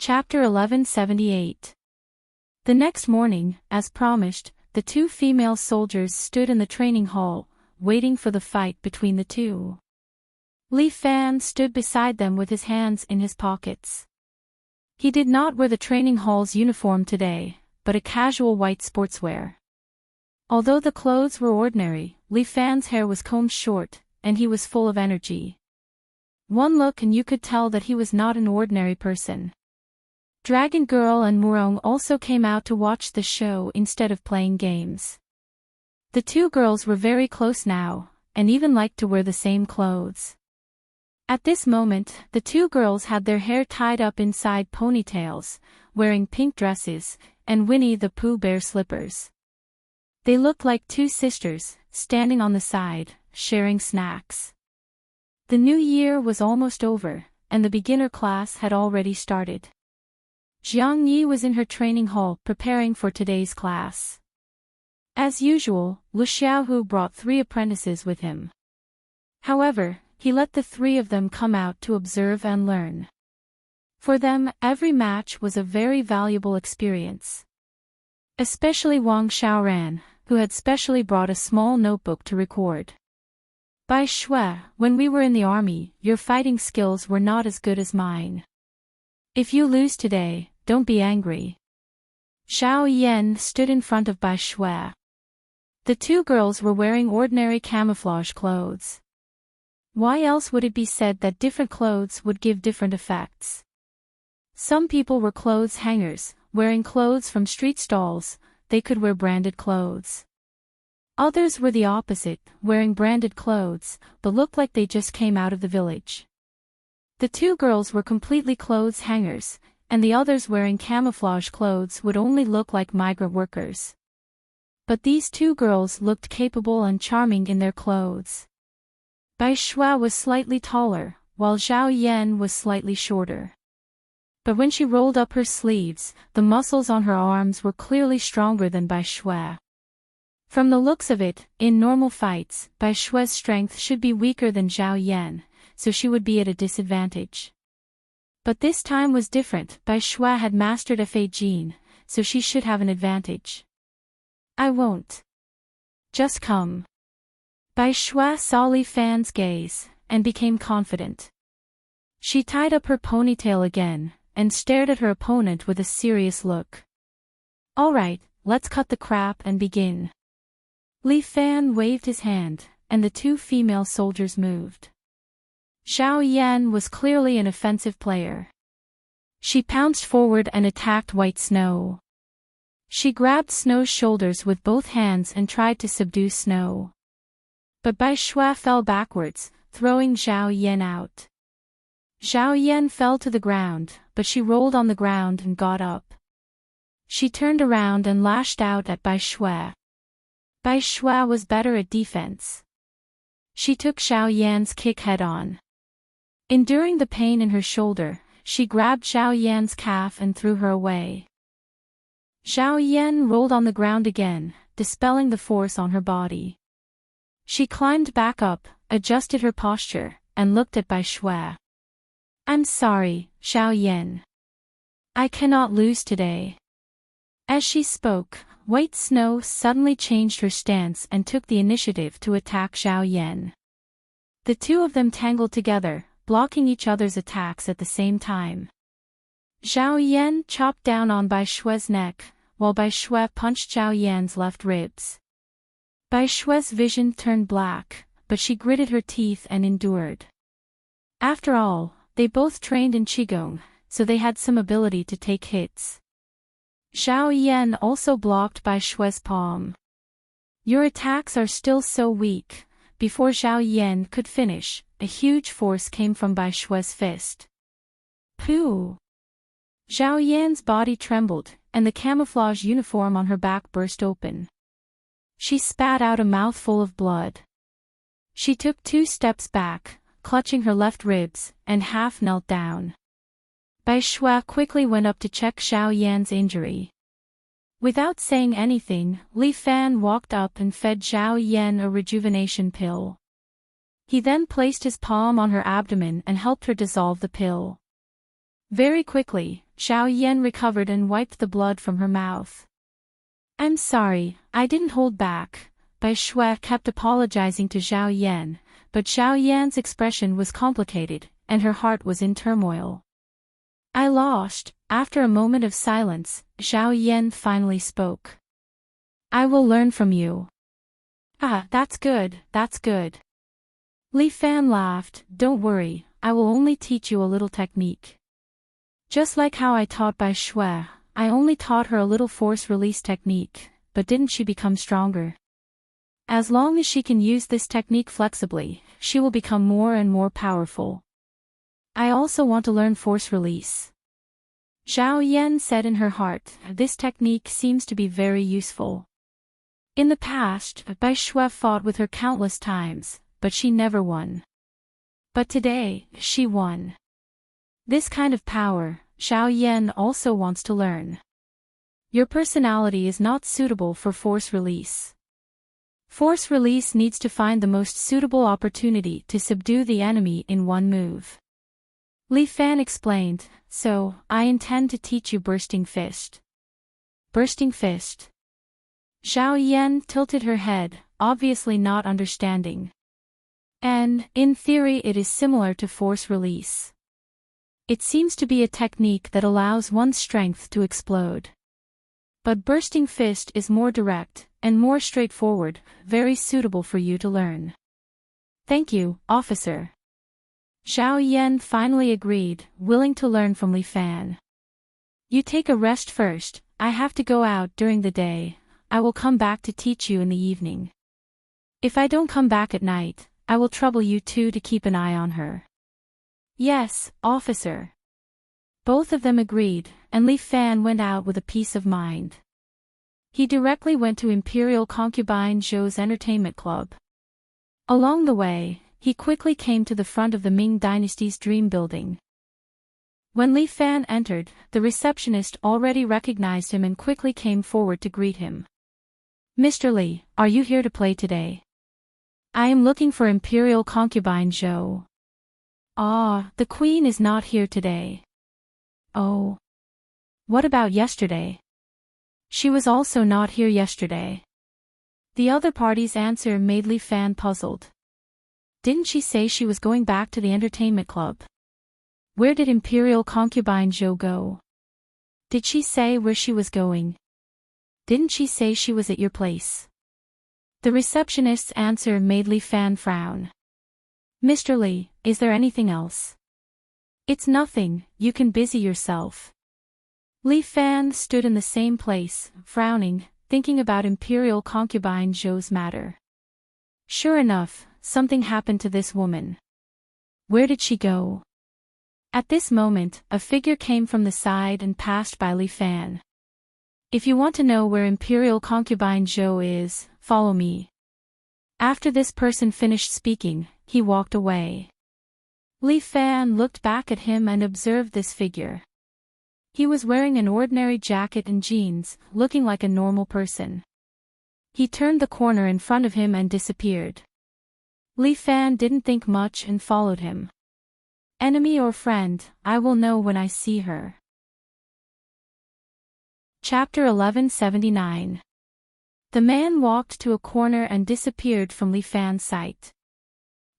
Chapter 1178. The next morning, as promised, the two female soldiers stood in the training hall, waiting for the fight between the two. Li Fan stood beside them with his hands in his pockets. He did not wear the training hall's uniform today, but a casual white sportswear. Although the clothes were ordinary, Li Fan's hair was combed short, and he was full of energy. One look and you could tell that he was not an ordinary person. Dragon Girl and Murong also came out to watch the show instead of playing games. The two girls were very close now, and even liked to wear the same clothes. At this moment, the two girls had their hair tied up inside ponytails, wearing pink dresses, and Winnie the Pooh Bear slippers. They looked like two sisters, standing on the side, sharing snacks. The new year was almost over, and the beginner class had already started. Jiang Yi was in her training hall preparing for today's class. As usual, Lu Xiaohu brought 3 apprentices with him. However, he let the 3 of them come out to observe and learn. For them, every match was a very valuable experience. Especially Wang Xiaoran, who had specially brought a small notebook to record. Bai Shui, when we were in the army, your fighting skills were not as good as mine. If you lose today, don't be angry. Xiao Yan stood in front of Bai Shui. The two girls were wearing ordinary camouflage clothes. Why else would it be said that different clothes would give different effects? Some people were clothes hangers, wearing clothes from street stalls. They could wear branded clothes. Others were the opposite, wearing branded clothes, but looked like they just came out of the village. The two girls were completely clothes hangers, and the others wearing camouflage clothes would only look like migrant workers. But these two girls looked capable and charming in their clothes. Bai Shui was slightly taller, while Zhao Yan was slightly shorter. But when she rolled up her sleeves, the muscles on her arms were clearly stronger than Bai Shui. From the looks of it, in normal fights, Bai Shui's strength should be weaker than Zhao Yan, so she would be at a disadvantage. But this time was different. Bai Shui had mastered a Fei Jin, so she should have an advantage. I won't. Just come. Bai Shui saw Li Fan's gaze, and became confident. She tied up her ponytail again, and stared at her opponent with a serious look. All right, let's cut the crap and begin. Li Fan waved his hand, and the two female soldiers moved. Xiao Yan was clearly an offensive player. She pounced forward and attacked White Snow. She grabbed Snow's shoulders with both hands and tried to subdue Snow. But Bai Shui fell backwards, throwing Zhao Yan out. Zhao Yan fell to the ground, but she rolled on the ground and got up. She turned around and lashed out at Bai Shui. Bai Shui was better at defense. She took Xiao Yan's kick head-on. Enduring the pain in her shoulder, she grabbed Xiao Yan's calf and threw her away. Xiao Yan rolled on the ground again, dispelling the force on her body. She climbed back up, adjusted her posture, and looked at Bai Shui. I'm sorry, Xiao Yan. I cannot lose today. As she spoke, White Snow suddenly changed her stance and took the initiative to attack Xiao Yan. The two of them tangled together, blocking each other's attacks at the same time. Xiao Yan chopped down on Bai Shui's neck, while Bai Shui punched Xiao Yan's left ribs. Bai Shui's vision turned black, but she gritted her teeth and endured. After all, they both trained in Qigong, so they had some ability to take hits. Xiao Yan also blocked Bai Shui's palm. Your attacks are still so weak. Before Xiao Yan could finish, a huge force came from Bai Shui's fist. Pooh! Zhao Yan's body trembled, and the camouflage uniform on her back burst open. She spat out a mouthful of blood. She took 2 steps back, clutching her left ribs, and half knelt down. Bai Shui quickly went up to check Xiao Yan's injury. Without saying anything, Li Fan walked up and fed Zhao Yan a rejuvenation pill. He then placed his palm on her abdomen and helped her dissolve the pill. Very quickly, Xiao Yan recovered and wiped the blood from her mouth. I'm sorry, I didn't hold back. Bai Shui kept apologizing to Xiao Yan, but Xiao Yan's expression was complicated, and her heart was in turmoil. I lost. After a moment of silence, Xiao Yan finally spoke. I will learn from you. Ah, that's good, that's good. Li Fan laughed. Don't worry, I will only teach you a little technique. Just like how I taught Bai Shui, I only taught her a little force release technique, but didn't she become stronger? As long as she can use this technique flexibly, she will become more and more powerful. I also want to learn force release. Xiao Yan said in her heart, this technique seems to be very useful. In the past, Bai Shui fought with her countless times, but she never won. But today, she won. This kind of power, Xiao Yan also wants to learn. Your personality is not suitable for force release. Force release needs to find the most suitable opportunity to subdue the enemy in one move. Li Fan explained, so, I intend to teach you Bursting Fist. Bursting Fist. Xiao Yan tilted her head, obviously not understanding. And, in theory, it is similar to force release. It seems to be a technique that allows one's strength to explode. But Bursting Fist is more direct, and more straightforward, very suitable for you to learn. Thank you, officer. Xiao Yan finally agreed, willing to learn from Li Fan. You take a rest first, I have to go out during the day, I will come back to teach you in the evening. If I don't come back at night, I will trouble you two to keep an eye on her. Yes, officer. Both of them agreed, and Li Fan went out with a peace of mind. He directly went to Imperial Concubine Zhou's entertainment club. Along the way, he quickly came to the front of the Ming Dynasty's Dream Building. When Li Fan entered, the receptionist already recognized him and quickly came forward to greet him. Mr. Li, are you here to play today? I am looking for Imperial Concubine Zhou. Ah, the Queen is not here today. Oh. What about yesterday? She was also not here yesterday. The other party's answer made Li Fan puzzled. Didn't she say she was going back to the entertainment club? Where did Imperial Concubine Zhou go? Did she say where she was going? Didn't she say she was at your place? The receptionist's answer made Li Fan frown. Mr. Li, is there anything else? It's nothing, you can busy yourself. Li Fan stood in the same place, frowning, thinking about Imperial Concubine Zhou's matter. Sure enough, something happened to this woman. Where did she go? At this moment, a figure came from the side and passed by Li Fan. If you want to know where Imperial Concubine Zhou is, follow me. After this person finished speaking, he walked away. Li Fan looked back at him and observed this figure. He was wearing an ordinary jacket and jeans, looking like a normal person. He turned the corner in front of him and disappeared. Li Fan didn't think much and followed him. Enemy or friend, I will know when I see her. Chapter 1179. The man walked to a corner and disappeared from Li Fan's sight.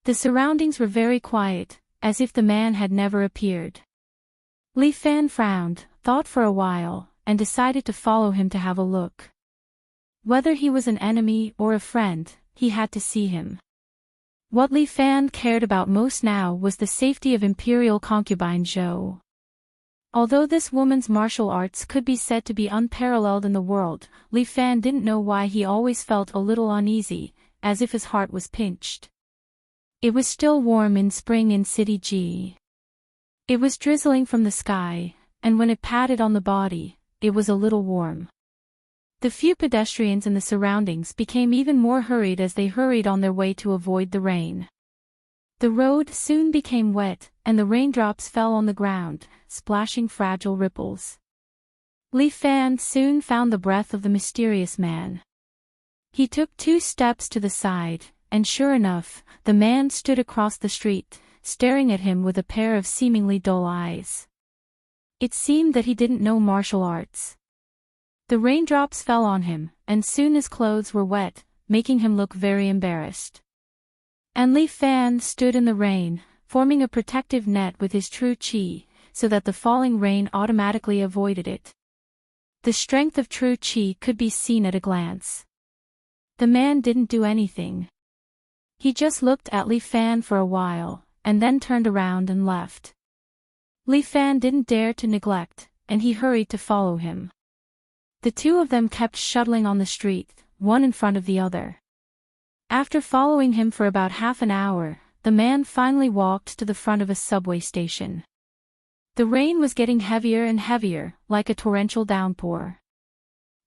The surroundings were very quiet, as if the man had never appeared. Li Fan frowned, thought for a while, and decided to follow him to have a look. Whether he was an enemy or a friend, he had to see him. What Li Fan cared about most now was the safety of Imperial Concubine Zhou. Although this woman's martial arts could be said to be unparalleled in the world, Li Fan didn't know why he always felt a little uneasy, as if his heart was pinched. It was still warm in spring in City G. It was drizzling from the sky, and when it patted on the body, it was a little warm. The few pedestrians in the surroundings became even more hurried as they hurried on their way to avoid the rain. The road soon became wet, and the raindrops fell on the ground, splashing fragile ripples. Li Fan soon found the breath of the mysterious man. He took 2 steps to the side, and sure enough, the man stood across the street, staring at him with a pair of seemingly dull eyes. It seemed that he didn't know martial arts. The raindrops fell on him, and soon his clothes were wet, making him look very embarrassed. And Li Fan stood in the rain, forming a protective net with his true chi, so that the falling rain automatically avoided it. The strength of true chi could be seen at a glance. The man didn't do anything. He just looked at Li Fan for a while, and then turned around and left. Li Fan didn't dare to neglect, and he hurried to follow him. The two of them kept shuttling on the street, one in front of the other. After following him for about half an hour, the man finally walked to the front of a subway station. The rain was getting heavier and heavier, like a torrential downpour.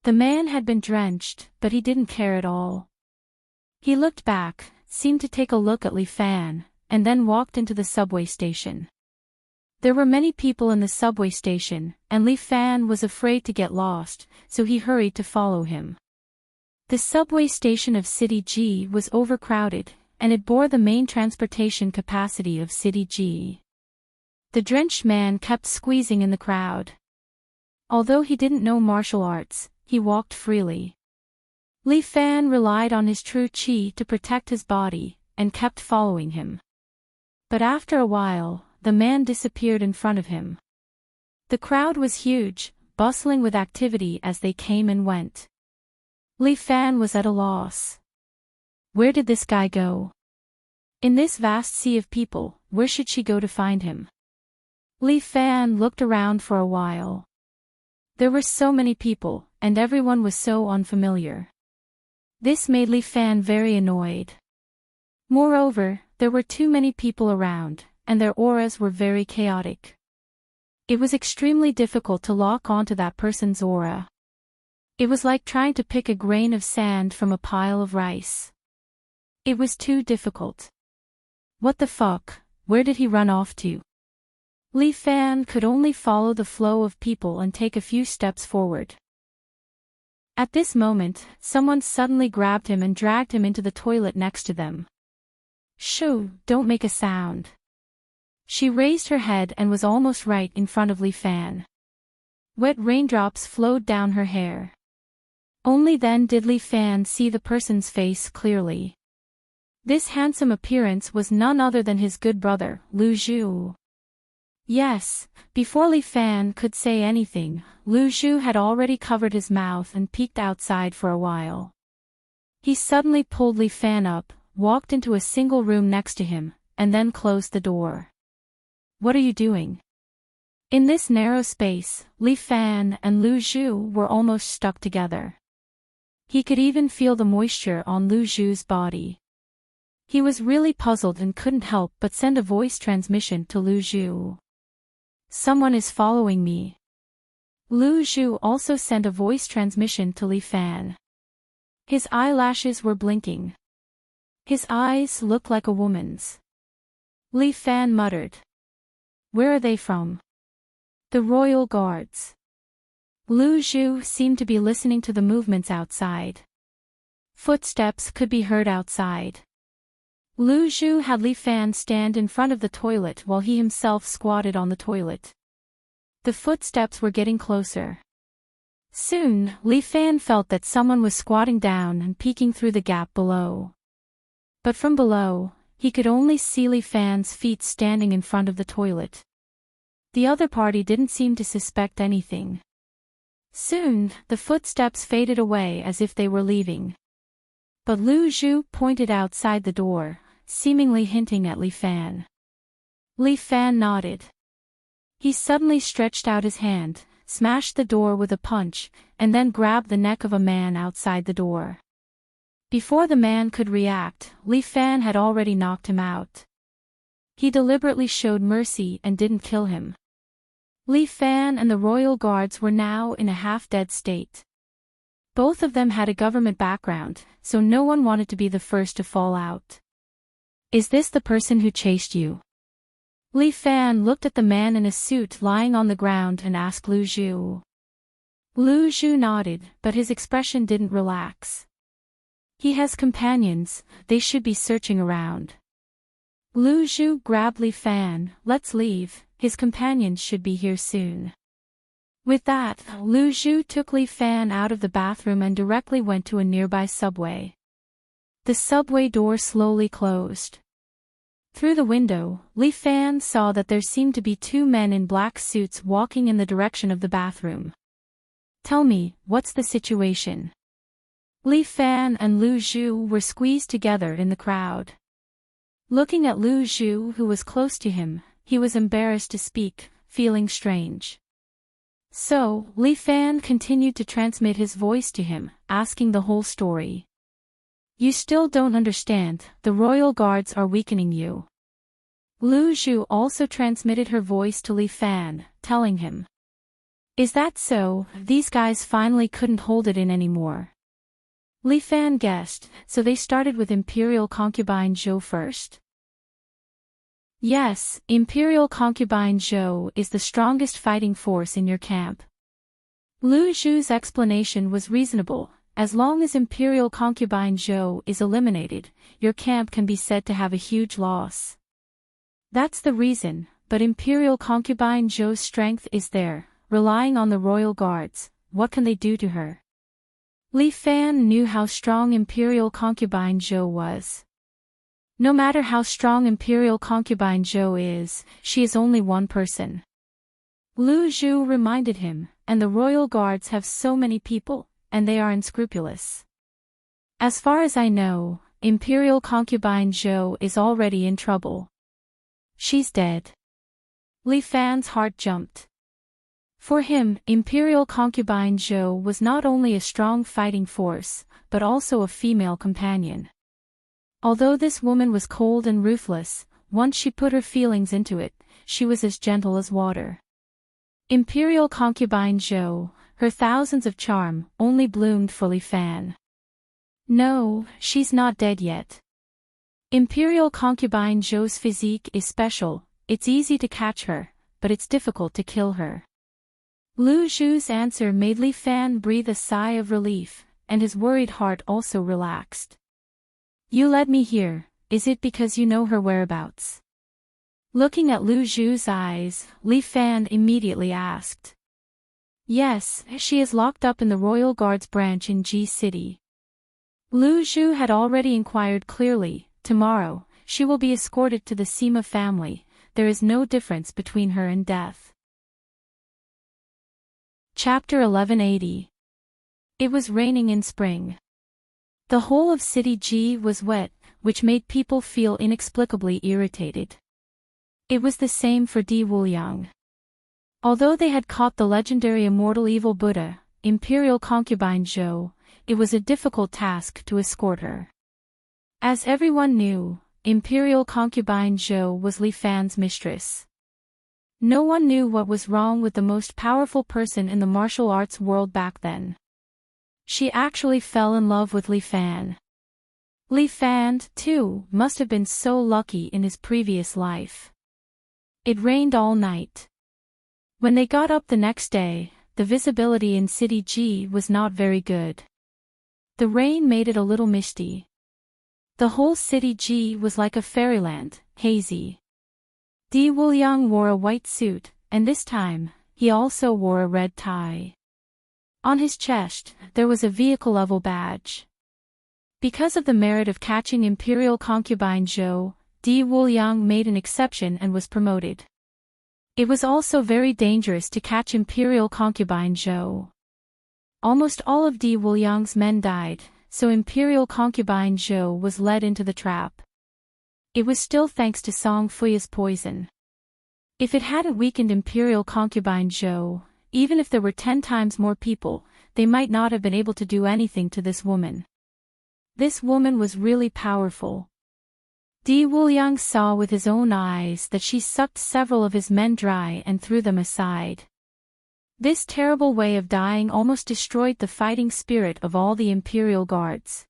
The man had been drenched, but he didn't care at all. He looked back, seemed to take a look at Li Fan, and then walked into the subway station. There were many people in the subway station, and Li Fan was afraid to get lost, so he hurried to follow him. The subway station of City G was overcrowded, and it bore the main transportation capacity of City G. The drenched man kept squeezing in the crowd. Although he didn't know martial arts, he walked freely. Li Fan relied on his true chi to protect his body, and kept following him. But after a while, the man disappeared in front of him. The crowd was huge, bustling with activity as they came and went. Li Fan was at a loss. Where did this guy go? In this vast sea of people, where should she go to find him? Li Fan looked around for a while. There were so many people, and everyone was so unfamiliar. This made Li Fan very annoyed. Moreover, there were too many people around, and their auras were very chaotic. It was extremely difficult to lock onto that person's aura. It was like trying to pick a grain of sand from a pile of rice. It was too difficult. What the fuck, where did he run off to? Li Fan could only follow the flow of people and take a few steps forward. At this moment, someone suddenly grabbed him and dragged him into the toilet next to them. Shoo, don't make a sound. She raised her head and was almost right in front of Li Fan. Wet raindrops flowed down her hair. Only then did Li Fan see the person's face clearly. This handsome appearance was none other than his good brother, Lu Zhu. Yes, before Li Fan could say anything, Lu Zhu had already covered his mouth and peeked outside for a while. He suddenly pulled Li Fan up, walked into a single room next to him, and then closed the door. What are you doing? In this narrow space, Li Fan and Lu Zhu were almost stuck together. He could even feel the moisture on Lu Zhu's body. He was really puzzled and couldn't help but send a voice transmission to Lu Zhu. Someone is following me. Lu Zhu also sent a voice transmission to Li Fan. His eyelashes were blinking. His eyes looked like a woman's. Li Fan muttered. Where are they from? The royal guards. Lu Zhu seemed to be listening to the movements outside. Footsteps could be heard outside. Lu Zhu had Li Fan stand in front of the toilet while he himself squatted on the toilet. The footsteps were getting closer. Soon, Li Fan felt that someone was squatting down and peeking through the gap below. But from below, he could only see Li Fan's feet standing in front of the toilet. The other party didn't seem to suspect anything. Soon, the footsteps faded away as if they were leaving. But Lu Zhu pointed outside the door, seemingly hinting at Li Fan. Li Fan nodded. He suddenly stretched out his hand, smashed the door with a punch, and then grabbed the neck of a man outside the door. Before the man could react, Li Fan had already knocked him out. He deliberately showed mercy and didn't kill him. Li Fan and the royal guards were now in a half-dead state. Both of them had a government background, so no one wanted to be the first to fall out. Is this the person who chased you? Li Fan looked at the man in a suit lying on the ground and asked Lu Zhu. Lu Zhu nodded, but his expression didn't relax. He has companions, they should be searching around. Lu Zhu grabbed Li Fan. Let's leave, his companions should be here soon. With that, Lu Zhu took Li Fan out of the bathroom and directly went to a nearby subway. The subway door slowly closed. Through the window, Li Fan saw that there seemed to be two men in black suits walking in the direction of the bathroom. "Tell me, what's the situation?" Li Fan and Lu Zhu were squeezed together in the crowd. Looking at Lu Zhu, who was close to him, he was embarrassed to speak, feeling strange. So, Li Fan continued to transmit his voice to him, asking the whole story. "You still don't understand, the royal guards are weakening you." Lu Zhu also transmitted her voice to Li Fan, telling him. "Is that so? These guys finally couldn't hold it in anymore." Li Fan guessed, so they started with Imperial Concubine Zhou first. "Yes, Imperial Concubine Zhou is the strongest fighting force in your camp." Lu Zhu's explanation was reasonable. As long as Imperial Concubine Zhou is eliminated, your camp can be said to have a huge loss. That's the reason, but Imperial Concubine Zhou's strength is there, relying on the royal guards. What can they do to her? Li Fan knew how strong Imperial Concubine Zhou was. No matter how strong Imperial Concubine Zhou is, she is only one person. Lu Zhu reminded him, and the royal guards have so many people, and they are unscrupulous. As far as I know, Imperial Concubine Zhou is already in trouble. She's dead. Li Fan's heart jumped. For him, Imperial Concubine Zhou was not only a strong fighting force, but also a female companion. Although this woman was cold and ruthless, once she put her feelings into it, she was as gentle as water. Imperial Concubine Zhou, her thousands of charm, only bloomed for Li Fan. No, she's not dead yet. Imperial Concubine Zhou's physique is special, it's easy to catch her, but it's difficult to kill her. Lu Zhu's answer made Li Fan breathe a sigh of relief, and his worried heart also relaxed. "You led me here, is it because you know her whereabouts?" Looking at Lu Zhu's eyes, Li Fan immediately asked. "Yes, she is locked up in the Royal Guards branch in Ji City." Lu Zhu had already inquired clearly. Tomorrow, she will be escorted to the Sima family. There is no difference between her and death. Chapter 1180. It was raining in spring. The whole of City Ji was wet, which made people feel inexplicably irritated. It was the same for Di Wuliang. Although they had caught the legendary immortal evil Buddha, Imperial Concubine Zhou, it was a difficult task to escort her. As everyone knew, Imperial Concubine Zhou was Li Fan's mistress. No one knew what was wrong with the most powerful person in the martial arts world back then. She actually fell in love with Li Fan. Li Fan, too, must have been so lucky in his previous life. It rained all night. When they got up the next day, the visibility in City Ji was not very good. The rain made it a little misty. The whole City Ji was like a fairyland, hazy. Di Wuliang wore a white suit, and this time, he also wore a red tie. On his chest, there was a vehicle-level badge. Because of the merit of catching Imperial Concubine Zhou, Di Wuliang made an exception and was promoted. It was also very dangerous to catch Imperial Concubine Zhou. Almost all of Di Wuliang's men died, so Imperial Concubine Zhou was led into the trap. It was still thanks to Song Fuya's poison. If it hadn't weakened Imperial Concubine Zhou, even if there were 10 times more people, they might not have been able to do anything to this woman. This woman was really powerful. Di Wuliang saw with his own eyes that she sucked several of his men dry and threw them aside. This terrible way of dying almost destroyed the fighting spirit of all the Imperial Guards.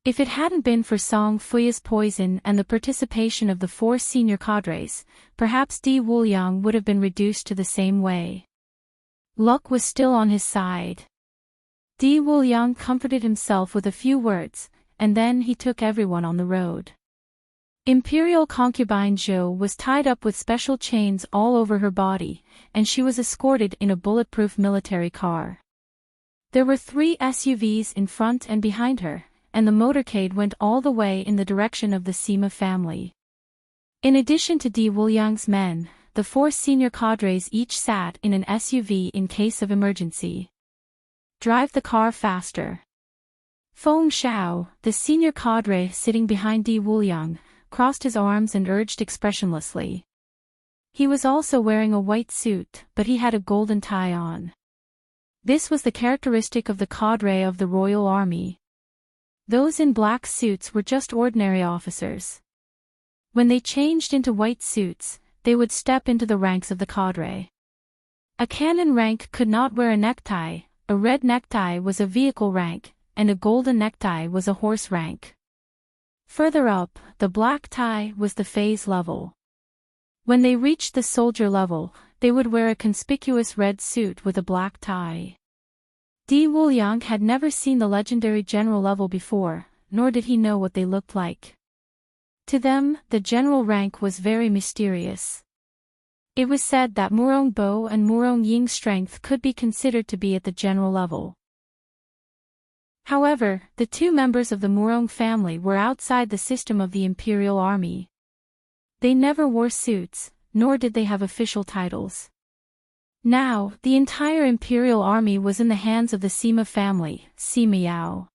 If it hadn't been for Song Fuya's poison and the participation of the 4 senior cadres, perhaps Di Wuliang would have been reduced to the same way. Luck was still on his side. Di Wuliang comforted himself with a few words, and then he took everyone on the road. Imperial concubine Zhou was tied up with special chains all over her body, and she was escorted in a bulletproof military car. There were 3 SUVs in front and behind her, and the motorcade went all the way in the direction of the Sima family. In addition to Di Wuliang's men, the 4 senior cadres each sat in an SUV in case of emergency. Drive the car faster. Feng Xiao, the senior cadre sitting behind Di Wuliang, crossed his arms and urged expressionlessly. He was also wearing a white suit, but he had a golden tie on. This was the characteristic of the cadre of the Royal Army. Those in black suits were just ordinary officers. When they changed into white suits, they would step into the ranks of the cadre. A cannon rank could not wear a necktie, a red necktie was a vehicle rank, and a golden necktie was a horse rank. Further up, the black tie was the phase level. When they reached the soldier level, they would wear a conspicuous red suit with a black tie. Di Wuliang had never seen the legendary general level before, nor did he know what they looked like. To them, the general rank was very mysterious. It was said that Murong Bo and Murong Ying's strength could be considered to be at the general level. However, the 2 members of the Murong family were outside the system of the Imperial Army. They never wore suits, nor did they have official titles. Now, the entire Imperial Army was in the hands of the Sima family, Sima Yao.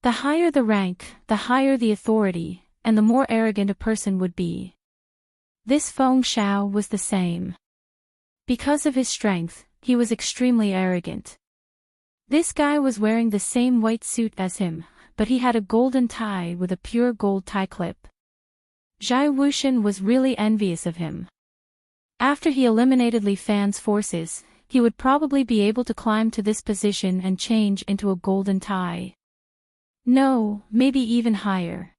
The higher the rank, the higher the authority, and the more arrogant a person would be. This Feng Xiao was the same. Because of his strength, he was extremely arrogant. This guy was wearing the same white suit as him, but he had a golden tie with a pure gold tie clip. Zhai Wuxian was really envious of him. After he eliminated Li Fan's forces, he would probably be able to climb to this position and change into a golden tie. No, maybe even higher.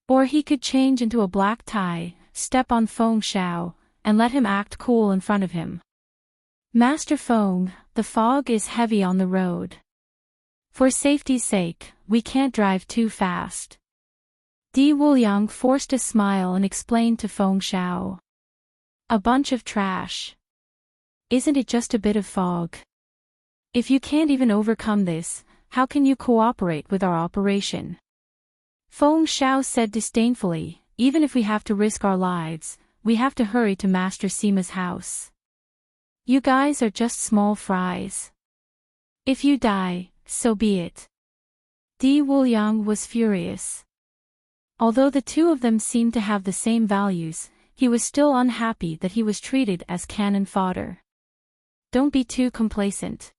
Or he could change into a black tie, step on Feng Xiao, and let him act cool in front of him. Master Feng, the fog is heavy on the road. For safety's sake, we can't drive too fast. Di Wuliang forced a smile and explained to Feng Xiao. A bunch of trash. Isn't it just a bit of fog? If you can't even overcome this, how can you cooperate with our operation? Feng Xiao said disdainfully, even if we have to risk our lives, we have to hurry to Master Sima's house. You guys are just small fries. If you die, so be it. Di Wuliang was furious. Although the 2 of them seemed to have the same values, he was still unhappy that he was treated as cannon fodder. Don't be too complacent.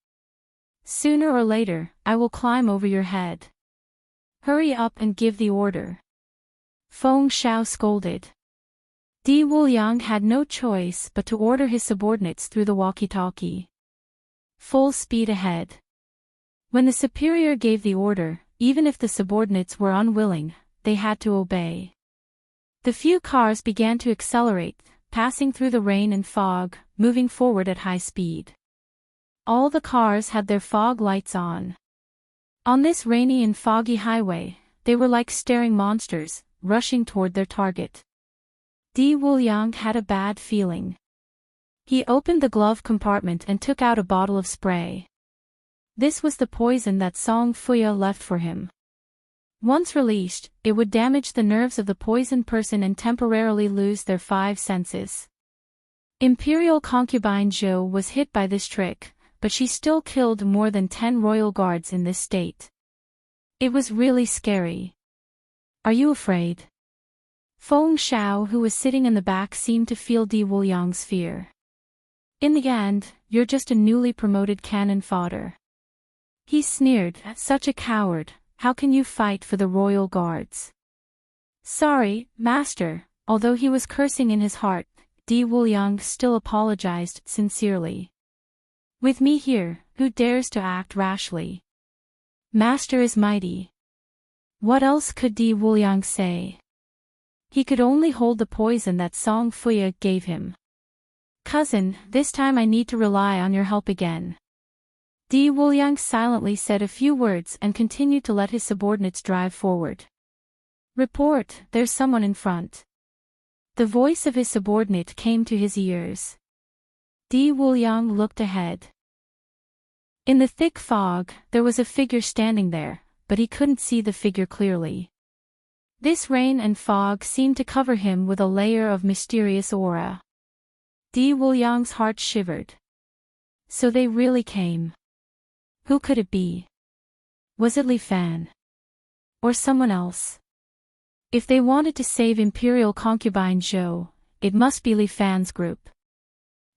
Sooner or later, I will climb over your head. Hurry up and give the order. Feng Xiao scolded. Di Wuliang had no choice but to order his subordinates through the walkie-talkie. Full speed ahead. When the superior gave the order, even if the subordinates were unwilling, they had to obey. The few cars began to accelerate, passing through the rain and fog, moving forward at high speed. All the cars had their fog lights on. On this rainy and foggy highway, they were like staring monsters, rushing toward their target. Di Wuliang had a bad feeling. He opened the glove compartment and took out a bottle of spray. This was the poison that Song Fuya left for him. Once released, it would damage the nerves of the poisoned person and temporarily lose their 5 senses. Imperial concubine Zhou was hit by this trick, but she still killed more than 10 royal guards in this state. It was really scary. Are you afraid? Feng Xiao, who was sitting in the back, seemed to feel Di Wuliang's fear. In the end, you're just a newly promoted cannon fodder. He sneered, such a coward, how can you fight for the royal guards? Sorry, master. Although he was cursing in his heart, Di Wuliang still apologized sincerely. With me here, who dares to act rashly? Master is mighty. What else could Di Wuliang say? He could only hold the poison that Song Fuya gave him. Cousin, this time I need to rely on your help again. Di Wuliang silently said a few words and continued to let his subordinates drive forward. "Report, there's someone in front." The voice of his subordinate came to his ears. Di Wuliang looked ahead. In the thick fog, there was a figure standing there, but he couldn't see the figure clearly. This rain and fog seemed to cover him with a layer of mysterious aura. Di Wuliang's heart shivered. So they really came. Who could it be? Was it Li Fan? Or someone else? If they wanted to save Imperial concubine Zhou, it must be Li Fan's group.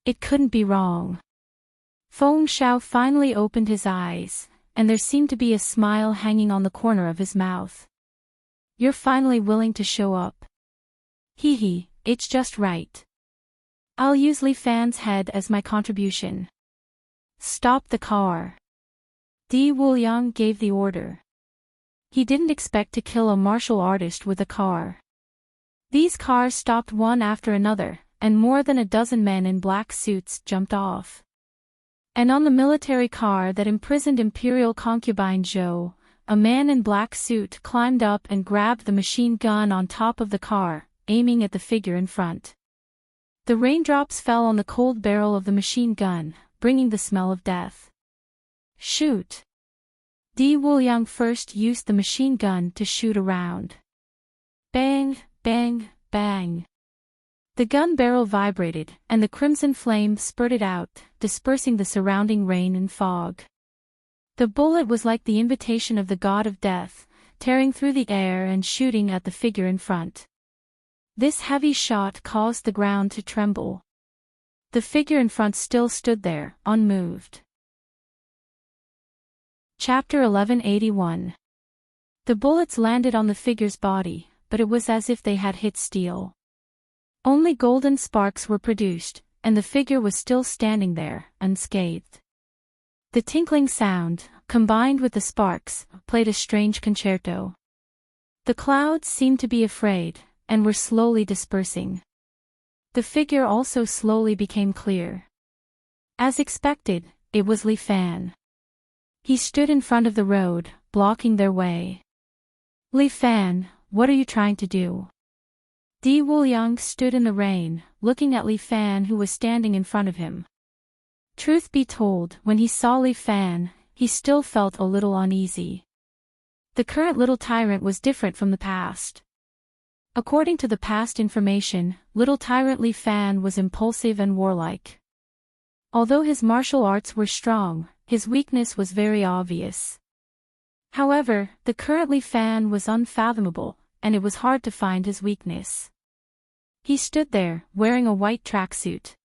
It couldn't be wrong. Feng Xiao finally opened his eyes, and there seemed to be a smile hanging on the corner of his mouth. "You're finally willing to show up. Hee hee, it's just right. I'll use Li Fan's head as my contribution." "Stop the car." Di Wuliang gave the order. He didn't expect to kill a martial artist with a car. These cars stopped one after another, and more than a dozen men in black suits jumped off. And on the military car that imprisoned Imperial concubine Zhou, a man in black suit climbed up and grabbed the machine gun on top of the car, aiming at the figure in front. The raindrops fell on the cold barrel of the machine gun, bringing the smell of death. "Shoot!" Di Wuliang first used the machine gun to shoot a round. Bang, bang, bang. The gun barrel vibrated, and the crimson flame spurted out, dispersing the surrounding rain and fog. The bullet was like the invitation of the god of death, tearing through the air and shooting at the figure in front. This heavy shot caused the ground to tremble. The figure in front still stood there, unmoved. Chapter 1181. The bullets landed on the figure's body, but it was as if they had hit steel. Only golden sparks were produced, and the figure was still standing there, unscathed. The tinkling sound, combined with the sparks, played a strange concerto. The clouds seemed to be afraid, and were slowly dispersing. The figure also slowly became clear. As expected, it was Li Fan. He stood in front of the road, blocking their way. "Li Fan, what are you trying to do?" Di Wuliang stood in the rain, looking at Li Fan who was standing in front of him. Truth be told, when he saw Li Fan, he still felt a little uneasy. The current little tyrant was different from the past. According to the past information, little tyrant Li Fan was impulsive and warlike. Although his martial arts were strong, his weakness was very obvious. However, the current Li Fan was unfathomable, and it was hard to find his weakness. He stood there, wearing a white tracksuit.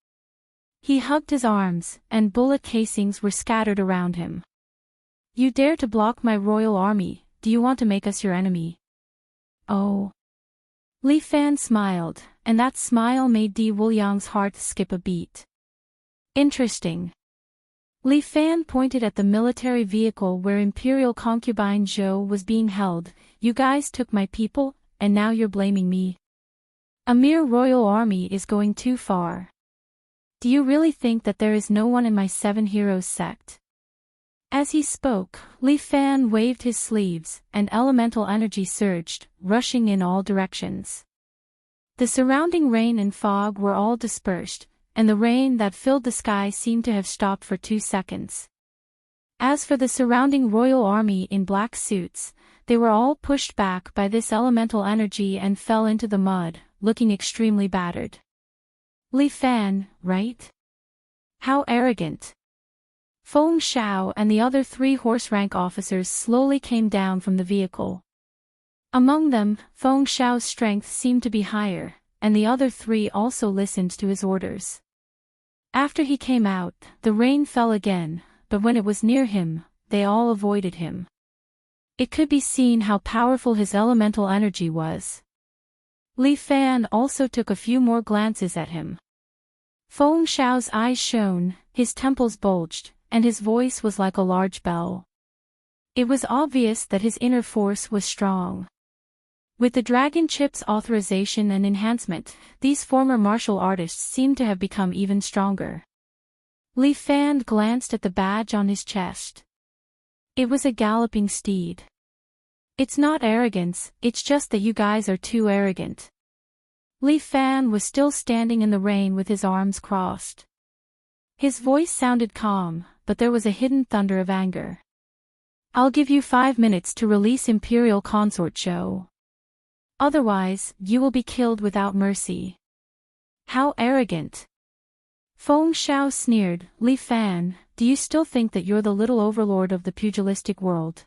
He hugged his arms, and bullet casings were scattered around him. "You dare to block my royal army, do you want to make us your enemy?" "Oh." Li Fan smiled, and that smile made Di Wuliang's heart skip a beat. "Interesting." Li Fan pointed at the military vehicle where Imperial concubine Zhou was being held. "You guys took my people, and now you're blaming me. A mere royal army is going too far. Do you really think that there is no one in my 7 heroes sect?" As he spoke, Li Fan waved his sleeves, and elemental energy surged, rushing in all directions. The surrounding rain and fog were all dispersed, and the rain that filled the sky seemed to have stopped for 2 seconds. As for the surrounding royal army in black suits, they were all pushed back by this elemental energy and fell into the mud, looking extremely battered. Li Fan, right? How arrogant. Feng Xiao and the other 3 horse-rank officers slowly came down from the vehicle. Among them, Feng Xiao's strength seemed to be higher, and the other 3 also listened to his orders. After he came out, the rain fell again, but when it was near him, they all avoided him. It could be seen how powerful his elemental energy was. Li Fan also took a few more glances at him. Feng Xiao's eyes shone, his temples bulged, and his voice was like a large bell. It was obvious that his inner force was strong. With the dragon chip's authorization and enhancement, these former martial artists seemed to have become even stronger. Li Fan glanced at the badge on his chest. It was a galloping steed. It's not arrogance, it's just that you guys are too arrogant. Li Fan was still standing in the rain with his arms crossed. His voice sounded calm, but there was a hidden thunder of anger. I'll give you 5 minutes to release Imperial Consort Show. Otherwise, you will be killed without mercy. How arrogant. Feng Xiao sneered. Li Fan, do you still think that you're the little overlord of the pugilistic world?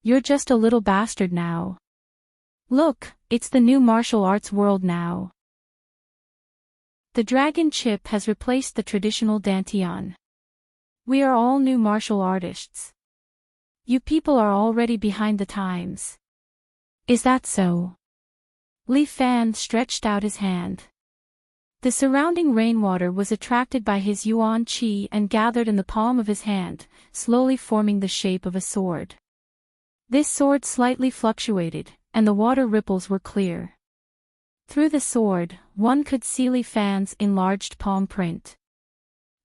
You're just a little bastard now. Look, it's the new martial arts world now. The dragon chip has replaced the traditional dantian. We are all new martial artists. You people are already behind the times. Is that so? Li Fan stretched out his hand. The surrounding rainwater was attracted by his yuan qi and gathered in the palm of his hand, slowly forming the shape of a sword. This sword slightly fluctuated, and the water ripples were clear. Through the sword, one could see Li Fan's enlarged palm print.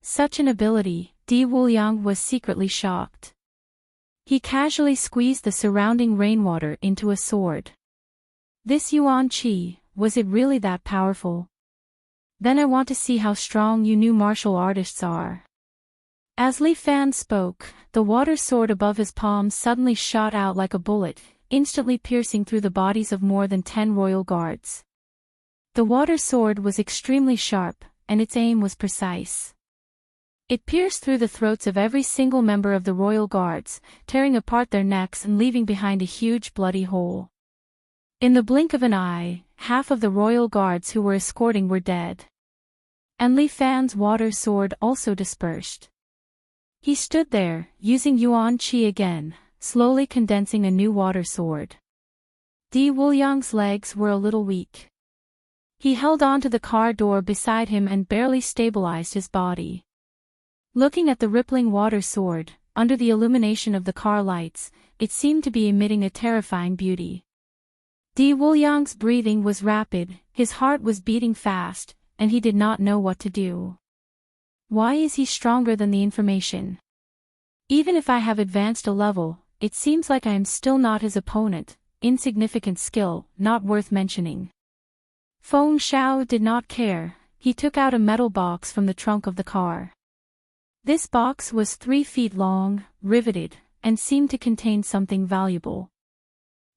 Such an ability, Di Wuliang was secretly shocked. He casually squeezed the surrounding rainwater into a sword. This yuan qi, was it really that powerful? Then I want to see how strong you new martial artists are. As Li Fan spoke, the water sword above his palm suddenly shot out like a bullet, instantly piercing through the bodies of more than 10 royal guards. The water sword was extremely sharp, and its aim was precise. It pierced through the throats of every single member of the royal guards, tearing apart their necks and leaving behind a huge bloody hole. In the blink of an eye, half of the royal guards who were escorting were dead. And Li Fan's water sword also dispersed. He stood there, using yuan qi again, slowly condensing a new water sword. Di Wuliang's legs were a little weak. He held on to the car door beside him and barely stabilized his body. Looking at the rippling water sword, under the illumination of the car lights, it seemed to be emitting a terrifying beauty. Di Wuliang's breathing was rapid, his heart was beating fast, and he did not know what to do. Why is he stronger than the information? Even if I have advanced a level, it seems like I am still not his opponent, insignificant skill, not worth mentioning. Feng Xiao did not care, he took out a metal box from the trunk of the car. This box was 3 feet long, riveted, and seemed to contain something valuable.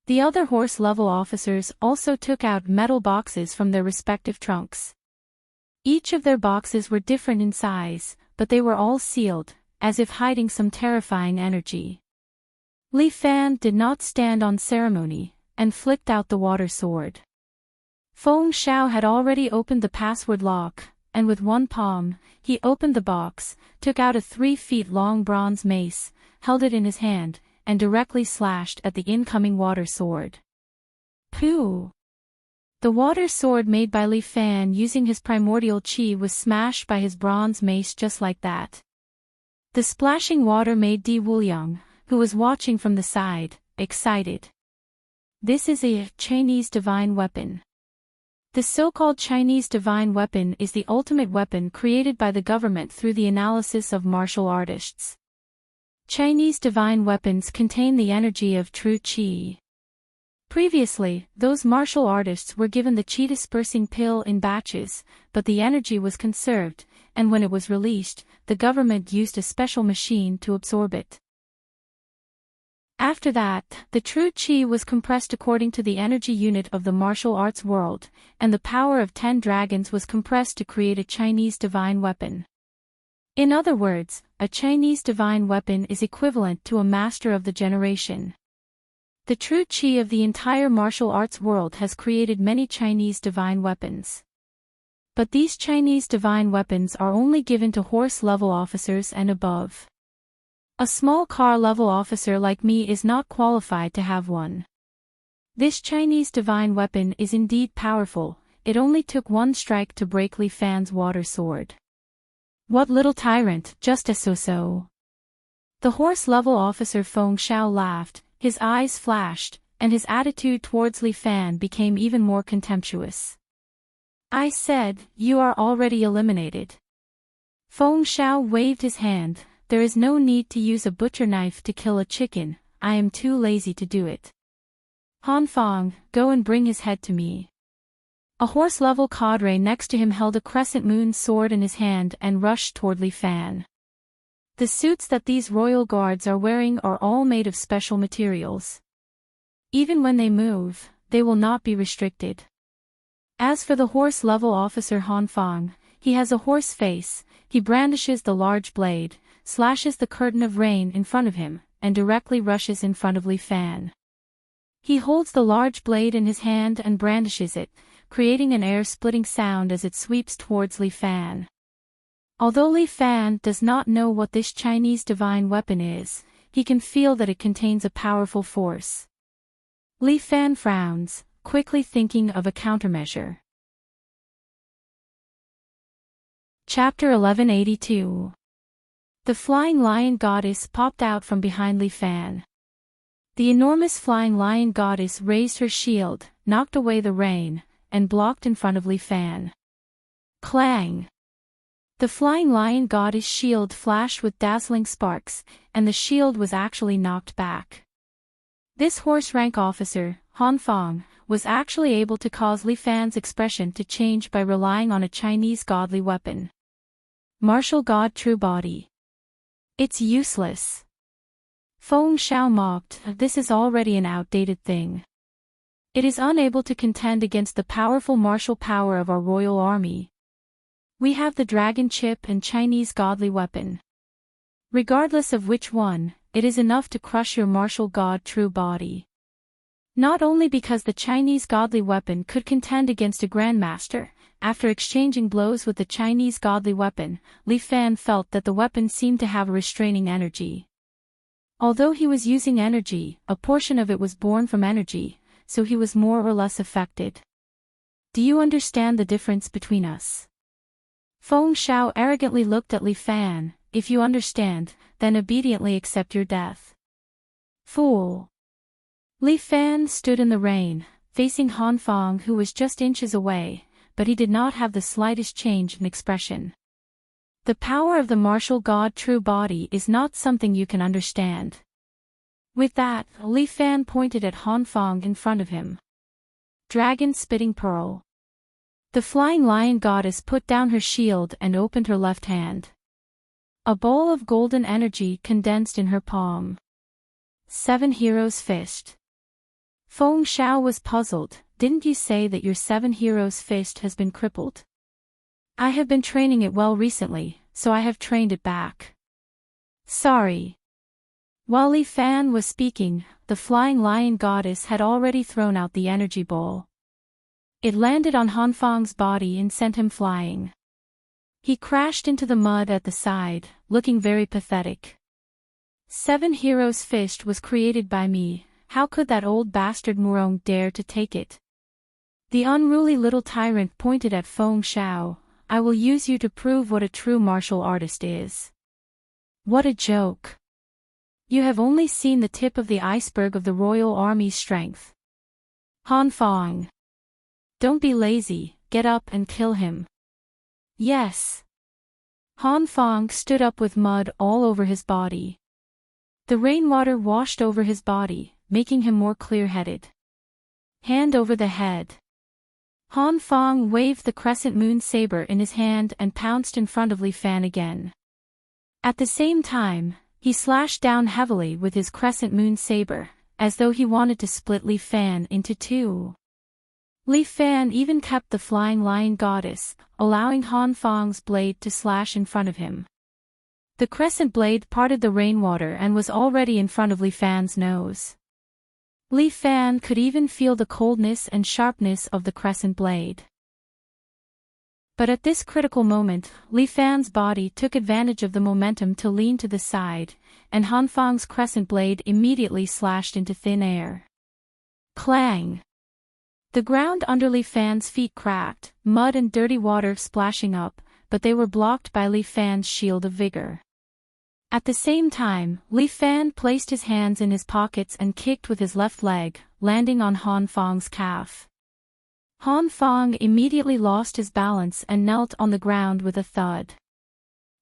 The other horse-level officers also took out metal boxes from their respective trunks. Each of their boxes were different in size, but they were all sealed, as if hiding some terrifying energy. Li Fan did not stand on ceremony, and flicked out the water sword. Feng Xiao had already opened the password lock, and with one palm, he opened the box, took out a 3 feet long bronze mace, held it in his hand, and directly slashed at the incoming water sword. Pooh! The water sword made by Li Fan using his primordial qi was smashed by his bronze mace just like that. The splashing water made Di Wuliang, who was watching from the side, excited. This is a Chinese divine weapon. The so-called Chinese divine weapon is the ultimate weapon created by the government through the analysis of martial artists. Chinese divine weapons contain the energy of true qi. Previously, those martial artists were given the qi dispersing pill in batches, but the energy was conserved, and when it was released, the government used a special machine to absorb it. After that, the true qi was compressed according to the energy unit of the martial arts world, and the power of 10 dragons was compressed to create a Chinese divine weapon. In other words, a Chinese divine weapon is equivalent to a master of the generation. The true qi of the entire martial arts world has created many Chinese divine weapons. But these Chinese divine weapons are only given to horse-level officers and above. A small car-level officer like me is not qualified to have one. This Chinese divine weapon is indeed powerful, it only took one strike to break Li Fan's water sword. What little tyrant, just as so. The horse-level officer Feng Xiao laughed, his eyes flashed, and his attitude towards Li Fan became even more contemptuous. I said, you are already eliminated. Feng Xiao waved his hand. There is no need to use a butcher knife to kill a chicken, I am too lazy to do it. Han Fang, go and bring his head to me. A horse-level cadre next to him held a crescent moon sword in his hand and rushed toward Li Fan. The suits that these royal guards are wearing are all made of special materials. Even when they move, they will not be restricted. As for the horse-level officer Han Fang, he has a horse face, he brandishes the large blade, slashes the curtain of rain in front of him, and directly rushes in front of Li Fan. He holds the large blade in his hand and brandishes it, creating an air-splitting sound as it sweeps towards Li Fan. Although Li Fan does not know what this Chinese divine weapon is, he can feel that it contains a powerful force. Li Fan frowns, quickly thinking of a countermeasure. Chapter 1182. The flying lion goddess popped out from behind Li Fan. The enormous flying lion goddess raised her shield, knocked away the rain, and blocked in front of Li Fan. Clang! The flying lion goddess' shield flashed with dazzling sparks, and the shield was actually knocked back. This horse rank officer, Han Fang, was actually able to cause Li Fan's expression to change by relying on a Chinese godly weapon. Martial God True Body. It's useless. Feng Xiao mocked, this is already an outdated thing. It is unable to contend against the powerful martial power of our royal army. We have the dragon chip and Chinese godly weapon. Regardless of which one, it is enough to crush your martial god true body. Not only because the Chinese godly weapon could contend against a grandmaster, after exchanging blows with the Chinese godly weapon, Li Fan felt that the weapon seemed to have a restraining energy. Although he was using energy, a portion of it was born from energy, so he was more or less affected. Do you understand the difference between us? Feng Xiao arrogantly looked at Li Fan. If you understand, then obediently accept your death. Fool! Li Fan stood in the rain, facing Han Fang who was just inches away, but he did not have the slightest change in expression. The power of the martial god true body is not something you can understand. With that, Li Fan pointed at Han Fang in front of him. Dragon Spitting Pearl. The flying lion goddess put down her shield and opened her left hand. A bowl of golden energy condensed in her palm. 7 Heroes Fist. Feng Xiao was puzzled. Didn't you say that your 7 Heroes Fist has been crippled? I have been training it well recently, so I have trained it back. Sorry. While Li Fan was speaking, the flying lion goddess had already thrown out the energy bowl. It landed on Han Fang's body and sent him flying. He crashed into the mud at the side, looking very pathetic. 7 Heroes Fist was created by me, how could that old bastard Murong dare to take it? The unruly little tyrant pointed at Feng Xiao. I will use you to prove what a true martial artist is. What a joke. You have only seen the tip of the iceberg of the royal army's strength. Han Fang. Don't be lazy, get up and kill him. Yes. Han Fang stood up with mud all over his body. The rainwater washed over his body, making him more clear-headed. Hand over the head. Han Fang waved the crescent moon saber in his hand and pounced in front of Li Fan again. At the same time, he slashed down heavily with his crescent moon saber, as though he wanted to split Li Fan into two. Li Fan even kept the flying lion goddess, allowing Han Fang's blade to slash in front of him. The crescent blade parted the rainwater and was already in front of Li Fan's nose. Li Fan could even feel the coldness and sharpness of the crescent blade. But at this critical moment, Li Fan's body took advantage of the momentum to lean to the side, and Han Fang's crescent blade immediately slashed into thin air. Clang! The ground under Li Fan's feet cracked, mud and dirty water splashing up, but they were blocked by Li Fan's shield of vigor. At the same time, Li Fan placed his hands in his pockets and kicked with his left leg, landing on Han Fang's calf. Han Fang immediately lost his balance and knelt on the ground with a thud.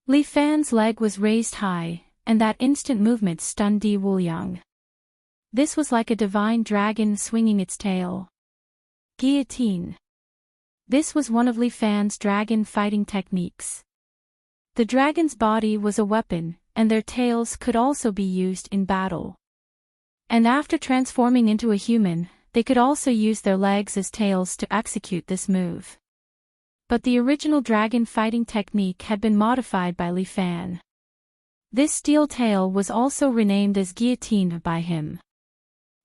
Li Fan's leg was raised high, and that instant movement stunned Di Wuliang. This was like a divine dragon swinging its tail. Guillotine. This was one of Li Fan's dragon fighting techniques. The dragon's body was a weapon, and their tails could also be used in battle. And after transforming into a human, they could also use their legs as tails to execute this move. But the original dragon fighting technique had been modified by Li Fan. This steel tail was also renamed as guillotine by him.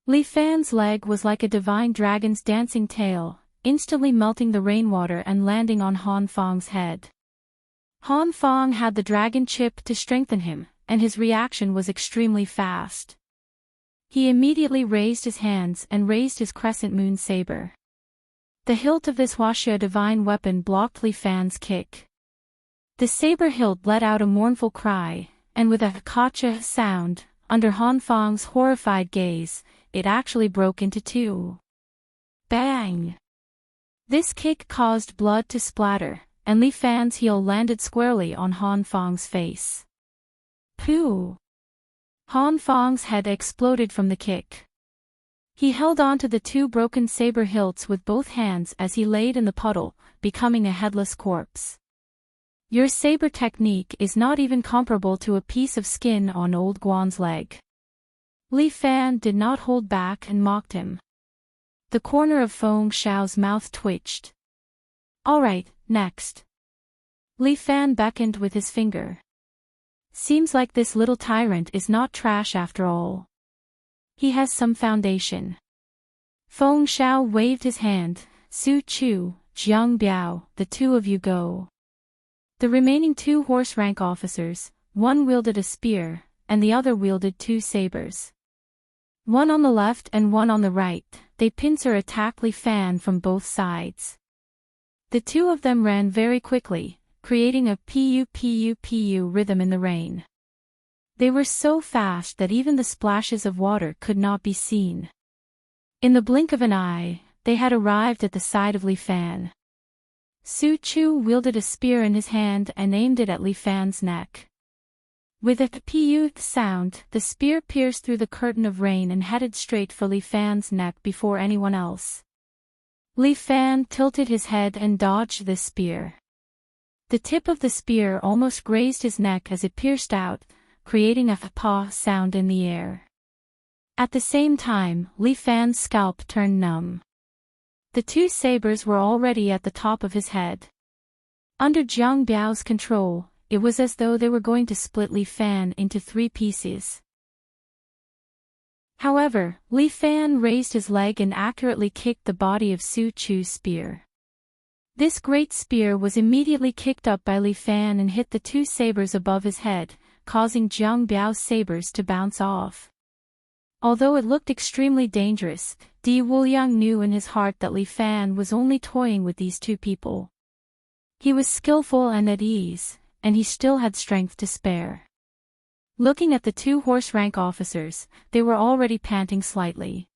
Li Fan's leg was like a divine dragon's dancing tail, instantly melting the rainwater and landing on Han Fang's head. Han Fang had the dragon chip to strengthen him, and his reaction was extremely fast. He immediately raised his hands and raised his crescent moon saber. The hilt of this Huaxia divine weapon blocked Li Fan's kick. The saber hilt let out a mournful cry, and with a kacha sound, under Han Fang's horrified gaze, it actually broke into two. Bang! This kick caused blood to splatter, and Li Fan's heel landed squarely on Han Fang's face. Pooh! Han Fang's head exploded from the kick. He held on to the two broken saber hilts with both hands as he laid in the puddle, becoming a headless corpse. Your saber technique is not even comparable to a piece of skin on old Guan's leg. Li Fan did not hold back and mocked him. The corner of Feng Xiao's mouth twitched. Alright, next. Li Fan beckoned with his finger. Seems like this little tyrant is not trash after all. He has some foundation. Feng Xiao waved his hand. Su Chu, Jiang Biao, the two of you go. The remaining two horse rank officers, one wielded a spear, and the other wielded two sabers. One on the left and one on the right, they pincer attacked Li Fan from both sides. The two of them ran very quickly, creating a pu-pu-pu rhythm in the rain. They were so fast that even the splashes of water could not be seen. In the blink of an eye, they had arrived at the side of Li Fan. Su Chu wielded a spear in his hand and aimed it at Li Fan's neck. With a pu sound, the spear pierced through the curtain of rain and headed straight for Li Fan's neck before anyone else. Li Fan tilted his head and dodged this spear. The tip of the spear almost grazed his neck as it pierced out, creating a paw sound in the air. At the same time, Li Fan's scalp turned numb. The two sabers were already at the top of his head. Under Jiang Biao's control, it was as though they were going to split Li Fan into 3 pieces. However, Li Fan raised his leg and accurately kicked the body of Su Chu's spear. This great spear was immediately kicked up by Li Fan and hit the two sabers above his head, causing Jiang Biao's sabers to bounce off. Although it looked extremely dangerous, Di Wuliang knew in his heart that Li Fan was only toying with these two people. He was skillful and at ease, and he still had strength to spare. Looking at the two horse rank officers, they were already panting slightly.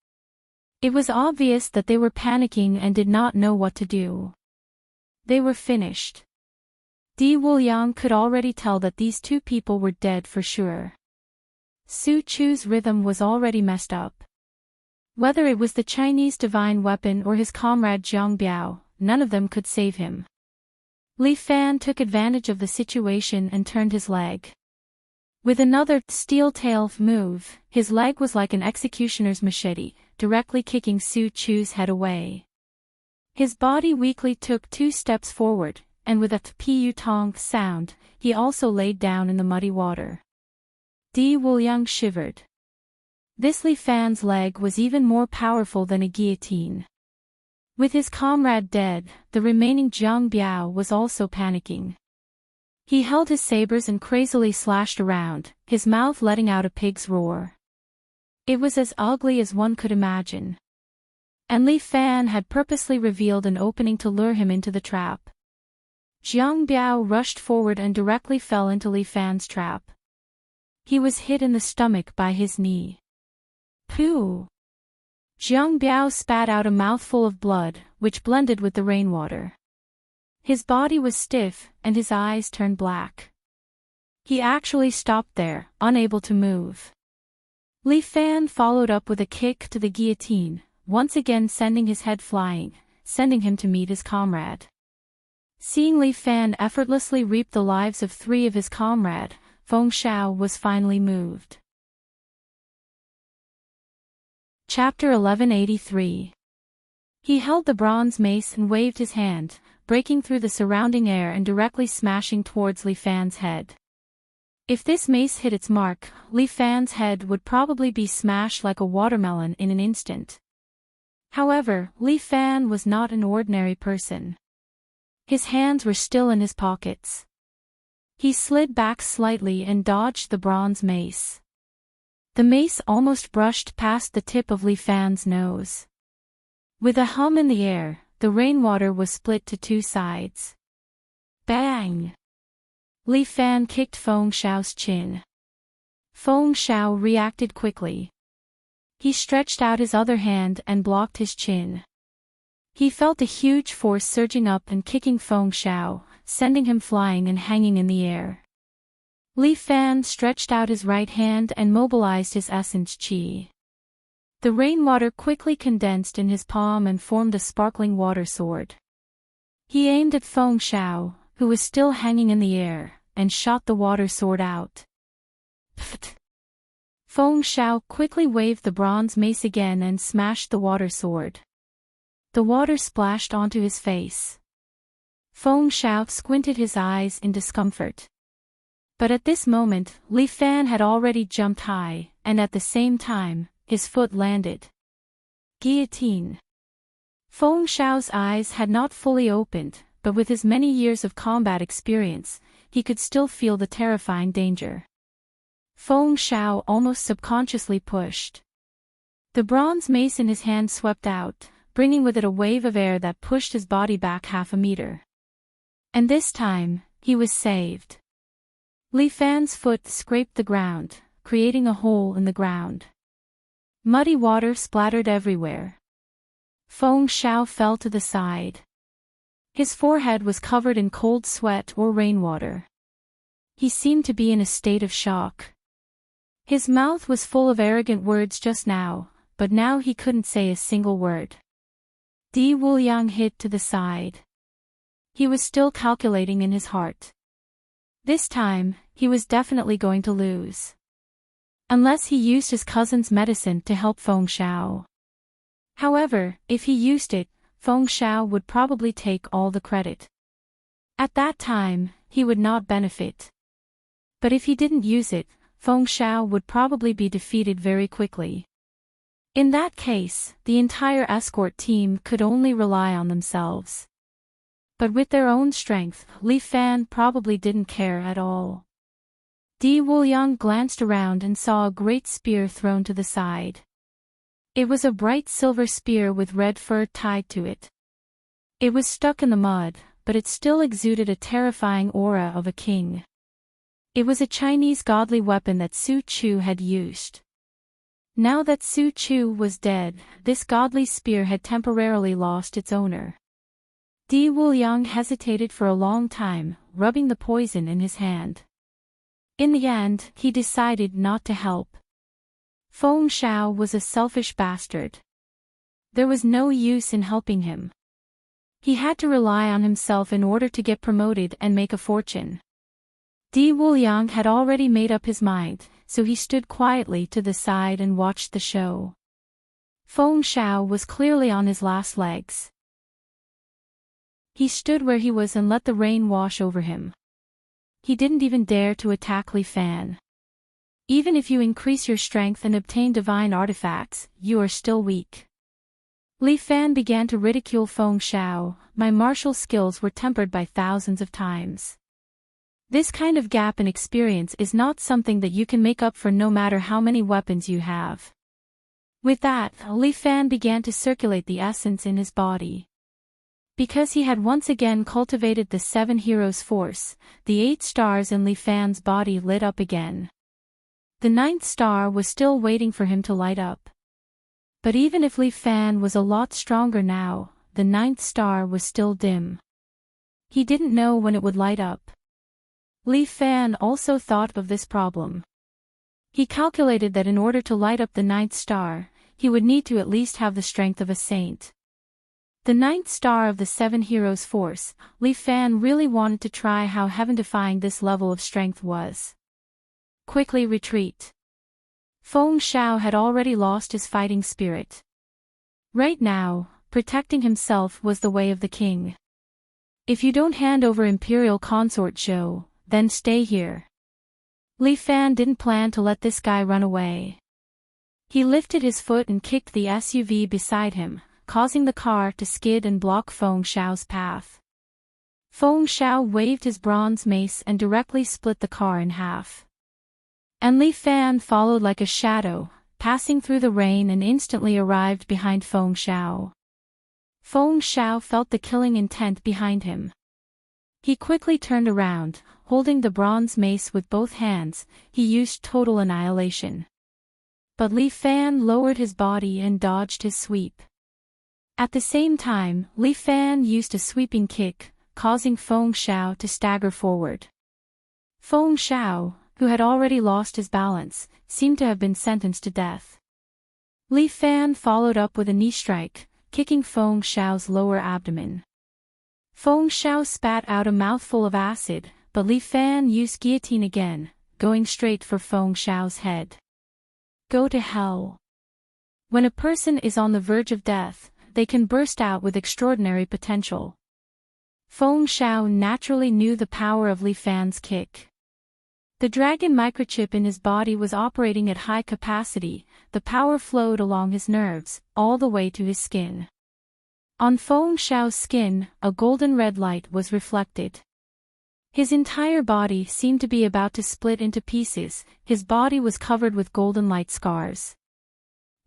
It was obvious that they were panicking and did not know what to do. They were finished. Di Wuliang could already tell that these two people were dead for sure. Su Chu's rhythm was already messed up. Whether it was the Chinese divine weapon or his comrade Jiang Biao, none of them could save him. Li Fan took advantage of the situation and turned his leg. With another steel tail move, his leg was like an executioner's machete, directly kicking Su Chu's head away. His body weakly took 2 steps forward, and with a pu-tong sound, he also laid down in the muddy water. Di Wuliang shivered. This Li Fan's leg was even more powerful than a guillotine. With his comrade dead, the remaining Jiang Biao was also panicking. He held his sabers and crazily slashed around, his mouth letting out a pig's roar. It was as ugly as one could imagine. And Li Fan had purposely revealed an opening to lure him into the trap. Jiang Biao rushed forward and directly fell into Li Fan's trap. He was hit in the stomach by his knee. Pooh! Jiang Biao spat out a mouthful of blood, which blended with the rainwater. His body was stiff, and his eyes turned black. He actually stopped there, unable to move. Li Fan followed up with a kick to the guillotine, once again sending his head flying, sending him to meet his comrade. Seeing Li Fan effortlessly reap the lives of 3 of his comrade, Feng Xiao was finally moved. Chapter 1183. He held the bronze mace and waved his hand, breaking through the surrounding air and directly smashing towards Li Fan's head. If this mace hit its mark, Li Fan's head would probably be smashed like a watermelon in an instant. However, Li Fan was not an ordinary person. His hands were still in his pockets. He slid back slightly and dodged the bronze mace. The mace almost brushed past the tip of Li Fan's nose. With a hum in the air, the rainwater was split to 2 sides. Bang! Li Fan kicked Feng Xiao's chin. Feng Xiao reacted quickly. He stretched out his other hand and blocked his chin. He felt a huge force surging up and kicking Feng Xiao, sending him flying and hanging in the air. Li Fan stretched out his right hand and mobilized his essence qi. The rainwater quickly condensed in his palm and formed a sparkling water sword. He aimed at Feng Xiao, who was still hanging in the air, and shot the water sword out. Pfft! Feng Xiao quickly waved the bronze mace again and smashed the water sword. The water splashed onto his face. Feng Xiao squinted his eyes in discomfort. But at this moment, Li Fan had already jumped high, and at the same time, his foot landed. Guillotine. Feng Xiao's eyes had not fully opened, but with his many years of combat experience, he could still feel the terrifying danger. Feng Xiao almost subconsciously pushed. The bronze mace in his hand swept out, bringing with it a wave of air that pushed his body back 1/2 meter. And this time, he was saved. Li Fan's foot scraped the ground, creating a hole in the ground. Muddy water splattered everywhere. Feng Xiao fell to the side. His forehead was covered in cold sweat or rainwater. He seemed to be in a state of shock. His mouth was full of arrogant words just now, but now he couldn't say a single word. Di Wuliang hit to the side. He was still calculating in his heart. This time, he was definitely going to lose. Unless he used his cousin's medicine to help Feng Xiao. However, if he used it, Feng Xiao would probably take all the credit. At that time, he would not benefit. But if he didn't use it, Feng Xiao would probably be defeated very quickly. In that case, the entire escort team could only rely on themselves. But with their own strength, Li Fan probably didn't care at all. Di Wuliang glanced around and saw a great spear thrown to the side. It was a bright silver spear with red fur tied to it. It was stuck in the mud, but it still exuded a terrifying aura of a king. It was a Chinese godly weapon that Su Chu had used. Now that Su Chu was dead, this godly spear had temporarily lost its owner. Di Wuliang hesitated for a long time, rubbing the poison in his hand. In the end, he decided not to help. Feng Xiao was a selfish bastard. There was no use in helping him. He had to rely on himself in order to get promoted and make a fortune. Di Wuliang had already made up his mind, so he stood quietly to the side and watched the show. Feng Xiao was clearly on his last legs. He stood where he was and let the rain wash over him. He didn't even dare to attack Li Fan. Even if you increase your strength and obtain divine artifacts, you are still weak. Li Fan began to ridicule Feng Xiao. My martial skills were tempered by thousands of times. This kind of gap in experience is not something that you can make up for no matter how many weapons you have. With that, Li Fan began to circulate the essence in his body. Because he had once again cultivated the 7 heroes force, the 8 stars in Li Fan's body lit up again. The 9th star was still waiting for him to light up. But even if Li Fan was a lot stronger now, the 9th star was still dim. He didn't know when it would light up. Li Fan also thought of this problem. He calculated that in order to light up the ninth star, he would need to at least have the strength of a saint. The ninth star of the 7 heroes force, Li Fan really wanted to try how heaven-defying this level of strength was. Quickly retreat. Feng Xiao had already lost his fighting spirit. Right now, protecting himself was the way of the king. If you don't hand over Imperial Consort Zhou, then stay here. Li Fan didn't plan to let this guy run away. He lifted his foot and kicked the SUV beside him, causing the car to skid and block Feng Xiao's path. Feng Xiao waved his bronze mace and directly split the car in half. And Li Fan followed like a shadow, passing through the rain and instantly arrived behind Feng Xiao. Feng Xiao felt the killing intent behind him. He quickly turned around, holding the bronze mace with both hands. He used total annihilation. But Li Fan lowered his body and dodged his sweep. At the same time, Li Fan used a sweeping kick, causing Feng Xiao to stagger forward. Feng Xiao, who had already lost his balance, seemed to have been sentenced to death. Li Fan followed up with a knee strike, kicking Feng Xiao's lower abdomen. Feng Xiao spat out a mouthful of acid, but Li Fan used guillotine again, going straight for Feng Xiao's head. Go to hell. When a person is on the verge of death, they can burst out with extraordinary potential. Feng Xiao naturally knew the power of Li Fan's kick. The dragon microchip in his body was operating at high capacity. The power flowed along his nerves, all the way to his skin. On Feng Xiao's skin, a golden red light was reflected. His entire body seemed to be about to split into pieces. His body was covered with golden light scars.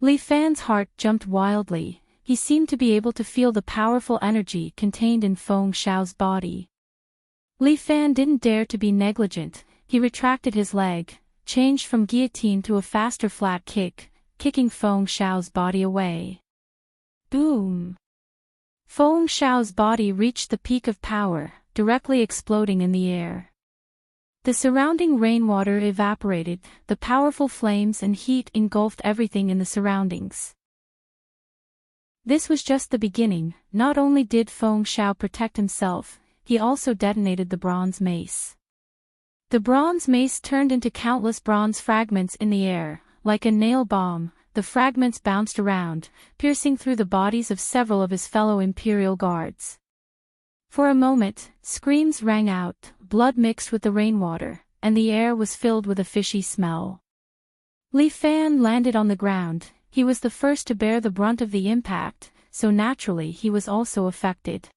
Li Fan's heart jumped wildly. He seemed to be able to feel the powerful energy contained in Feng Xiao's body. Li Fan didn't dare to be negligent. He retracted his leg, changed from guillotine to a faster flat kick, kicking Feng Xiao's body away. Boom! Feng Xiao's body reached the peak of power, directly exploding in the air. The surrounding rainwater evaporated, the powerful flames and heat engulfed everything in the surroundings. This was just the beginning. Not only did Feng Xiao protect himself, he also detonated the bronze mace. The bronze mace turned into countless bronze fragments in the air. Like a nail bomb, the fragments bounced around, piercing through the bodies of several of his fellow Imperial guards. For a moment, screams rang out, blood mixed with the rainwater, and the air was filled with a fishy smell. Li Fan landed on the ground. He was the first to bear the brunt of the impact, so naturally he was also affected.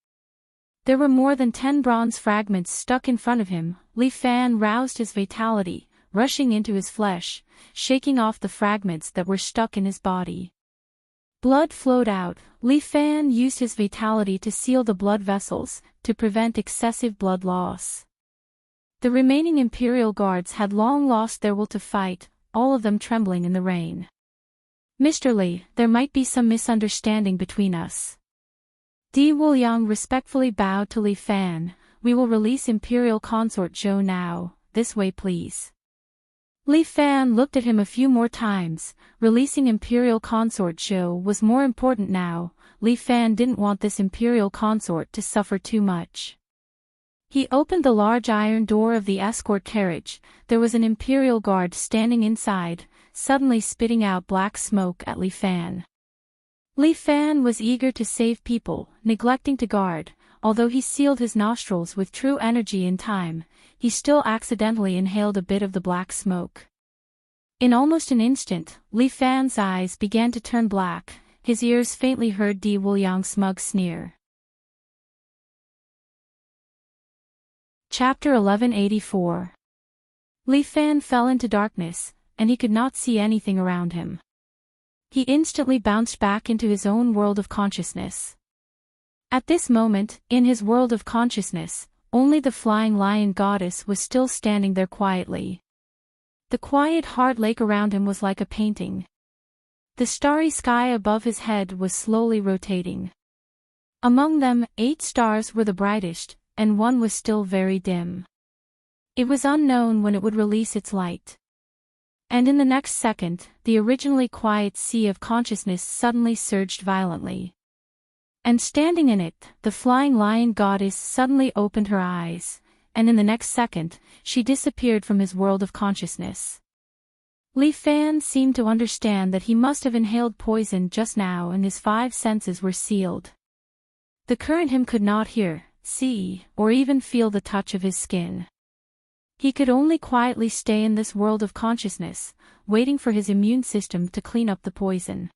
There were more than 10 bronze fragments stuck in front of him. Li Fan roused his vitality, rushing into his flesh, shaking off the fragments that were stuck in his body. Blood flowed out. Li Fan used his vitality to seal the blood vessels, to prevent excessive blood loss. The remaining Imperial guards had long lost their will to fight, all of them trembling in the rain. Mr. Li, there might be some misunderstanding between us. Di Wuliang respectfully bowed to Li Fan. We will release Imperial Consort Zhou now, this way please. Li Fan looked at him a few more times. Releasing Imperial Consort Zhou was more important now. Li Fan didn't want this Imperial Consort to suffer too much. He opened the large iron door of the escort carriage. There was an Imperial guard standing inside, suddenly spitting out black smoke at Li Fan. Li Fan was eager to save people, neglecting to guard. Although he sealed his nostrils with true energy in time, he still accidentally inhaled a bit of the black smoke. In almost an instant, Li Fan's eyes began to turn black. His ears faintly heard Di Wuliang's smug sneer. Chapter 1184. Li Fan fell into darkness, and he could not see anything around him. He instantly bounced back into his own world of consciousness. At this moment, in his world of consciousness, only the flying lion goddess was still standing there quietly. The quiet hard lake around him was like a painting. The starry sky above his head was slowly rotating. Among them, 8 stars were the brightest, and one was still very dim. It was unknown when it would release its light. And in the next second, the originally quiet sea of consciousness suddenly surged violently. And standing in it, the flying lion goddess suddenly opened her eyes, and in the next second, she disappeared from his world of consciousness. Li Fan seemed to understand that he must have inhaled poison just now, and his 5 senses were sealed. The current him could not hear, see, or even feel the touch of his skin. He could only quietly stay in this world of consciousness, waiting for his immune system to clean up the poison.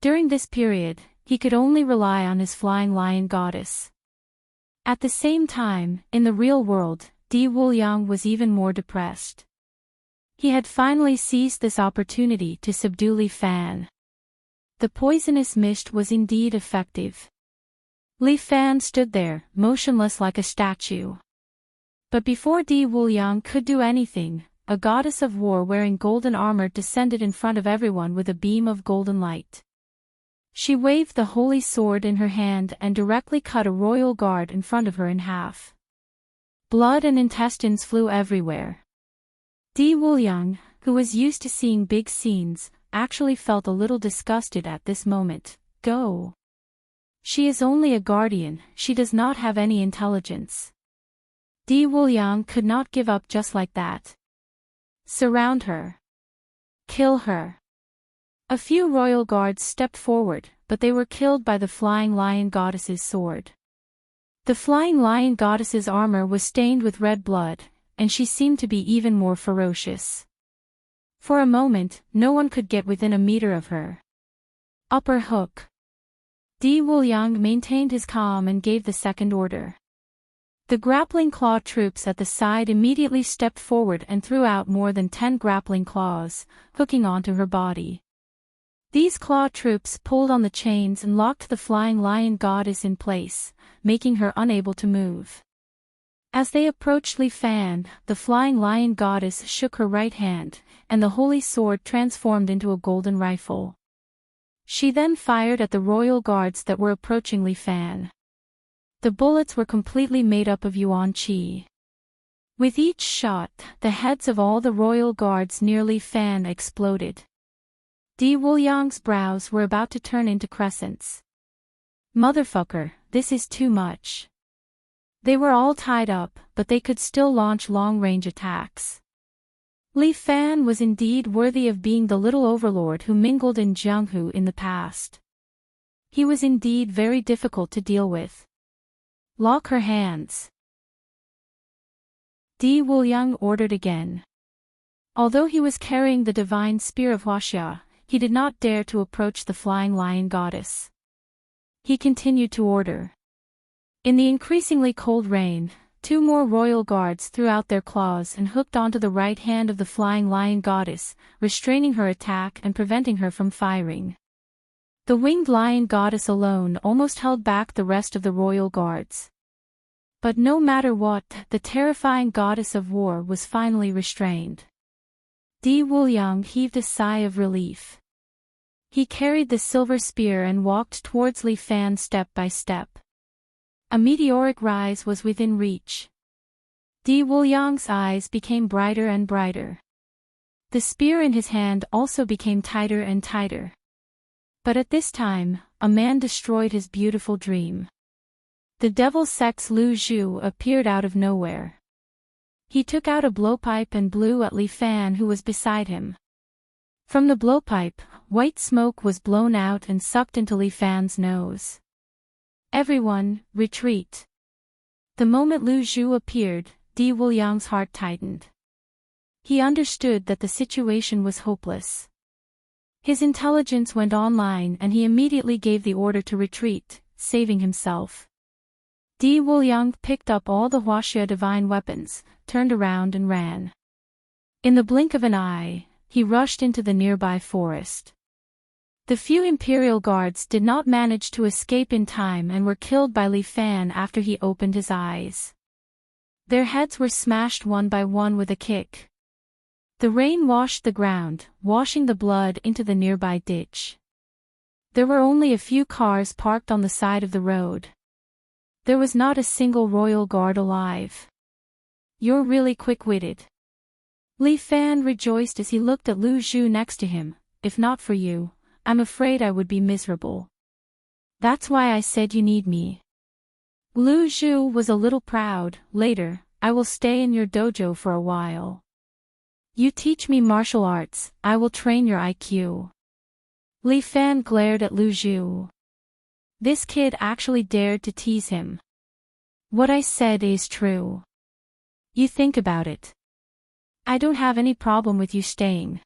During this period, he could only rely on his flying lion goddess. At the same time, in the real world, Di Wuliang was even more depressed. He had finally seized this opportunity to subdue Li Fan. The poisonous mist was indeed effective. Li Fan stood there, motionless like a statue. But before Di Wuliang could do anything, a goddess of war wearing golden armor descended in front of everyone with a beam of golden light. She waved the holy sword in her hand and directly cut a royal guard in front of her in half. Blood and intestines flew everywhere. Di Wuliang, who was used to seeing big scenes, actually felt a little disgusted at this moment. Go. She is only a guardian, she does not have any intelligence. Di Wuliang could not give up just like that. Surround her. Kill her. A few royal guards stepped forward, but they were killed by the flying lion goddess's sword. The flying lion goddess's armor was stained with red blood, and she seemed to be even more ferocious. For a moment, no one could get within a meter of her. Upper hook. Di Wuliang maintained his calm and gave the second order. The grappling claw troops at the side immediately stepped forward and threw out more than 10 grappling claws, hooking onto her body. These claw troops pulled on the chains and locked the flying lion goddess in place, making her unable to move. As they approached Li Fan, the flying lion goddess shook her right hand, and the holy sword transformed into a golden rifle. She then fired at the royal guards that were approaching Li Fan. The bullets were completely made up of yuan qi. With each shot, the heads of all the royal guards near Li Fan exploded. Di Wuliang's brows were about to turn into crescents. Motherfucker, this is too much. They were all tied up, but they could still launch long-range attacks. Li Fan was indeed worthy of being the little overlord who mingled in Jianghu in the past. He was indeed very difficult to deal with. Lock her hands. Di Wuliang ordered again. Although he was carrying the divine spear of Huaxia, he did not dare to approach the flying lion goddess. He continued to order. In the increasingly cold rain, 2 more royal guards threw out their claws and hooked onto the right hand of the flying lion goddess, restraining her attack and preventing her from firing. The winged lion goddess alone almost held back the rest of the royal guards. But no matter what, the terrifying goddess of war was finally restrained. Di Wuliang heaved a sigh of relief. He carried the silver spear and walked towards Li Fan step by step. A meteoric rise was within reach. Di Wuliang's eyes became brighter and brighter. The spear in his hand also became tighter and tighter. But at this time, a man destroyed his beautiful dream. The devil sex Lu Zhu appeared out of nowhere. He took out a blowpipe and blew at Li Fan, who was beside him. From the blowpipe, white smoke was blown out and sucked into Li Fan's nose. Everyone, retreat. The moment Lu Zhu appeared, Di Wuliang's heart tightened. He understood that the situation was hopeless. His intelligence went online and he immediately gave the order to retreat, saving himself. Di Wuliang picked up all the Huaxia divine weapons, turned around and ran. In the blink of an eye, he rushed into the nearby forest. The few imperial guards did not manage to escape in time and were killed by Li Fan after he opened his eyes. Their heads were smashed one by one with a kick. The rain washed the ground, washing the blood into the nearby ditch. There were only a few cars parked on the side of the road. There was not a single royal guard alive. You're really quick-witted. Li Fan rejoiced as he looked at Lu Zhu next to him. If not for you, I'm afraid I would be miserable. That's why I said you need me. Lu Zhu was a little proud. Later, I will stay in your dojo for a while. You teach me martial arts, I will train your IQ. Li Fan glared at Lu Zhu. This kid actually dared to tease him. What I said is true. You think about it. I don't have any problem with you staying.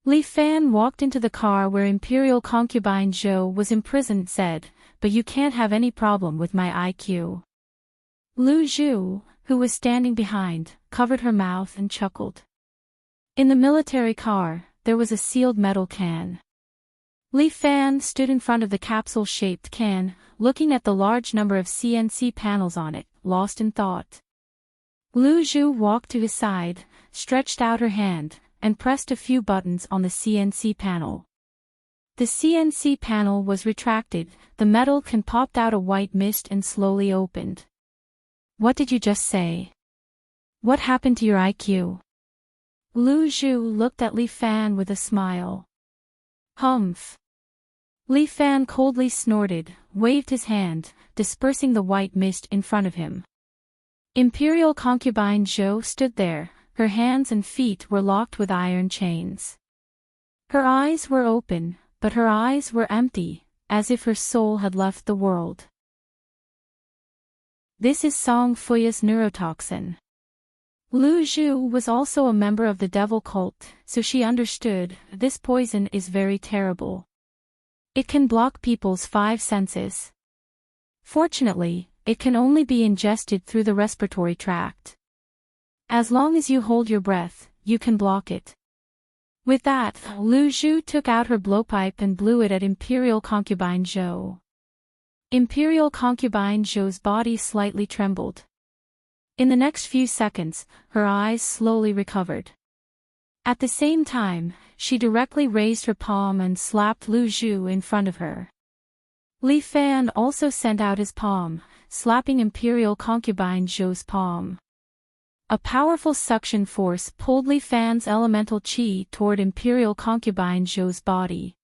Li Fan walked into the car where Imperial concubine Zhou was imprisoned and said, but you can't have any problem with my IQ. Lu Zhu, who was standing behind, covered her mouth and chuckled. In the military car, there was a sealed metal can. Li Fan stood in front of the capsule-shaped can, looking at the large number of CNC panels on it, lost in thought. Lu Zhu walked to his side, stretched out her hand, and pressed a few buttons on the CNC panel. The CNC panel was retracted, the metal can popped out a white mist and slowly opened. What did you just say? What happened to your IQ? Lu Zhu looked at Li Fan with a smile. Humph. Li Fan coldly snorted, waved his hand, dispersing the white mist in front of him. Imperial concubine Zhou stood there, her hands and feet were locked with iron chains. Her eyes were open, but her eyes were empty, as if her soul had left the world. This is Song Fuya's neurotoxin. Lu Zhu was also a member of the devil cult, so she understood, this poison is very terrible. It can block people's 5 senses. Fortunately, it can only be ingested through the respiratory tract. As long as you hold your breath, you can block it. With that, Lu Zhu took out her blowpipe and blew it at Imperial concubine Zhou. Imperial concubine Zhou's body slightly trembled. In the next few seconds, her eyes slowly recovered. At the same time, she directly raised her palm and slapped Lu Zhu in front of her. Li Fan also sent out his palm, slapping Imperial concubine Zhou's palm. A powerful suction force pulled Li Fan's elemental qi toward Imperial concubine Zhou's body.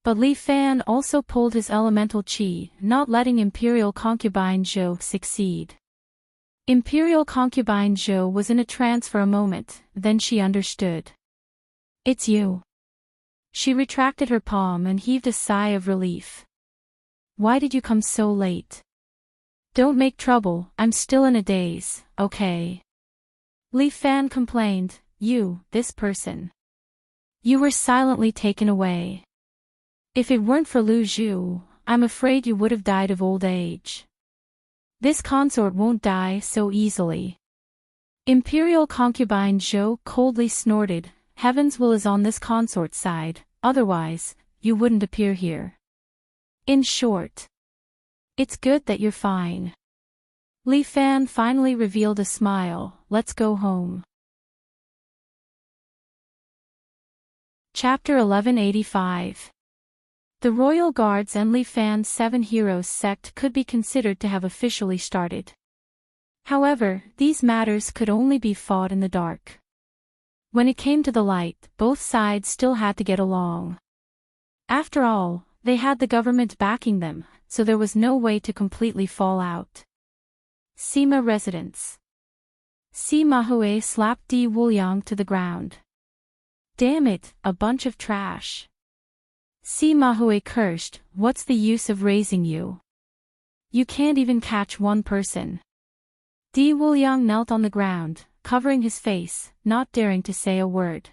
But Li Fan also pulled his elemental qi, not letting Imperial concubine Zhou succeed. Imperial concubine Zhou was in a trance for a moment, then she understood. It's you. She retracted her palm and heaved a sigh of relief. Why did you come so late? Don't make trouble, I'm still in a daze, okay? Li Fan complained, this person. You were silently taken away. If it weren't for Lu Zhu, I'm afraid you would have died of old age. This consort won't die so easily. Imperial concubine Zhou coldly snorted, Heaven's will is on this consort's side, otherwise, you wouldn't appear here. In short, it's good that you're fine. Li Fan finally revealed a smile, let's go home. Chapter 1185. The Royal Guards and Li Fan's 7 Heroes sect could be considered to have officially started. However, these matters could only be fought in the dark. When it came to the light, both sides still had to get along. After all, they had the government backing them, so there was no way to completely fall out. Sima residence. Sima Hui slapped Di Wuliang to the ground. Damn it, a bunch of trash. Sima Hui cursed, what's the use of raising you? You can't even catch one person. Di Wuliang knelt on the ground, covering his face, not daring to say a word.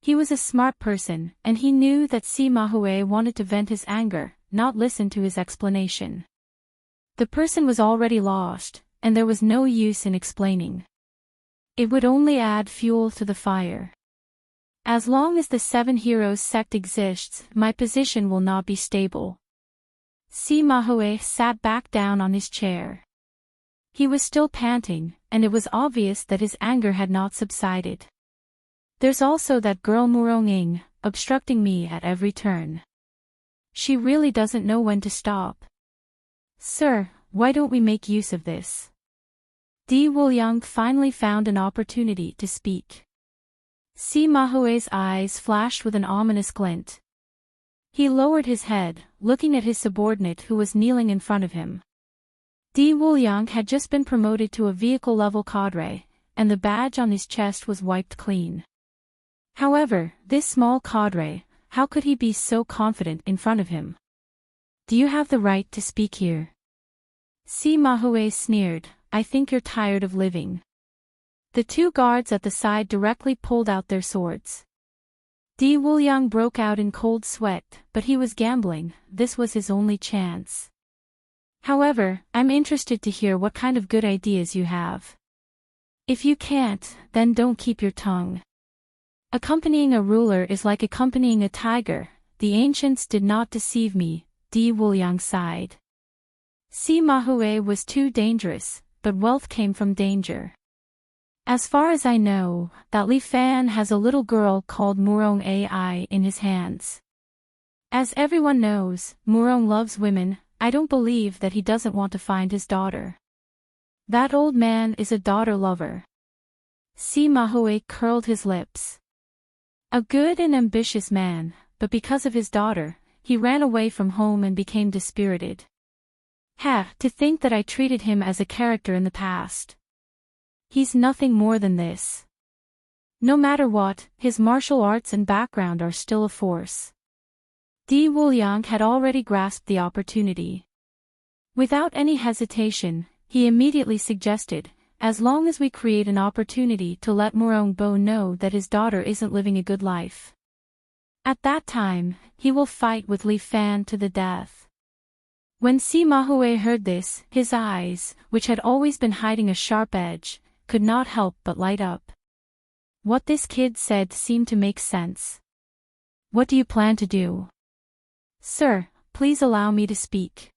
He was a smart person, and he knew that Sima Hui wanted to vent his anger, not listen to his explanation. The person was already lost, and there was no use in explaining. It would only add fuel to the fire. As long as the 7 Heroes sect exists, my position will not be stable. Sima Hui sat back down on his chair. He was still panting, and it was obvious that his anger had not subsided. There's also that girl Murong-ing, obstructing me at every turn. She really doesn't know when to stop. Sir, why don't we make use of this? Di Wuliang finally found an opportunity to speak. Sima Hui's eyes flashed with an ominous glint. He lowered his head, looking at his subordinate who was kneeling in front of him. Di Wuliang had just been promoted to a vehicle-level cadre, and the badge on his chest was wiped clean. However, this small cadre, how could he be so confident in front of him? Do you have the right to speak here? Sima Hui sneered, I think you're tired of living. The two guards at the side directly pulled out their swords. Di Wuliang broke out in cold sweat, but he was gambling, this was his only chance. However, I'm interested to hear what kind of good ideas you have. If you can't, then don't keep your tongue. Accompanying a ruler is like accompanying a tiger, the ancients did not deceive me, Di Wuliang sighed. Sima Hui was too dangerous, but wealth came from danger. As far as I know, that Li Fan has a little girl called Murong Ai in his hands. As everyone knows, Murong loves women, I don't believe that he doesn't want to find his daughter. That old man is a daughter lover. Sima Hui curled his lips. A good and ambitious man, but because of his daughter, he ran away from home and became dispirited. To think that I treated him as a character in the past. He's nothing more than this. No matter what, his martial arts and background are still a force. Di Wuliang had already grasped the opportunity. Without any hesitation, he immediately suggested, as long as we create an opportunity to let Murong Bo know that his daughter isn't living a good life. At that time, he will fight with Li Fan to the death. When Sima Hui heard this, his eyes, which had always been hiding a sharp edge, could not help but light up. What this kid said seemed to make sense. What do you plan to do? Sir, please allow me to speak.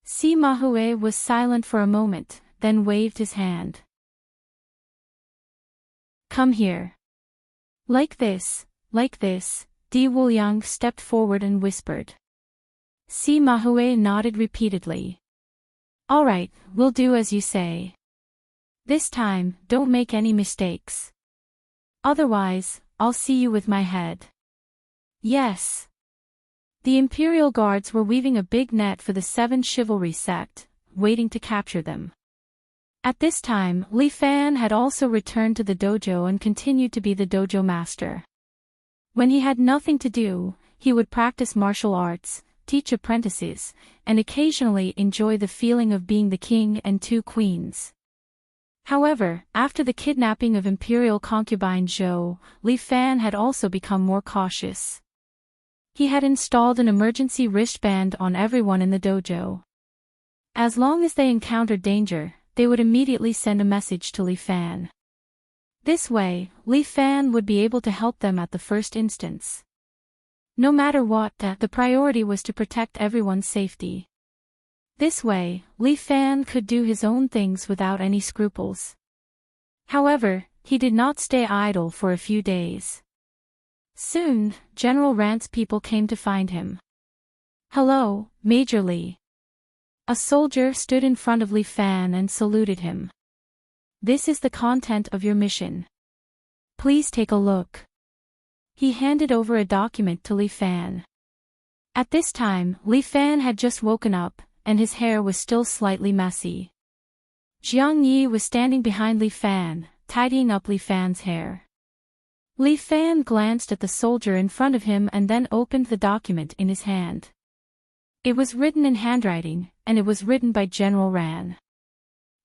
Sima Hui was silent for a moment, then waved his hand. Come here. Like this, Di Wuliang stepped forward and whispered. Sima Hui nodded repeatedly. All right, we'll do as you say. This time, don't make any mistakes. Otherwise, I'll see you with my head. Yes. The Imperial Guards were weaving a big net for the 7 chivalry sect, waiting to capture them. At this time, Li Fan had also returned to the dojo and continued to be the dojo master. When he had nothing to do, he would practice martial arts, teach apprentices, and occasionally enjoy the feeling of being the king and 2 queens. However, after the kidnapping of Imperial concubine Zhou, Li Fan had also become more cautious. He had installed an emergency wristband on everyone in the dojo. As long as they encountered danger, they would immediately send a message to Li Fan. This way, Li Fan would be able to help them at the first instance. No matter what, the priority was to protect everyone's safety. This way, Li Fan could do his own things without any scruples. However, he did not stay idle for a few days. Soon, General Rant's people came to find him. Hello, Major Li. A soldier stood in front of Li Fan and saluted him. This is the content of your mission. Please take a look. He handed over a document to Li Fan. At this time, Li Fan had just woken up, and his hair was still slightly messy. Jiang Yi was standing behind Li Fan, tidying up Li Fan's hair. Li Fan glanced at the soldier in front of him and then opened the document in his hand. It was written in handwriting, and it was written by General Ran.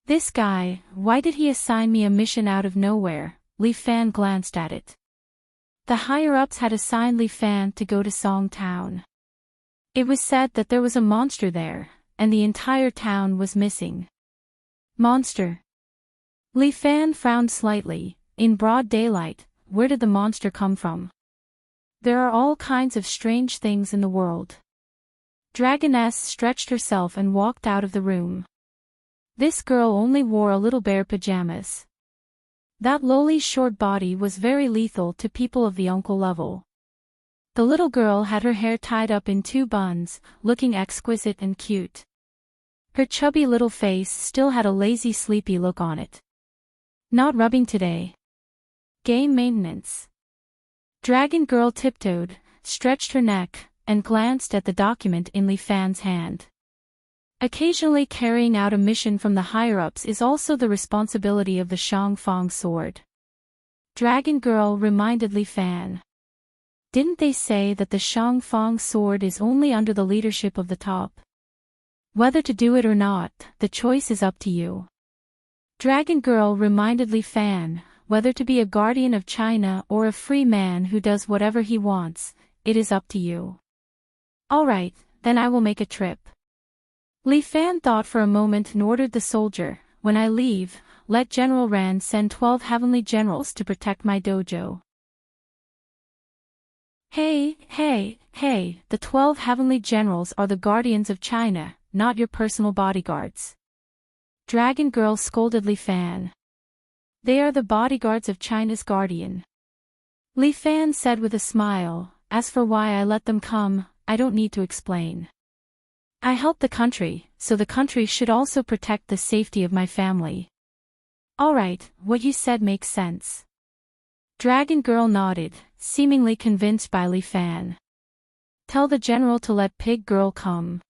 This guy, why did he assign me a mission out of nowhere? Li Fan glanced at it. The higher-ups had assigned Li Fan to go to Song Town. It was said that there was a monster there, and the entire town was missing. Monster. Li Fan frowned slightly. In broad daylight, where did the monster come from? There are all kinds of strange things in the world. Dragoness stretched herself and walked out of the room. This girl only wore a little bare pajamas. That lowly short body was very lethal to people of the uncle level. The little girl had her hair tied up in 2 buns, looking exquisite and cute. Her chubby little face still had a lazy sleepy look on it. Not rubbing today. Game maintenance. Dragon Girl tiptoed, stretched her neck, and glanced at the document in Li Fan's hand. Occasionally carrying out a mission from the higher-ups is also the responsibility of the Shangfang sword. Dragon Girl reminded Li Fan. Didn't they say that the Shangfang sword is only under the leadership of the top? Whether to do it or not, the choice is up to you. Dragon Girl reminded Li Fan, whether to be a guardian of China or a free man who does whatever he wants, it is up to you. All right, then I will make a trip. Li Fan thought for a moment and ordered the soldier, when I leave, let General Ran send 12 heavenly generals to protect my dojo. Hey, the 12 heavenly generals are the guardians of China, not your personal bodyguards. Dragon Girl scolded Li Fan. They are the bodyguards of China's guardian. Li Fan said with a smile, as for why I let them come, I don't need to explain. I help the country, so the country should also protect the safety of my family. All right, what you said makes sense. Dragon Girl nodded, seemingly convinced by Li Fan. Tell the general to let Pig Girl come.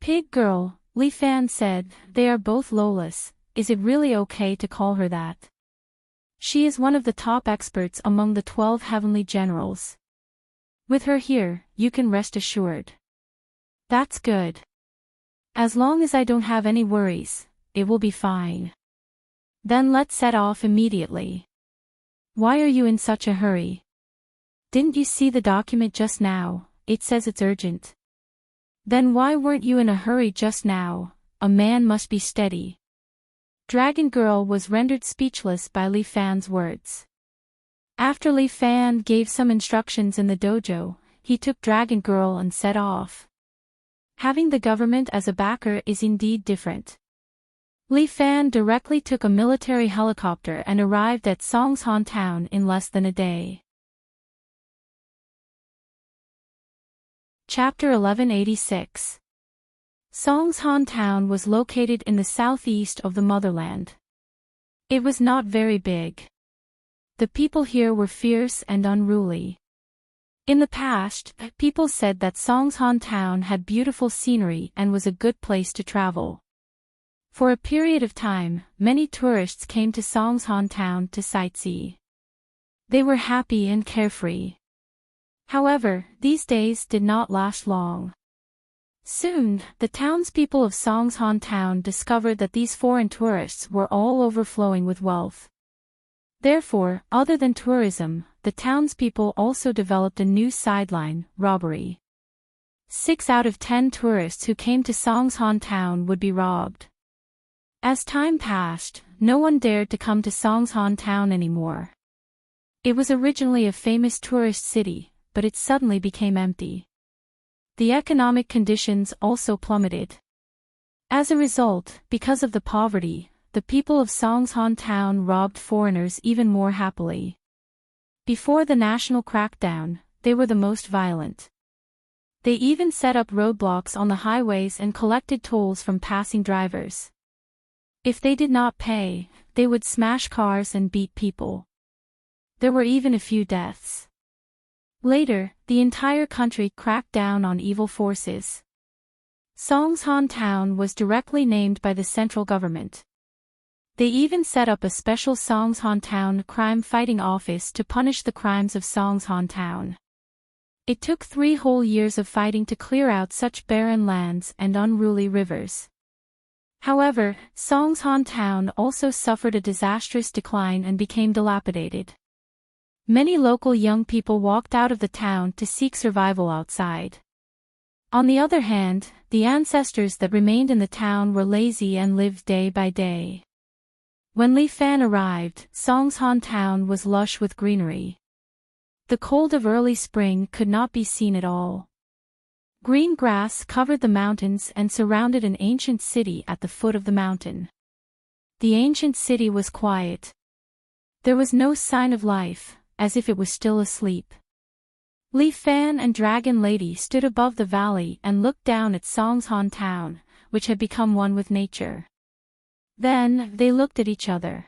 Pig Girl, Li Fan said, they are both lawless, is it really okay to call her that? She is one of the top experts among the 12 heavenly generals. With her here, you can rest assured. That's good. As long as I don't have any worries, it will be fine. Then let's set off immediately. Why are you in such a hurry? Didn't you see the document just now? It says it's urgent. Then why weren't you in a hurry just now? A man must be steady. Dragon Girl was rendered speechless by Li Fan's words. After Li Fan gave some instructions in the dojo, he took Dragon Girl and set off. Having the government as a backer is indeed different. Li Fan directly took a military helicopter and arrived at Songshan town in less than a day. Chapter 1186. Songshan town was located in the southeast of the motherland. It was not very big. The people here were fierce and unruly. In the past, people said that Songshan town had beautiful scenery and was a good place to travel. For a period of time, many tourists came to Songshan town to sightsee. They were happy and carefree. However, these days did not last long. Soon, the townspeople of Songshan town discovered that these foreign tourists were all overflowing with wealth. Therefore, other than tourism, the townspeople also developed a new sideline, robbery. 6 out of 10 tourists who came to Songshan town would be robbed. As time passed, no one dared to come to Songshan town anymore. It was originally a famous tourist city, but it suddenly became empty. The economic conditions also plummeted. As a result, because of the poverty, the people of Songshan town robbed foreigners even more happily. Before the national crackdown, they were the most violent. They even set up roadblocks on the highways and collected tolls from passing drivers. If they did not pay, they would smash cars and beat people. There were even a few deaths. Later, the entire country cracked down on evil forces. Songshan town was directly named by the central government. They even set up a special Songshan town crime-fighting office to punish the crimes of Songshan town. It took 3 whole years of fighting to clear out such barren lands and unruly rivers. However, Songshan town also suffered a disastrous decline and became dilapidated. Many local young people walked out of the town to seek survival outside. On the other hand, the ancestors that remained in the town were lazy and lived day by day. When Li Fan arrived, Songshan town was lush with greenery. The cold of early spring could not be seen at all. Green grass covered the mountains and surrounded an ancient city at the foot of the mountain. The ancient city was quiet. There was no sign of life, as if it was still asleep. Li Fan and Dragon Lady stood above the valley and looked down at Songshan town, which had become one with nature. Then, they looked at each other.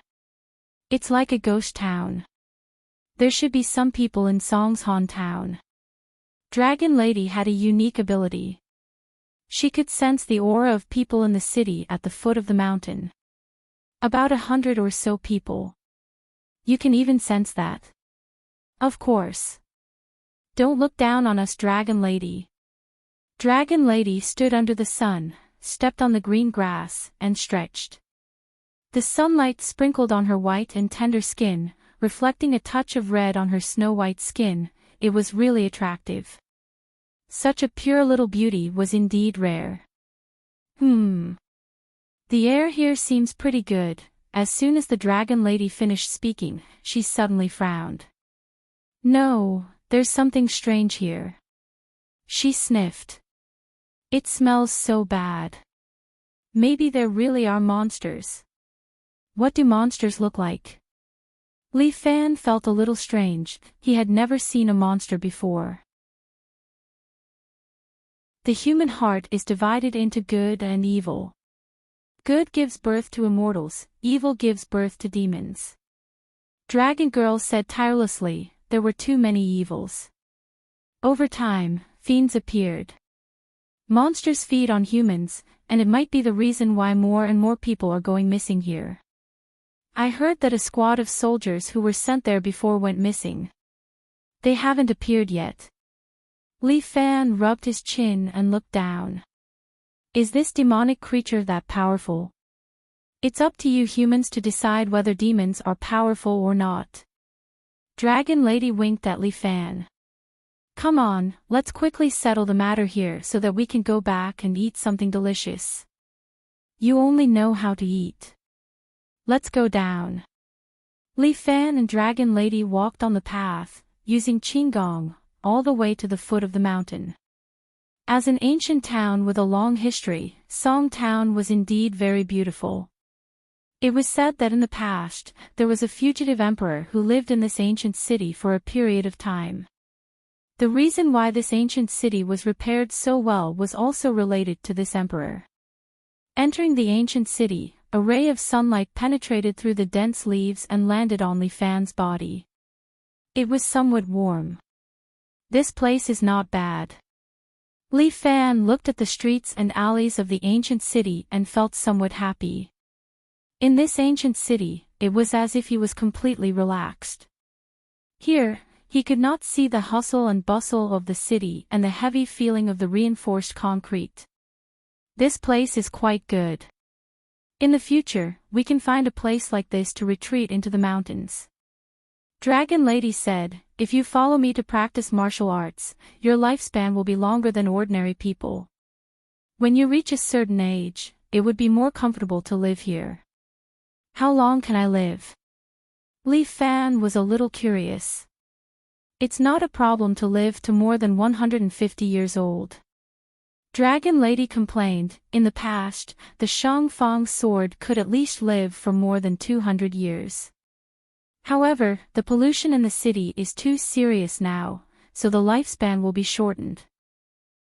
It's like a ghost town. There should be some people in Songshan Town. Dragon Lady had a unique ability. She could sense the aura of people in the city at the foot of the mountain. About 100 or so people. You can even sense that. Of course. Don't look down on us, Dragon Lady. Dragon Lady stood under the sun, stepped on the green grass, and stretched. The sunlight sprinkled on her white and tender skin, reflecting a touch of red on her snow-white skin. It was really attractive. Such a pure little beauty was indeed rare. The air here seems pretty good. As soon as the Dragon Lady finished speaking, she suddenly frowned. No, there's something strange here. She sniffed. It smells so bad. Maybe there really are monsters. What do monsters look like? Li Fan felt a little strange. He had never seen a monster before. The human heart is divided into good and evil. Good gives birth to immortals, evil gives birth to demons. Dragon Girl said tirelessly, there were too many evils. Over time, fiends appeared. Monsters feed on humans, and it might be the reason why more and more people are going missing here. I heard that a squad of soldiers who were sent there before went missing. They haven't appeared yet. Li Fan rubbed his chin and looked down. Is this demonic creature that powerful? It's up to you humans to decide whether demons are powerful or not. Dragon Lady winked at Li Fan. Come on, let's quickly settle the matter here so that we can go back and eat something delicious. You only know how to eat. Let's go down. Li Fan and Dragon Lady walked on the path, using Qinggong, all the way to the foot of the mountain. As an ancient town with a long history, Song Town was indeed very beautiful. It was said that in the past, there was a fugitive emperor who lived in this ancient city for a period of time. The reason why this ancient city was repaired so well was also related to this emperor. Entering the ancient city, a ray of sunlight penetrated through the dense leaves and landed on Li Fan's body. It was somewhat warm. This place is not bad. Li Fan looked at the streets and alleys of the ancient city and felt somewhat happy. In this ancient city, it was as if he was completely relaxed. Here, he could not see the hustle and bustle of the city and the heavy feeling of the reinforced concrete. This place is quite good. In the future, we can find a place like this to retreat into the mountains. Dragon Lady said, if you follow me to practice martial arts, your lifespan will be longer than ordinary people. When you reach a certain age, it would be more comfortable to live here. How long can I live? Li Fan was a little curious. It's not a problem to live to more than 150 years old. Dragon Lady complained, in the past, the Shangfang sword could at least live for more than 200 years. However, the pollution in the city is too serious now, so the lifespan will be shortened.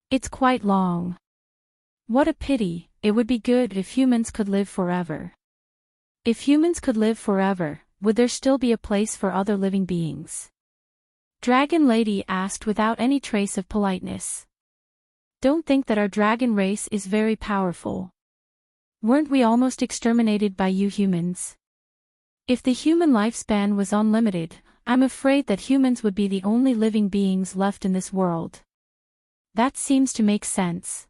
It's quite long. What a pity, it would be good if humans could live forever. If humans could live forever, would there still be a place for other living beings? Dragon Lady asked without any trace of politeness. Don't think that our dragon race is very powerful. Weren't we almost exterminated by you humans? If the human lifespan was unlimited, I'm afraid that humans would be the only living beings left in this world. That seems to make sense.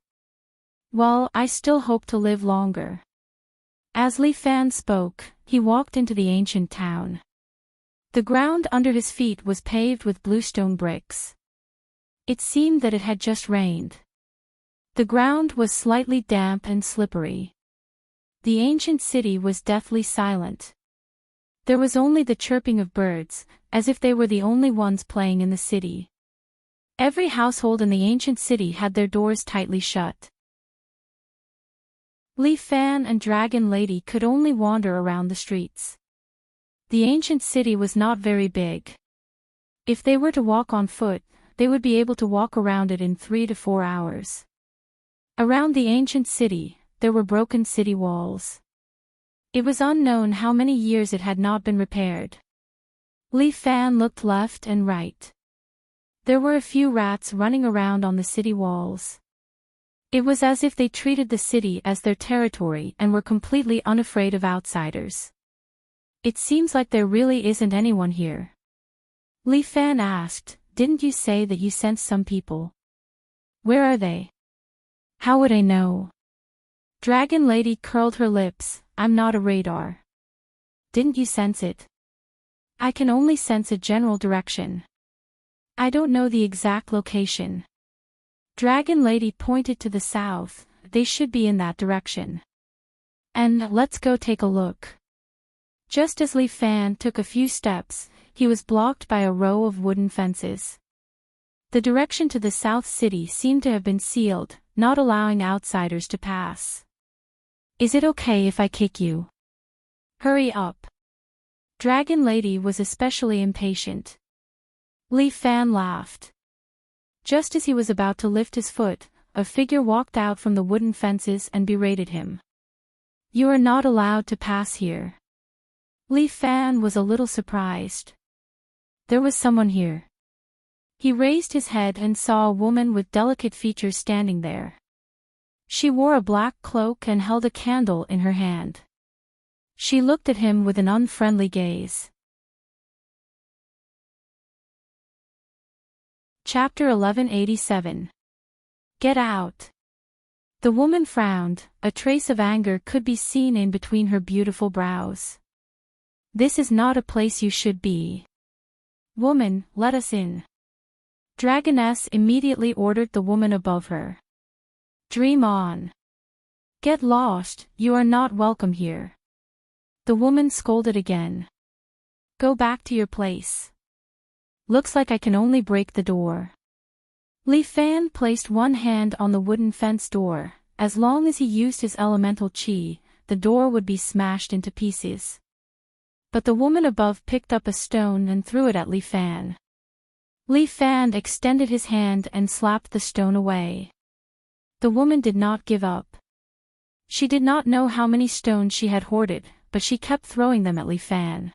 Well, I still hope to live longer. As Li Fan spoke, he walked into the ancient town. The ground under his feet was paved with bluestone bricks. It seemed that it had just rained. The ground was slightly damp and slippery. The ancient city was deathly silent. There was only the chirping of birds, as if they were the only ones playing in the city. Every household in the ancient city had their doors tightly shut. Li Fan and Dragon Lady could only wander around the streets. The ancient city was not very big. If they were to walk on foot, they would be able to walk around it in 3 to 4 hours. Around the ancient city, there were broken city walls. It was unknown how many years it had not been repaired. Li Fan looked left and right. There were a few rats running around on the city walls. It was as if they treated the city as their territory and were completely unafraid of outsiders. It seems like there really isn't anyone here. Li Fan asked, "Didn't you say that you sensed some people? Where are they? How would I know?" Dragon Lady curled her lips. "I'm not a radar. Didn't you sense it? I can only sense a general direction. I don't know the exact location." Dragon Lady pointed to the south. "They should be in that direction. And let's go take a look." Just as Li Fan took a few steps, he was blocked by a row of wooden fences. The direction to the South City seemed to have been sealed, not allowing outsiders to pass. "Is it okay if I kick you? Hurry up." Dragon Lady was especially impatient. Li Fan laughed. Just as he was about to lift his foot, a figure walked out from the wooden fences and berated him. "You are not allowed to pass here." Li Fan was a little surprised. There was someone here. He raised his head and saw a woman with delicate features standing there. She wore a black cloak and held a candle in her hand. She looked at him with an unfriendly gaze. Chapter 1187. Get out. The woman frowned, a trace of anger could be seen in between her beautiful brows. "This is not a place you should be. Woman, let us in." Dragoness immediately ordered the woman above her. "Dream on. Get lost, you are not welcome here." The woman scolded again. "Go back to your place. Looks like I can only break the door." Li Fan placed one hand on the wooden fence door. As long as he used his elemental chi, the door would be smashed into pieces. But the woman above picked up a stone and threw it at Li Fan. Li Fan extended his hand and slapped the stone away. The woman did not give up. She did not know how many stones she had hoarded, but she kept throwing them at Li Fan.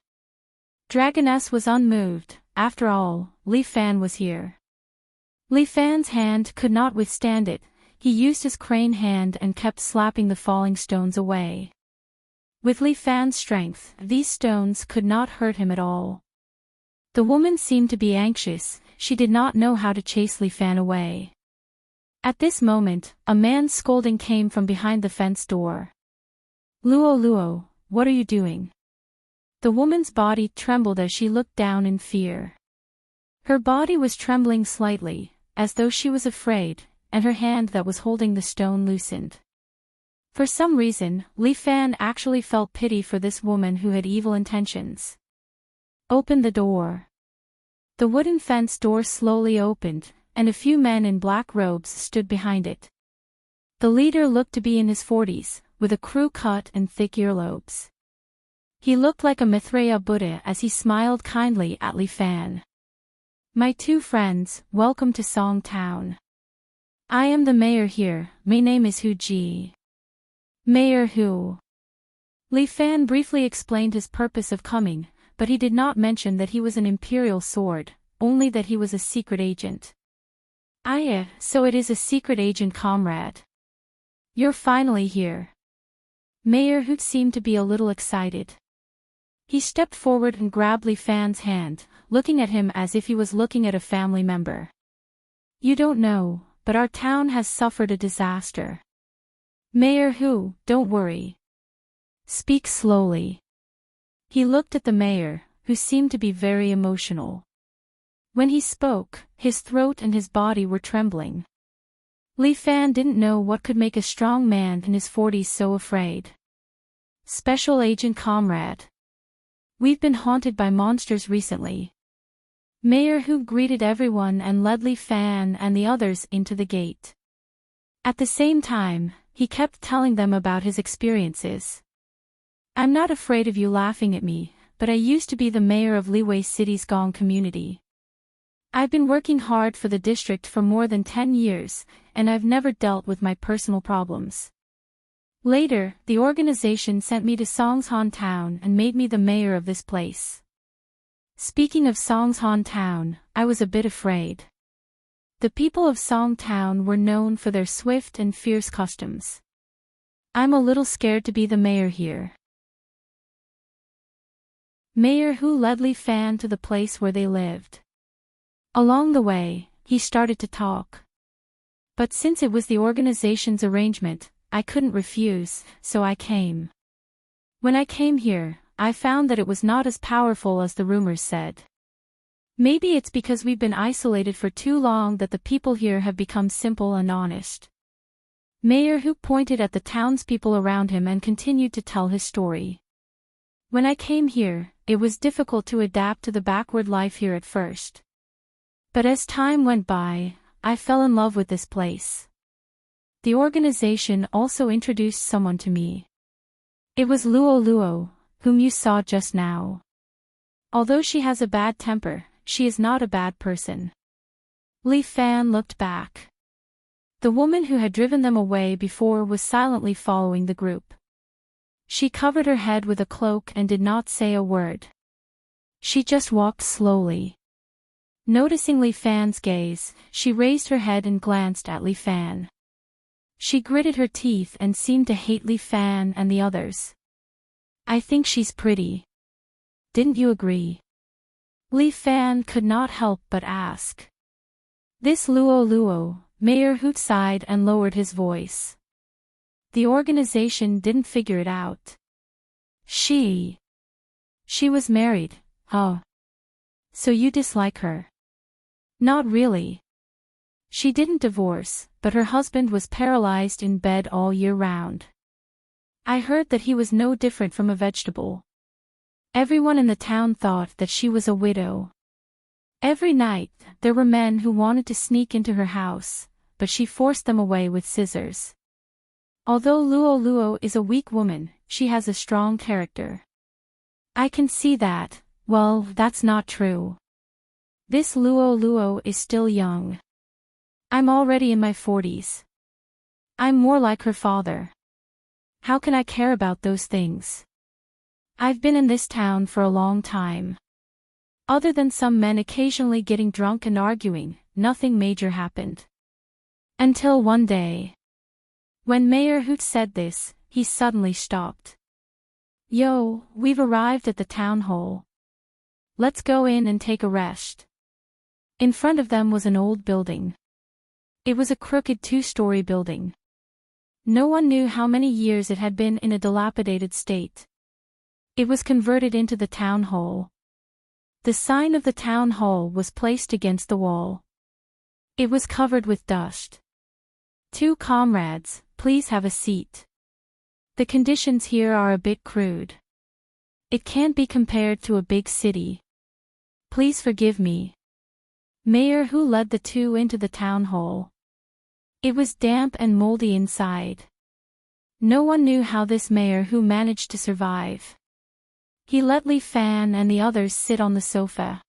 Dragoness was unmoved. After all, Li Fan was here. Li Fan's hand could not withstand it. He used his crane hand and kept slapping the falling stones away. With Li Fan's strength, these stones could not hurt him at all. The woman seemed to be anxious. She did not know how to chase Li Fan away. At this moment, a man's scolding came from behind the fence door. "Luo Luo, what are you doing?" The woman's body trembled as she looked down in fear. Her body was trembling slightly, as though she was afraid, and her hand that was holding the stone loosened. For some reason, Li Fan actually felt pity for this woman who had evil intentions. "Open the door." The wooden fence door slowly opened, and a few men in black robes stood behind it. The leader looked to be in his 40s, with a crew cut and thick earlobes. He looked like a Maitreya Buddha as he smiled kindly at Li Fan. "My two friends, welcome to Song Town. I am the mayor here. My name is Hu Ji." "Mayor Hu." Li Fan briefly explained his purpose of coming, but he did not mention that he was an imperial sword, only that he was a secret agent. So it is a secret agent, comrade. You're finally here." Mayor Hu seemed to be a little excited. He stepped forward and grabbed Li Fan's hand, looking at him as if he was looking at a family member. "You don't know, but our town has suffered a disaster." "Mayor Hu, don't worry. Speak slowly." He looked at the mayor, who seemed to be very emotional. When he spoke, his throat and his body were trembling. Li Fan didn't know what could make a strong man in his 40s so afraid. "Special Agent Comrade. We've been haunted by monsters recently." Mayor Hu greeted everyone and led Li Fan and the others into the gate. At the same time, he kept telling them about his experiences. "I'm not afraid of you laughing at me, but I used to be the mayor of Liwei City's Gong community. I've been working hard for the district for more than 10 years, and I've never dealt with my personal problems. Later, the organization sent me to Songshan Town and made me the mayor of this place. Speaking of Songshan Town, I was a bit afraid. The people of Song Town were known for their swift and fierce customs. I'm a little scared to be the mayor here. Mayor Hu led Li Fan to the place where they lived. Along the way, he started to talk. But since it was the organization's arrangement, I couldn't refuse, so I came. When I came here, I found that it was not as powerful as the rumors said. Maybe it's because we've been isolated for too long that the people here have become simple and honest. Mayor Hu pointed at the townspeople around him and continued to tell his story. When I came here, it was difficult to adapt to the backward life here at first. But as time went by, I fell in love with this place. The organization also introduced someone to me. It was Luo Luo, whom you saw just now. Although she has a bad temper, she is not a bad person. Li Fan looked back. The woman who had driven them away before was silently following the group. She covered her head with a cloak and did not say a word. She just walked slowly. Noticing Li Fan's gaze, she raised her head and glanced at Li Fan. She gritted her teeth and seemed to hate Li Fan and the others. I think she's pretty. Didn't you agree? Li Fan could not help but ask. This Luo Luo, Mayor Hu sighed and lowered his voice. The organization didn't figure it out. She was married, huh? So you dislike her? Not really. She didn't divorce, but her husband was paralyzed in bed all year round. I heard that he was no different from a vegetable. Everyone in the town thought that she was a widow. Every night, there were men who wanted to sneak into her house, but she forced them away with scissors. Although Luo Luo is a weak woman, she has a strong character. I can see that. Well, that's not true. This Luo Luo is still young. I'm already in my 40s. I'm more like her father. How can I care about those things? I've been in this town for a long time. Other than some men occasionally getting drunk and arguing, nothing major happened. Until one day. When Mayor Hoot said this, he suddenly stopped. Yo, we've arrived at the town hall. Let's go in and take a rest. In front of them was an old building. It was a crooked 2-story building. No one knew how many years it had been in a dilapidated state. It was converted into the town hall. The sign of the town hall was placed against the wall. It was covered with dust. 2 comrades, please have a seat. The conditions here are a bit crude. It can't be compared to a big city. Please forgive me. Mayor Hu led the 2 into the town hall. It was damp and moldy inside. No one knew how this Mayor Hu managed to survive. He let Li Fan and the others sit on the sofa.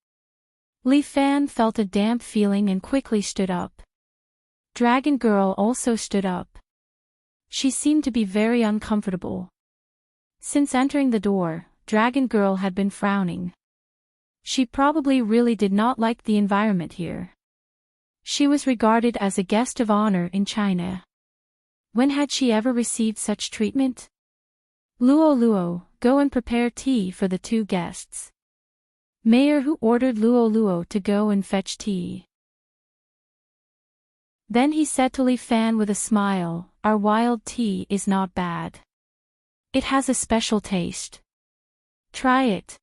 Li Fan felt a damp feeling and quickly stood up. Dragon Girl also stood up. She seemed to be very uncomfortable. Since entering the door, Dragon Girl had been frowning. She probably really did not like the environment here. She was regarded as a guest of honor in China. When had she ever received such treatment? Luo Luo, go and prepare tea for the 2 guests. Mayor Hu ordered Luo Luo to go and fetch tea. Then he said to Li Fan with a smile, our wild tea is not bad. It has a special taste. Try it.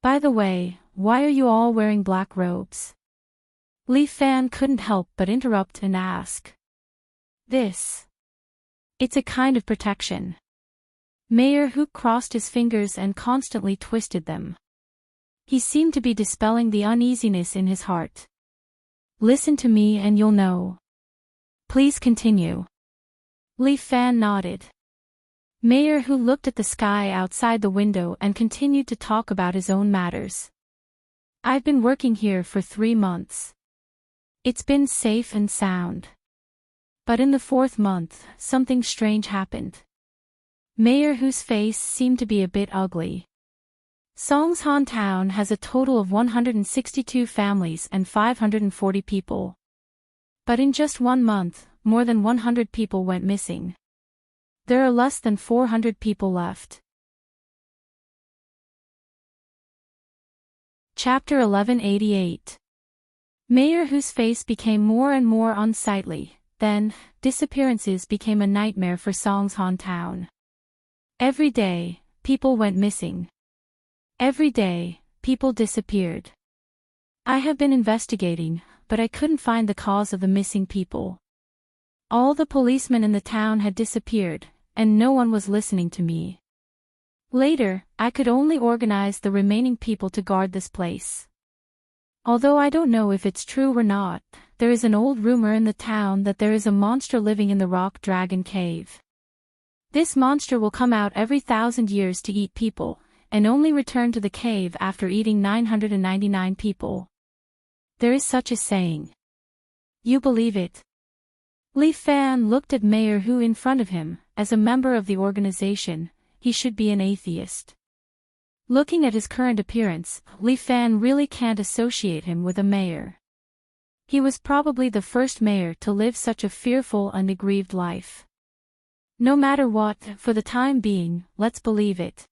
By the way, why are you all wearing black robes? Li Fan couldn't help but interrupt and ask. This. It's a kind of protection. Mayor Hu crossed his fingers and constantly twisted them. He seemed to be dispelling the uneasiness in his heart. Listen to me and you'll know. Please continue. Li Fan nodded. Mayor Hu looked at the sky outside the window and continued to talk about his own matters. I've been working here for 3 months. It's been safe and sound. But in the 4th month, something strange happened. Mayor whose face seemed to be a bit ugly. Songshan Town has a total of 162 families and 540 people. But in just 1 month, more than 100 people went missing. There are less than 400 people left. Chapter 1188. Mayor whose face became more and more unsightly. Then, disappearances became a nightmare for Songshan Town. Every day, people went missing. Every day, people disappeared. I have been investigating, but I couldn't find the cause of the missing people. All the policemen in the town had disappeared, and no one was listening to me. Later, I could only organize the remaining people to guard this place. Although I don't know if it's true or not, there is an old rumor in the town that there is a monster living in the rock dragon cave. This monster will come out every 1,000 years to eat people, and only return to the cave after eating 999 people. There is such a saying. You believe it? Li Fan looked at Mayor Hu in front of him. As a member of the organization, he should be an atheist. Looking at his current appearance, Li Fan really can't associate him with a mayor. He was probably the first mayor to live such a fearful and aggrieved life. No matter what, for the time being, let's believe it.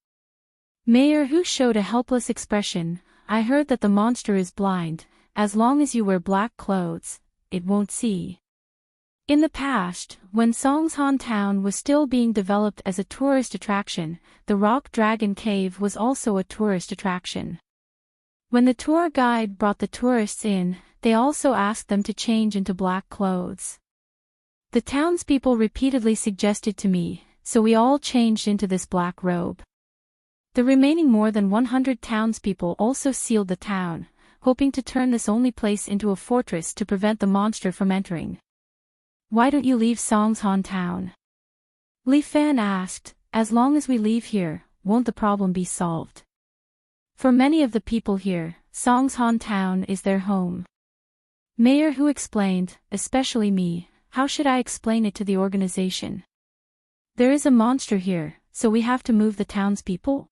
Mayor Hu showed a helpless expression. I heard that the monster is blind. As long as you wear black clothes, it won't see. In the past, when Songshan Town was still being developed as a tourist attraction, the Rock Dragon Cave was also a tourist attraction. When the tour guide brought the tourists in, they also asked them to change into black clothes. The townspeople repeatedly suggested to me, so we all changed into this black robe. The remaining more than 100 townspeople also sealed the town, hoping to turn this only place into a fortress to prevent the monster from entering. Why don't you leave Songshan Town? Li Fan asked. As long as we leave here, won't the problem be solved? For many of the people here, Songshan Town is their home. Mayor Hu explained, especially me. How should I explain it to the organization? There is a monster here, so we have to move the townspeople?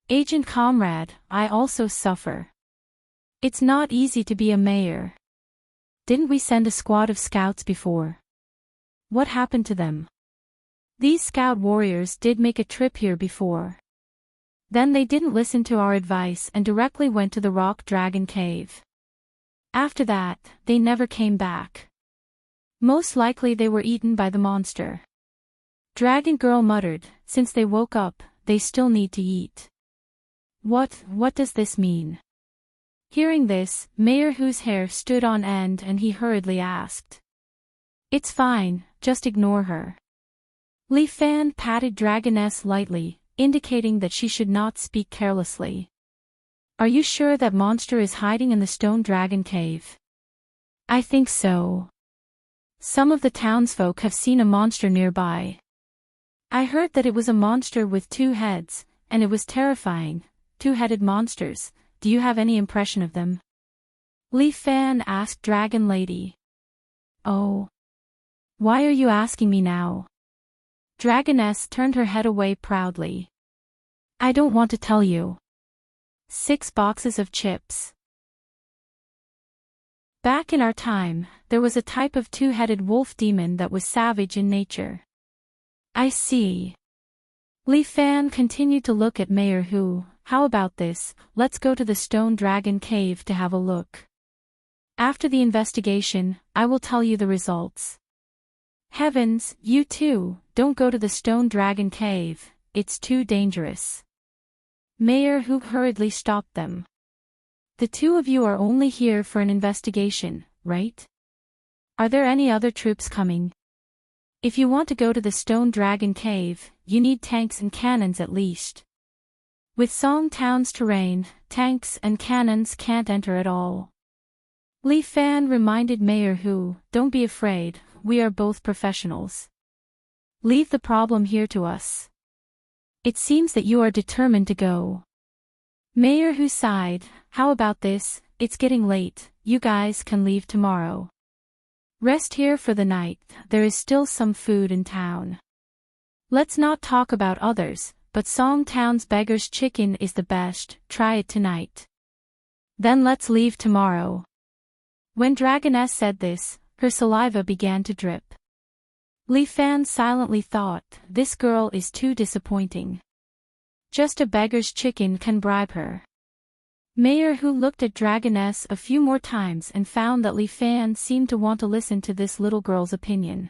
Agent Comrade, I also suffer. It's not easy to be a mayor. Didn't we send a squad of scouts before? What happened to them? These scout warriors did make a trip here before. Then they didn't listen to our advice and directly went to the Rock Dragon Cave. After that, they never came back. Most likely they were eaten by the monster. Dragon Girl muttered, since they woke up, they still need to eat. What does this mean? Hearing this, Mayor Hu's hair stood on end and he hurriedly asked. It's fine, just ignore her. Li Fan patted Dragoness lightly, indicating that she should not speak carelessly. Are you sure that monster is hiding in the stone dragon cave? I think so. Some of the townsfolk have seen a monster nearby. I heard that it was a monster with 2 heads, and it was terrifying. 2-headed monsters. Do you have any impression of them? Li Fan asked Dragon Lady. Oh. Why are you asking me now? Dragoness turned her head away proudly. I don't want to tell you. 6 boxes of chips. Back in our time, there was a type of 2-headed wolf demon that was savage in nature. I see. Li Fan continued to look at Mayor Hu. How about this, let's go to the Stone Dragon Cave to have a look. After the investigation, I will tell you the results. Heavens, you two, don't go to the Stone Dragon Cave, it's too dangerous. Mayor Hu hurriedly stopped them. The 2 of you are only here for an investigation, right? Are there any other troops coming? If you want to go to the Stone Dragon Cave, you need tanks and cannons at least. With Song Town's terrain, tanks and cannons can't enter at all. Li Fan reminded Mayor Hu, don't be afraid, we are both professionals. Leave the problem here to us. It seems that you are determined to go. Mayor Hu sighed, how about this, it's getting late, you guys can leave tomorrow. Rest here for the night, there is still some food in town. Let's not talk about others, but Songtown's beggar's chicken is the best, try it tonight. Then let's leave tomorrow. When Dragoness said this, her saliva began to drip. Li Fan silently thought, this girl is too disappointing. Just a beggar's chicken can bribe her. Mayor Hu looked at Dragoness a few more times and found that Li Fan seemed to want to listen to this little girl's opinion.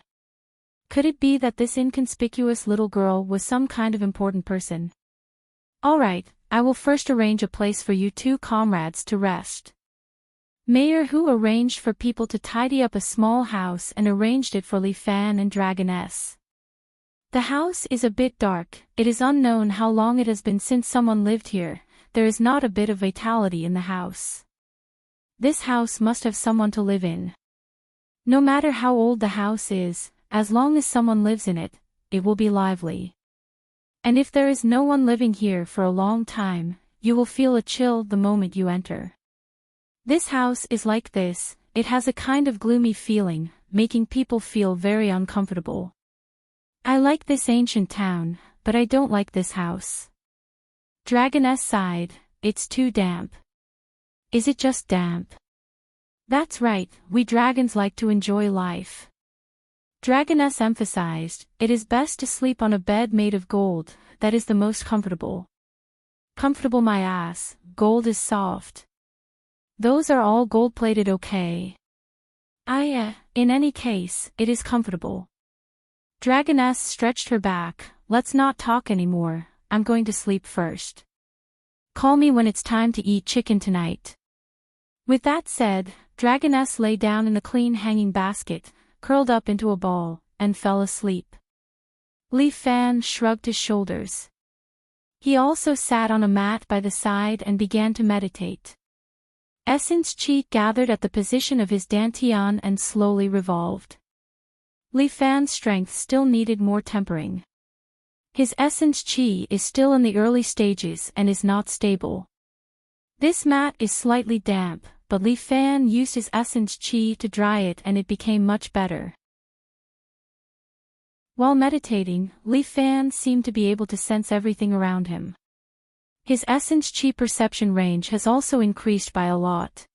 Could it be that this inconspicuous little girl was some kind of important person? Alright, I will first arrange a place for you two comrades to rest. Mayor Hu arranged for people to tidy up a small house and arranged it for Li Fan and Dragoness. The house is a bit dark, it is unknown how long it has been since someone lived here, there is not a bit of vitality in the house. This house must have someone to live in. No matter how old the house is, as long as someone lives in it, it will be lively. And if there is no one living here for a long time, you will feel a chill the moment you enter. This house is like this, it has a kind of gloomy feeling, making people feel very uncomfortable. I like this ancient town, but I don't like this house. Dragoness sighed, it's too damp. Is it just damp? That's right, we dragons like to enjoy life. Dragoness emphasized, it is best to sleep on a bed made of gold, that is the most comfortable. Comfortable my ass, gold is soft. Those are all gold-plated okay. In any case, it is comfortable. Dragoness stretched her back, let's not talk anymore, I'm going to sleep first. Call me when it's time to eat chicken tonight. With that said, Dragoness lay down in the clean hanging basket, curled up into a ball, and fell asleep. Li Fan shrugged his shoulders. He also sat on a mat by the side and began to meditate. Essence Chi gathered at the position of his dantian and slowly revolved. Li Fan's strength still needed more tempering. His essence Chi is still in the early stages and is not stable. This mat is slightly damp, but Li Fan used his essence Chi to dry it and it became much better. While meditating, Li Fan seemed to be able to sense everything around him. His essence Chi perception range has also increased by a lot.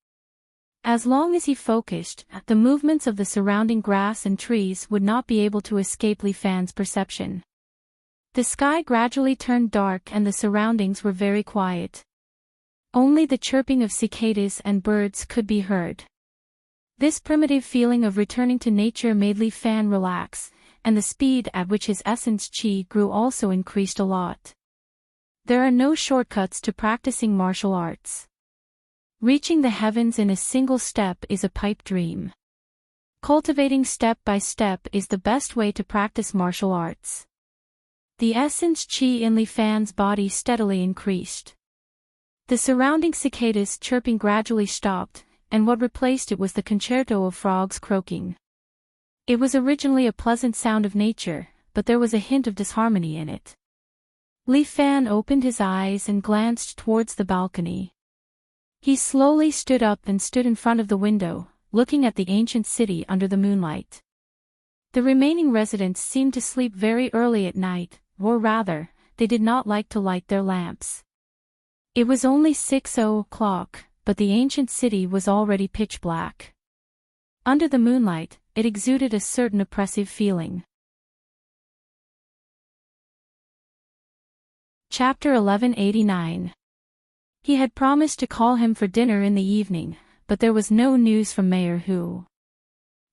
As long as he focused, the movements of the surrounding grass and trees would not be able to escape Li Fan's perception. The sky gradually turned dark and the surroundings were very quiet. Only the chirping of cicadas and birds could be heard. This primitive feeling of returning to nature made Li Fan relax, and the speed at which his essence Chi grew also increased a lot. There are no shortcuts to practicing martial arts. Reaching the heavens in a single step is a pipe dream. Cultivating step by step is the best way to practice martial arts. The essence Chi in Li Fan's body steadily increased. The surrounding cicadas chirping gradually stopped, and what replaced it was the concerto of frogs croaking. It was originally a pleasant sound of nature, but there was a hint of disharmony in it. Li Fan opened his eyes and glanced towards the balcony. He slowly stood up and stood in front of the window, looking at the ancient city under the moonlight. The remaining residents seemed to sleep very early at night, or rather, they did not like to light their lamps. It was only 6:00, but the ancient city was already pitch black. Under the moonlight, it exuded a certain oppressive feeling. Chapter 1189. He had promised to call him for dinner in the evening, but there was no news from Mayor Hu.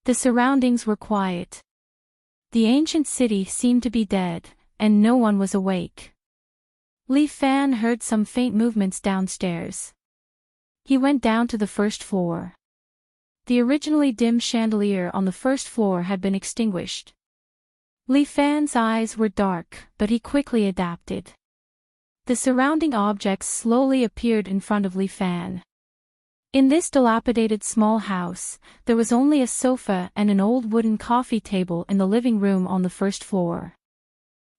The surroundings were quiet. The ancient city seemed to be dead, and no one was awake. Li Fan heard some faint movements downstairs. He went down to the first floor. The originally dim chandelier on the first floor had been extinguished. Li Fan's eyes were dark, but he quickly adapted. The surrounding objects slowly appeared in front of Li Fan. In this dilapidated small house, there was only a sofa and an old wooden coffee table in the living room on the first floor.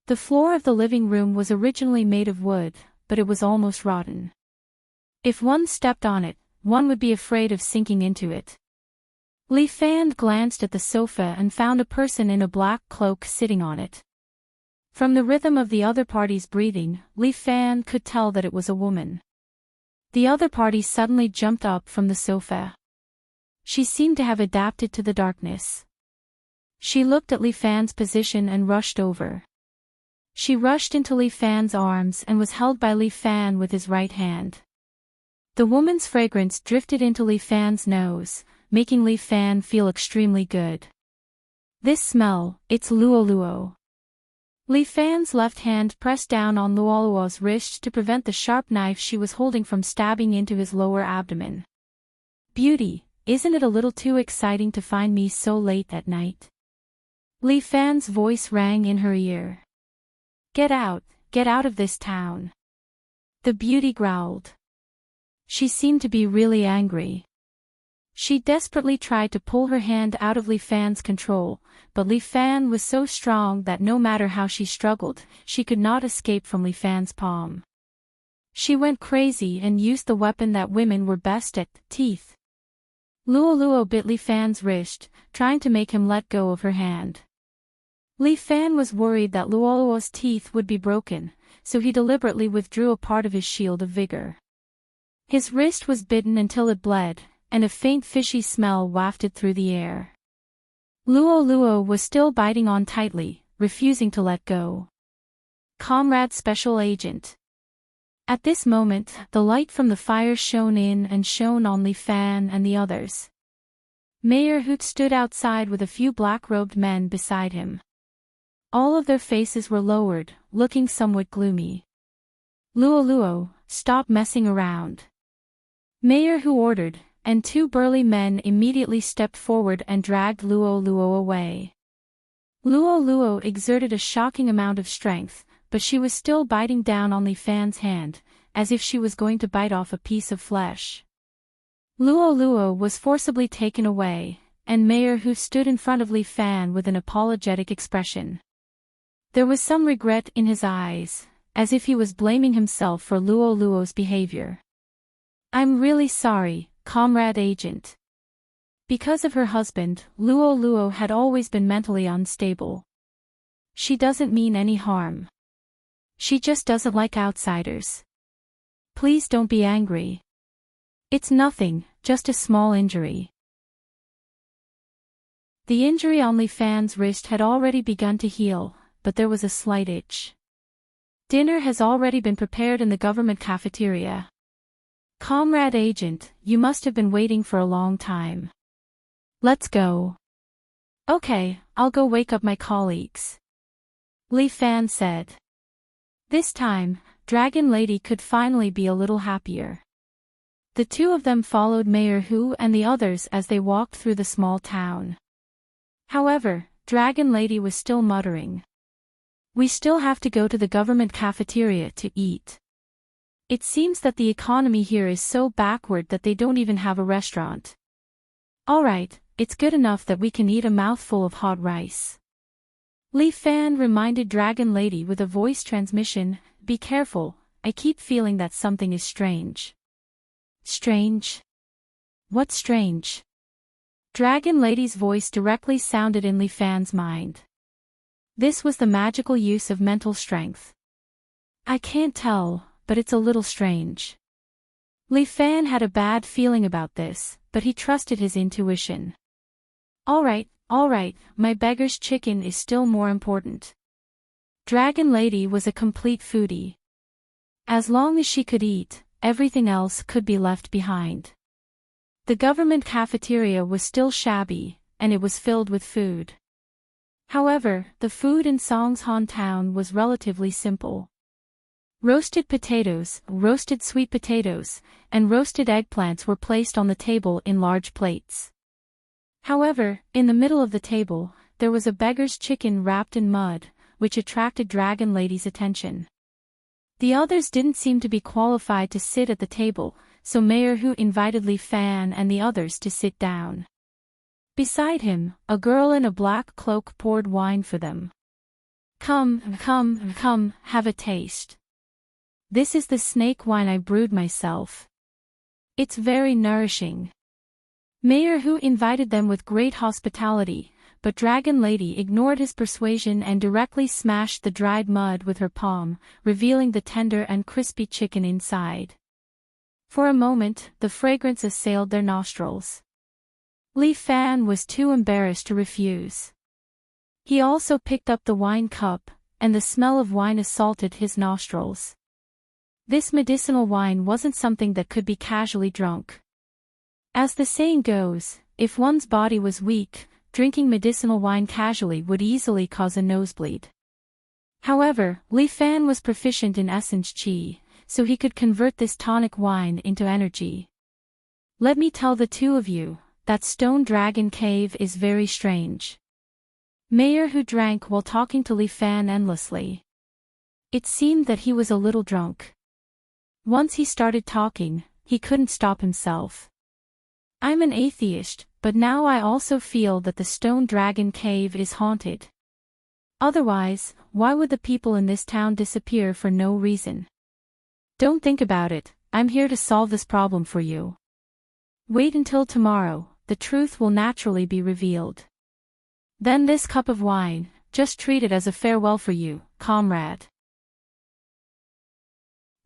The floor of the living room was originally made of wood, but it was almost rotten. If one stepped on it, one would be afraid of sinking into it. Li Fan glanced at the sofa and found a person in a black cloak sitting on it. From the rhythm of the other party's breathing, Li Fan could tell that it was a woman. The other party suddenly jumped up from the sofa. She seemed to have adapted to the darkness. She looked at Li Fan's position and rushed over. She rushed into Li Fan's arms and was held by Li Fan with his right hand. The woman's fragrance drifted into Li Fan's nose, making Li Fan feel extremely good. This smell, it's Luo Luo. Li Fan's left hand pressed down on Luo Luo's wrist to prevent the sharp knife she was holding from stabbing into his lower abdomen. Beauty, isn't it a little too exciting to find me so late at night? Li Fan's voice rang in her ear. Get out of this town. The beauty growled. She seemed to be really angry. She desperately tried to pull her hand out of Li Fan's control, but Li Fan was so strong that no matter how she struggled, she could not escape from Li Fan's palm. She went crazy and used the weapon that women were best at, teeth. Luo Luo bit Li Fan's wrist, trying to make him let go of her hand. Li Fan was worried that Luo Luo's teeth would be broken, so he deliberately withdrew a part of his shield of vigor. His wrist was bitten until it bled, and a faint fishy smell wafted through the air. Luo Luo was still biting on tightly, refusing to let go. Comrade Special Agent. At this moment, the light from the fire shone in and shone on Li Fan and the others. Mayor Hoot stood outside with a few black-robed men beside him. All of their faces were lowered, looking somewhat gloomy. Luo Luo, stop messing around. Mayor Hu ordered, and two burly men immediately stepped forward and dragged Luo Luo away. Luo Luo exerted a shocking amount of strength, but she was still biting down on Li Fan's hand, as if she was going to bite off a piece of flesh. Luo Luo was forcibly taken away, and Mayor Hu stood in front of Li Fan with an apologetic expression. There was some regret in his eyes, as if he was blaming himself for Luo Luo's behavior. I'm really sorry, Comrade Agent. Because of her husband, Luo Luo had always been mentally unstable. She doesn't mean any harm. She just doesn't like outsiders. Please don't be angry. It's nothing, just a small injury. The injury on Li Fan's wrist had already begun to heal, but there was a slight itch. Dinner has already been prepared in the government cafeteria. Comrade Agent, you must have been waiting for a long time. Let's go. Okay, I'll go wake up my colleagues. Li Fan said. This time, Dragon Lady could finally be a little happier. The two of them followed Mayor Hu and the others as they walked through the small town. However, Dragon Lady was still muttering. We still have to go to the government cafeteria to eat. It seems that the economy here is so backward that they don't even have a restaurant. Alright, it's good enough that we can eat a mouthful of hot rice. Li Fan reminded Dragon Lady with a voice transmission, be careful, I keep feeling that something is strange. Strange? What's strange? Dragon Lady's voice directly sounded in Li Fan's mind. This was the magical use of mental strength. I can't tell, but it's a little strange. Li Fan had a bad feeling about this, but he trusted his intuition. Alright, my beggar's chicken is still more important. Dragon Lady was a complete foodie. As long as she could eat, everything else could be left behind. The government cafeteria was still shabby, and it was filled with food. However, the food in Songshan town was relatively simple. Roasted potatoes, roasted sweet potatoes, and roasted eggplants were placed on the table in large plates. However, in the middle of the table, there was a beggar's chicken wrapped in mud, which attracted Dragon Lady's attention. The others didn't seem to be qualified to sit at the table, so Mayor Hu invited Li Fan and the others to sit down. Beside him, a girl in a black cloak poured wine for them. Come, have a taste. This is the snake wine I brewed myself. It's very nourishing. Mayor Hu invited them with great hospitality, but Dragon Lady ignored his persuasion and directly smashed the dried mud with her palm, revealing the tender and crispy chicken inside. For a moment, the fragrance assailed their nostrils. Li Fan was too embarrassed to refuse. He also picked up the wine cup, and the smell of wine assaulted his nostrils. This medicinal wine wasn't something that could be casually drunk. As the saying goes, if one's body was weak, drinking medicinal wine casually would easily cause a nosebleed. However, Li Fan was proficient in essence qi, so he could convert this tonic wine into energy. Let me tell the two of you, that stone dragon cave is very strange. Mayor Hu drank while talking to Li Fan endlessly. It seemed that he was a little drunk. Once he started talking, he couldn't stop himself. I'm an atheist, but now I also feel that the stone dragon cave is haunted. Otherwise, why would the people in this town disappear for no reason? Don't think about it, I'm here to solve this problem for you. Wait until tomorrow, the truth will naturally be revealed. Then this cup of wine, just treat it as a farewell for you, comrade.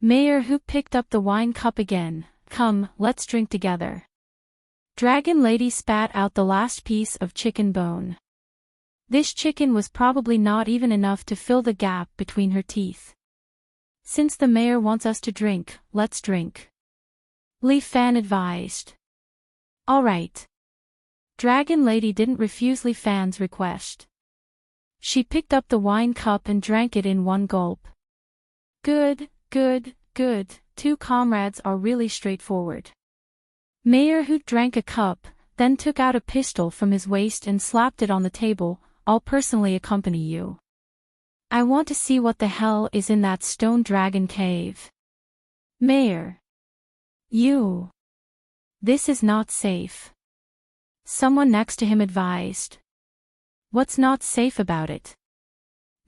Mayor Hu picked up the wine cup again. Come, let's drink together. Dragon Lady spat out the last piece of chicken bone. This chicken was probably not even enough to fill the gap between her teeth. Since the mayor wants us to drink, let's drink. Li Fan advised. All right. Dragon Lady didn't refuse Li Fan's request. She picked up the wine cup and drank it in one gulp. Good, good, good, two comrades are really straightforward. Mayor Hu drank a cup, then took out a pistol from his waist and slapped it on the table. I'll personally accompany you. I want to see what the hell is in that stone dragon cave. Mayor. You. This is not safe. Someone next to him advised. What's not safe about it?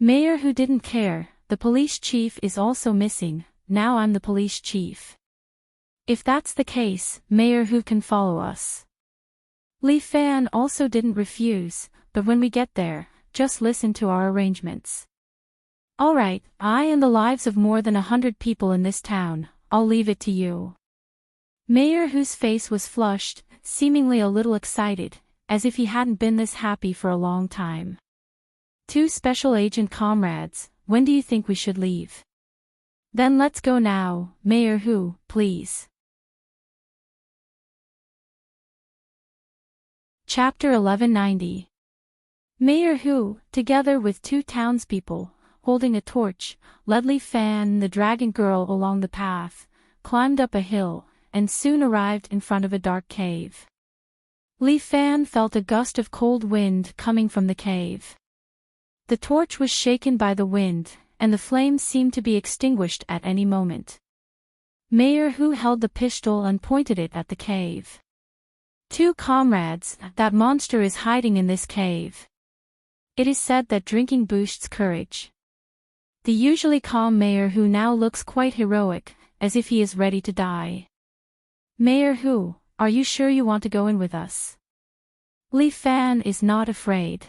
Mayor Hu didn't care, the police chief is also missing, now I'm the police chief. If that's the case, Mayor Hu can follow us. Li Fan also didn't refuse, but when we get there, just listen to our arrangements. Alright, I and the lives of more than 100 people in this town, I'll leave it to you. Mayor Hu's face was flushed, seemingly a little excited, as if he hadn't been this happy for a long time. Two special agent comrades, when do you think we should leave? Then let's go now, Mayor Hu, please. Chapter 1190. Mayor Hu, together with two townspeople, holding a torch, led Li Fan and the dragon girl along the path, climbed up a hill, and soon arrived in front of a dark cave. Li Fan felt a gust of cold wind coming from the cave. The torch was shaken by the wind, and the flames seemed to be extinguished at any moment. Mayor Hu held the pistol and pointed it at the cave. Two comrades, that monster is hiding in this cave. It is said that drinking boosts courage. The usually calm Mayor Hu now looks quite heroic, as if he is ready to die. Mayor Hu, are you sure you want to go in with us? Li Fan is not afraid.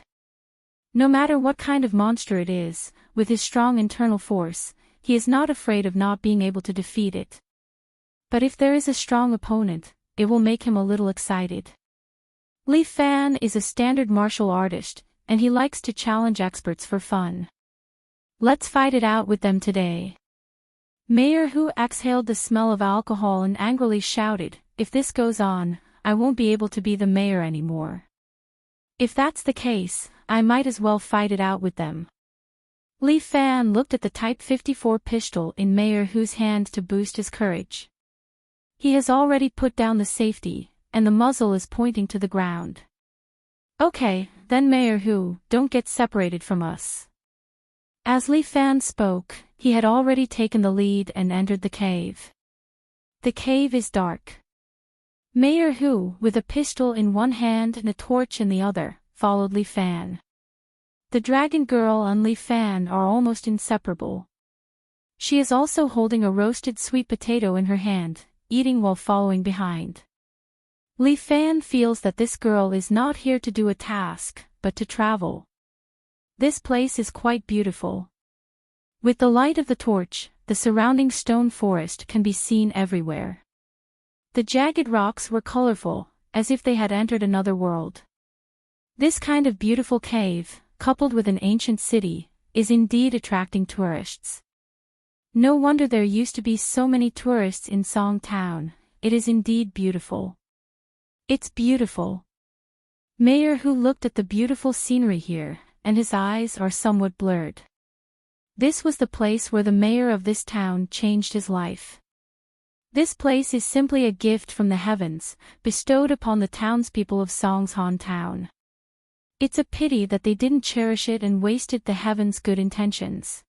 No matter what kind of monster it is, with his strong internal force, he is not afraid of not being able to defeat it. But if there is a strong opponent, it will make him a little excited. Li Fan is a standard martial artist, and he likes to challenge experts for fun. Let's fight it out with them today. Mayor Hu exhaled the smell of alcohol and angrily shouted, if this goes on, I won't be able to be the mayor anymore. If that's the case, I might as well fight it out with them. Li Fan looked at the Type 54 pistol in Mayor Hu's hand to boost his courage. He has already put down the safety, and the muzzle is pointing to the ground. Okay, then Mayor Hu, don't get separated from us. As Li Fan spoke, he had already taken the lead and entered the cave. The cave is dark. Mayor Hu, with a pistol in one hand and a torch in the other, followed Li Fan. The dragon girl and Li Fan are almost inseparable. She is also holding a roasted sweet potato in her hand, eating while following behind. Li Fan feels that this girl is not here to do a task, but to travel. This place is quite beautiful. With the light of the torch, the surrounding stone forest can be seen everywhere. The jagged rocks were colorful, as if they had entered another world. This kind of beautiful cave, coupled with an ancient city, is indeed attracting tourists. No wonder there used to be so many tourists in Song Town. It is indeed beautiful. It's beautiful. Mayor Hu looked at the beautiful scenery here, and his eyes are somewhat blurred. This was the place where the mayor of this town changed his life. This place is simply a gift from the heavens, bestowed upon the townspeople of Songshan Town. It's a pity that they didn't cherish it and wasted the heavens' good intentions.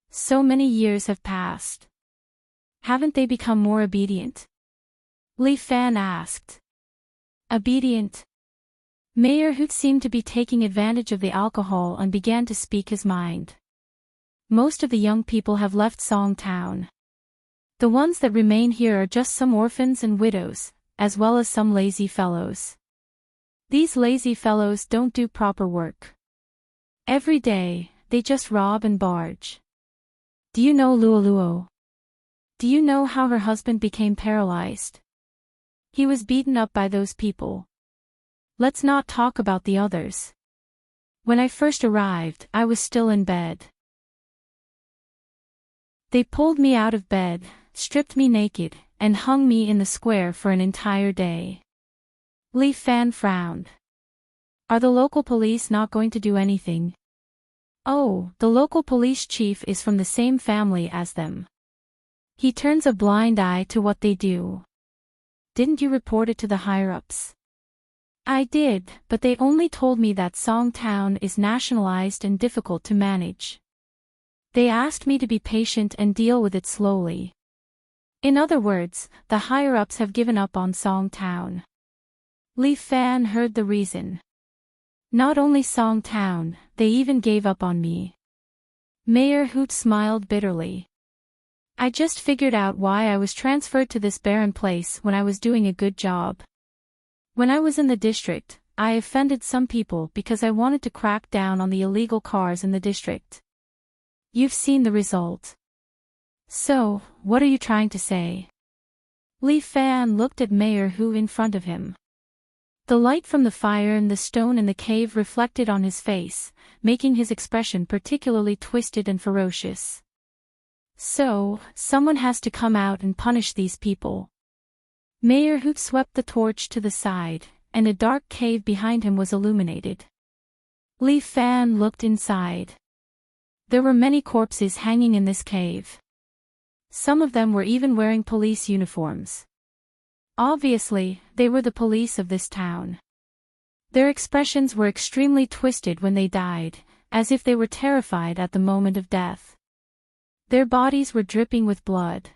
So many years have passed. Haven't they become more obedient? Li Fan asked. Obedient? Mayor Hu seemed to be taking advantage of the alcohol and began to speak his mind. Most of the young people have left Song Town. The ones that remain here are just some orphans and widows, as well as some lazy fellows. These lazy fellows don't do proper work. Every day, they just rob and barge. Do you know Luo Luo? Do you know how her husband became paralyzed? He was beaten up by those people. Let's not talk about the others. When I first arrived, I was still in bed. They pulled me out of bed, stripped me naked, and hung me in the square for an entire day. Li Fan frowned. Are the local police not going to do anything? Oh, the local police chief is from the same family as them. He turns a blind eye to what they do. Didn't you report it to the higher-ups? I did, but they only told me that Song Town is nationalized and difficult to manage. They asked me to be patient and deal with it slowly. In other words, the higher-ups have given up on Song Town. Li Fan heard the reason. Not only Song Town, they even gave up on me. Mayor Hoot smiled bitterly. I just figured out why I was transferred to this barren place when I was doing a good job. When I was in the district, I offended some people because I wanted to crack down on the illegal cars in the district. You've seen the result. So, what are you trying to say? Li Fan looked at Mayor Hu in front of him. The light from the fire and the stone in the cave reflected on his face, making his expression particularly twisted and ferocious. So, someone has to come out and punish these people. Mayor Hu swept the torch to the side, and a dark cave behind him was illuminated. Li Fan looked inside. There were many corpses hanging in this cave. Some of them were even wearing police uniforms. Obviously, they were the police of this town. Their expressions were extremely twisted when they died, as if they were terrified at the moment of death. Their bodies were dripping with blood.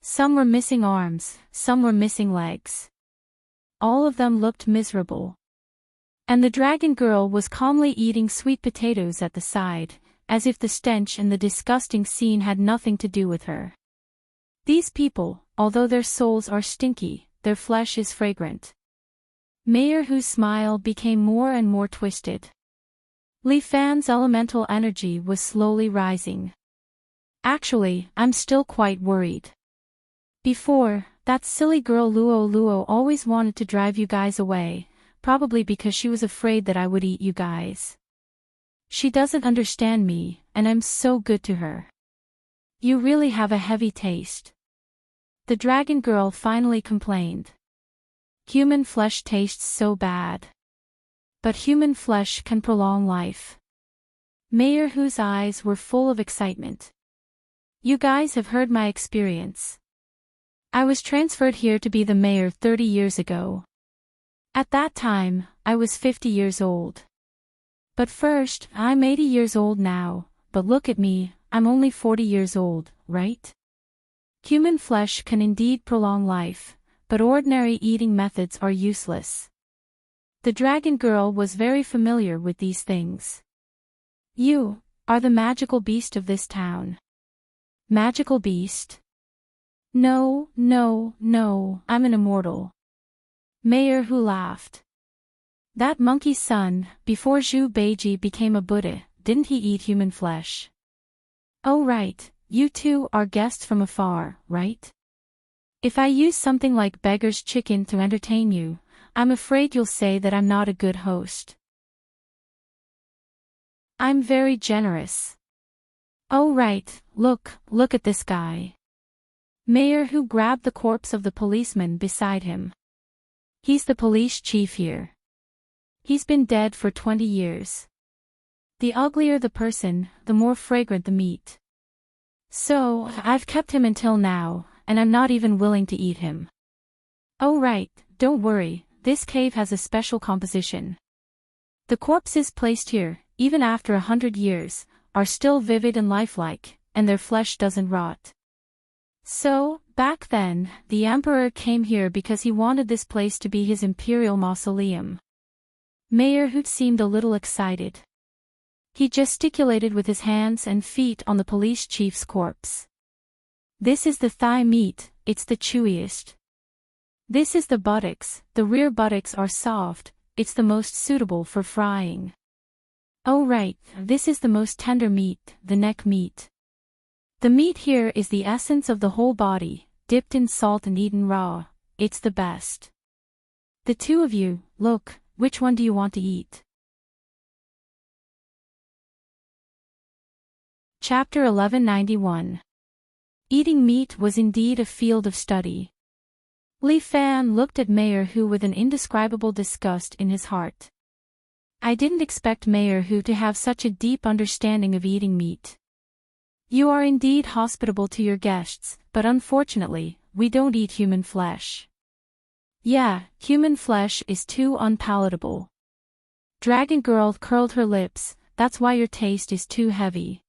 Some were missing arms, some were missing legs. All of them looked miserable. And the dragon girl was calmly eating sweet potatoes at the side, as if the stench and the disgusting scene had nothing to do with her. These people, although their souls are stinky, their flesh is fragrant. Mayor Hu's smile became more and more twisted. Li Fan's elemental energy was slowly rising. Actually, I'm still quite worried. Before, that silly girl Luo Luo always wanted to drive you guys away, probably because she was afraid that I would eat you guys. She doesn't understand me, and I'm so good to her. You really have a heavy taste. The dragon girl finally complained. Human flesh tastes so bad. But human flesh can prolong life. Mayor Hu's eyes were full of excitement. You guys have heard my experience. I was transferred here to be the mayor 30 years ago. At that time, I was 50 years old. But first, I'm 80 years old now, but look at me, I'm only 40 years old, right? Human flesh can indeed prolong life, but ordinary eating methods are useless. The dragon girl was very familiar with these things. You are the magical beast of this town. Magical beast? No, no, no, I'm an immortal. Mayor Hu laughed. That monkey's son, before Zhu Beiji became a Buddha, didn't he eat human flesh? Oh right, you two are guests from afar, right? If I use something like beggar's chicken to entertain you, I'm afraid you'll say that I'm not a good host. I'm very generous. Oh right, look at this guy. Mayor Hu grabbed the corpse of the policeman beside him. He's the police chief here. He's been dead for 20 years. The uglier the person, the more fragrant the meat. So, I've kept him until now, and I'm not even willing to eat him. Oh right, don't worry, this cave has a special composition. The corpses placed here, even after 100 years, are still vivid and lifelike, and their flesh doesn't rot. So, back then, the emperor came here because he wanted this place to be his imperial mausoleum. Mayor Hoot seemed a little excited. He gesticulated with his hands and feet on the police chief's corpse. This is the thigh meat, it's the chewiest. This is the buttocks, the rear buttocks are soft, it's the most suitable for frying. Oh right, this is the most tender meat, the neck meat. The meat here is the essence of the whole body, dipped in salt and eaten raw, it's the best. The two of you, look, which one do you want to eat? Chapter 1191. Eating meat was indeed a field of study. Li Fan looked at Mayor Hu with an indescribable disgust in his heart. I didn't expect Mayor Hu to have such a deep understanding of eating meat. You are indeed hospitable to your guests, but unfortunately, we don't eat human flesh. Yeah, human flesh is too unpalatable. Dragon Girl curled her lips, that's why your taste is too heavy.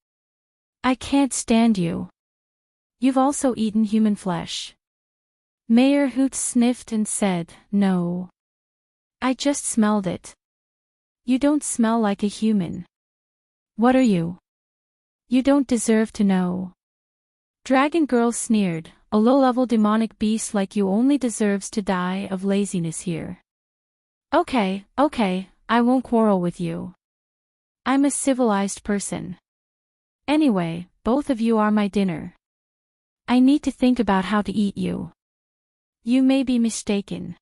I can't stand you. You've also eaten human flesh. Mayor Hoot sniffed and said, no. I just smelled it. You don't smell like a human. What are you? You don't deserve to know. Dragon Girl sneered, a low-level demonic beast like you only deserves to die of laziness here. Okay, I won't quarrel with you. I'm a civilized person. Anyway, both of you are my dinner. I need to think about how to eat you. You may be mistaken.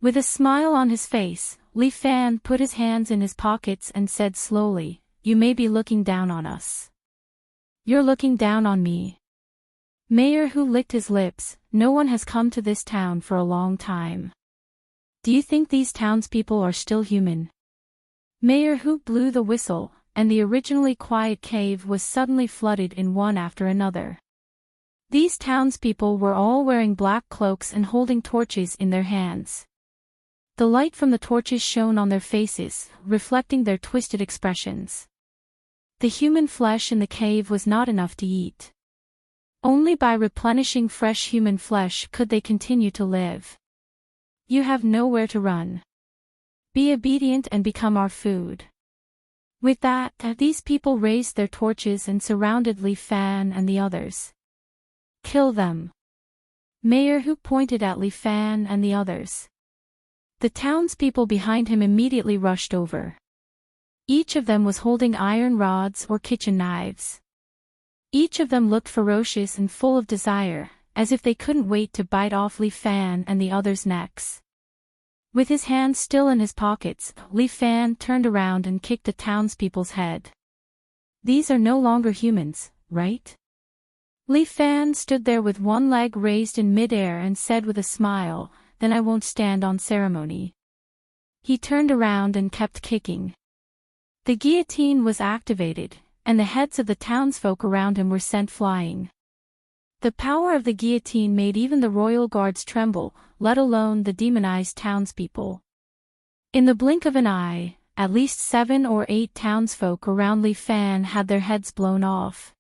With a smile on his face, Li Fan put his hands in his pockets and said slowly, you may be looking down on us. You're looking down on me. Mayor Hu licked his lips, no one has come to this town for a long time. Do you think these townspeople are still human? Mayor Hu blew the whistle, and the originally quiet cave was suddenly flooded in one after another. These townspeople were all wearing black cloaks and holding torches in their hands. The light from the torches shone on their faces, reflecting their twisted expressions. The human flesh in the cave was not enough to eat. Only by replenishing fresh human flesh could they continue to live. You have nowhere to run. Be obedient and become our food. With that, these people raised their torches and surrounded Li Fan and the others. Kill them. Mayor Hu pointed at Li Fan and the others. The townspeople behind him immediately rushed over. Each of them was holding iron rods or kitchen knives. Each of them looked ferocious and full of desire, as if they couldn't wait to bite off Li Fan and the others' necks. With his hands still in his pockets, Li Fan turned around and kicked the townspeople's head. These are no longer humans, right? Li Fan stood there with one leg raised in midair and said with a smile, then I won't stand on ceremony. He turned around and kept kicking. The guillotine was activated, and the heads of the townsfolk around him were sent flying. The power of the guillotine made even the royal guards tremble, let alone the demonized townspeople. In the blink of an eye, at least 7 or 8 townsfolk around Li Fan had their heads blown off.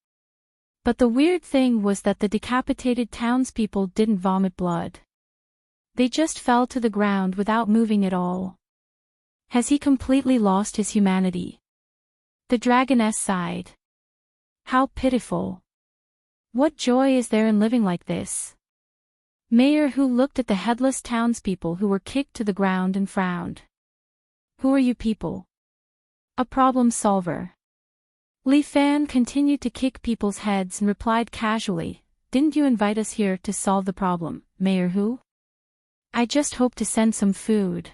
But the weird thing was that the decapitated townspeople didn't vomit blood. They just fell to the ground without moving at all. Has he completely lost his humanity? The dragoness sighed. How pitiful. What joy is there in living like this? Mayor Hu looked at the headless townspeople who were kicked to the ground and frowned. Who are you people? A problem solver. Li Fan continued to kick people's heads and replied casually, didn't you invite us here to solve the problem, Mayor Hu? I just hope to send some food.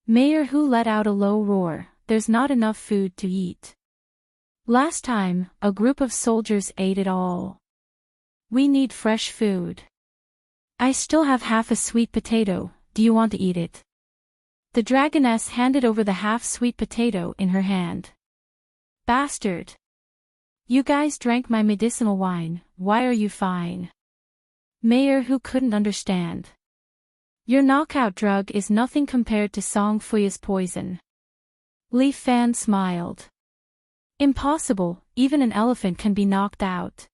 Mayor Hu let out a low roar, there's not enough food to eat. Last time, a group of soldiers ate it all. We need fresh food. I still have half a sweet potato, do you want to eat it? The dragoness handed over the half-sweet potato in her hand. Bastard! You guys drank my medicinal wine, why are you fine? Mayor Hu couldn't understand. Your knockout drug is nothing compared to Song Fuya's poison. Li Fan smiled. Impossible, even an elephant can be knocked out.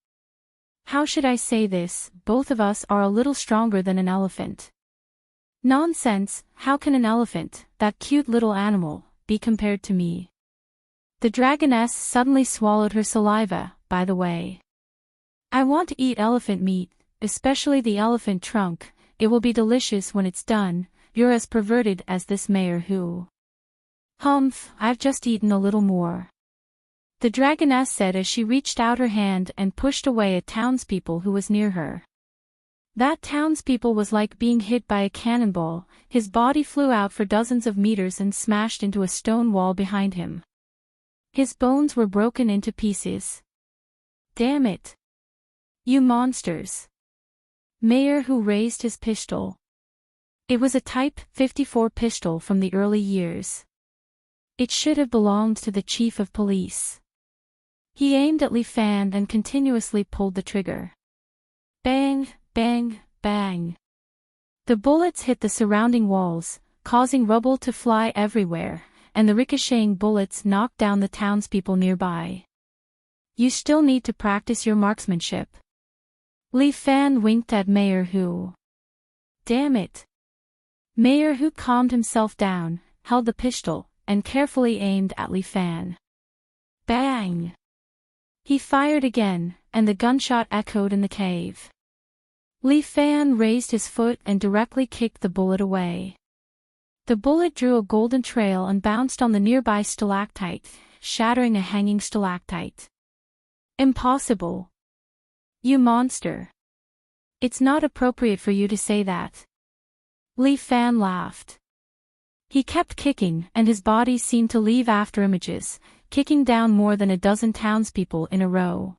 How should I say this, both of us are a little stronger than an elephant. Nonsense, how can an elephant, that cute little animal, be compared to me? The dragoness suddenly swallowed her saliva, by the way. I want to eat elephant meat, especially the elephant trunk, it will be delicious when it's done, you're as perverted as this Mayor Hu. Humph, I've just eaten a little more. The dragoness said as she reached out her hand and pushed away a townspeople who was near her. That townspeople was like being hit by a cannonball, his body flew out for dozens of meters and smashed into a stone wall behind him. His bones were broken into pieces. Damn it! You monsters! Mayor Hu raised his pistol. It was a Type 54 pistol from the early years. It should have belonged to the chief of police. He aimed at Li Fan and continuously pulled the trigger. Bang, bang, bang. The bullets hit the surrounding walls, causing rubble to fly everywhere, and the ricocheting bullets knocked down the townspeople nearby. You still need to practice your marksmanship. Li Fan winked at Mayor Hu. Damn it. Mayor Hu calmed himself down, held the pistol, and carefully aimed at Li Fan. Bang! He fired again, and the gunshot echoed in the cave. Li Fan raised his foot and directly kicked the bullet away. The bullet drew a golden trail and bounced on the nearby stalactite, shattering a hanging stalactite. Impossible! You monster! It's not appropriate for you to say that. Li Fan laughed. He kept kicking and his body seemed to leave afterimages, kicking down more than a dozen townspeople in a row.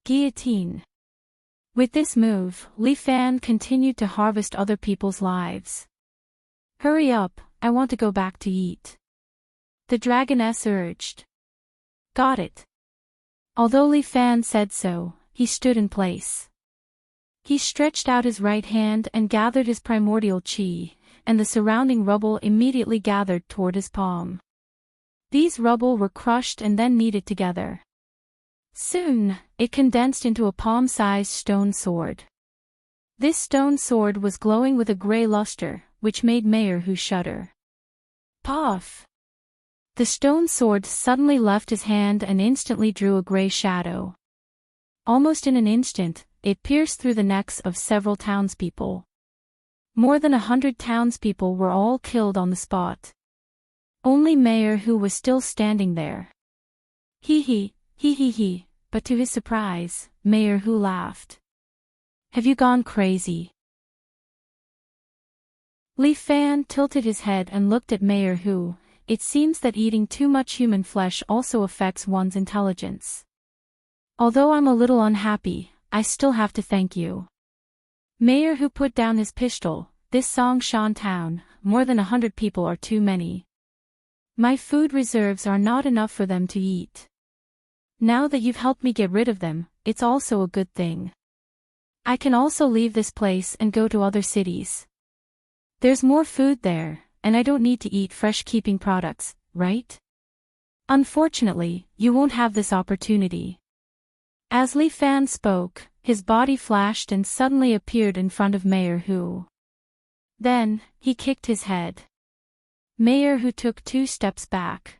Guillotine. With this move, Li Fan continued to harvest other people's lives. Hurry up, I want to go back to eat. The dragoness urged. Got it. Although Li Fan said so, he stood in place. He stretched out his right hand and gathered his primordial chi, and the surrounding rubble immediately gathered toward his palm. These rubble were crushed and then kneaded together. Soon, it condensed into a palm-sized stone sword. This stone sword was glowing with a gray luster, which made Mayor Hu shudder. Puff! The stone sword suddenly left his hand and instantly drew a gray shadow. Almost in an instant, it pierced through the necks of several townspeople. More than 100 townspeople were all killed on the spot. Only Mayor Hu was still standing there. He, but to his surprise, Mayor Hu laughed. Have you gone crazy? Li Fan tilted his head and looked at Mayor Hu. It seems that eating too much human flesh also affects one's intelligence. Although I'm a little unhappy, I still have to thank you. Mayor Hu put down his pistol. This Songshan town, more than 100 people are too many. My food reserves are not enough for them to eat. Now that you've helped me get rid of them, it's also a good thing. I can also leave this place and go to other cities. There's more food there, and I don't need to eat fresh keeping products, right? Unfortunately, you won't have this opportunity. As Li Fan spoke, his body flashed and suddenly appeared in front of Mayor Hu. Then, he kicked his head. Mayor Hu took 2 steps back.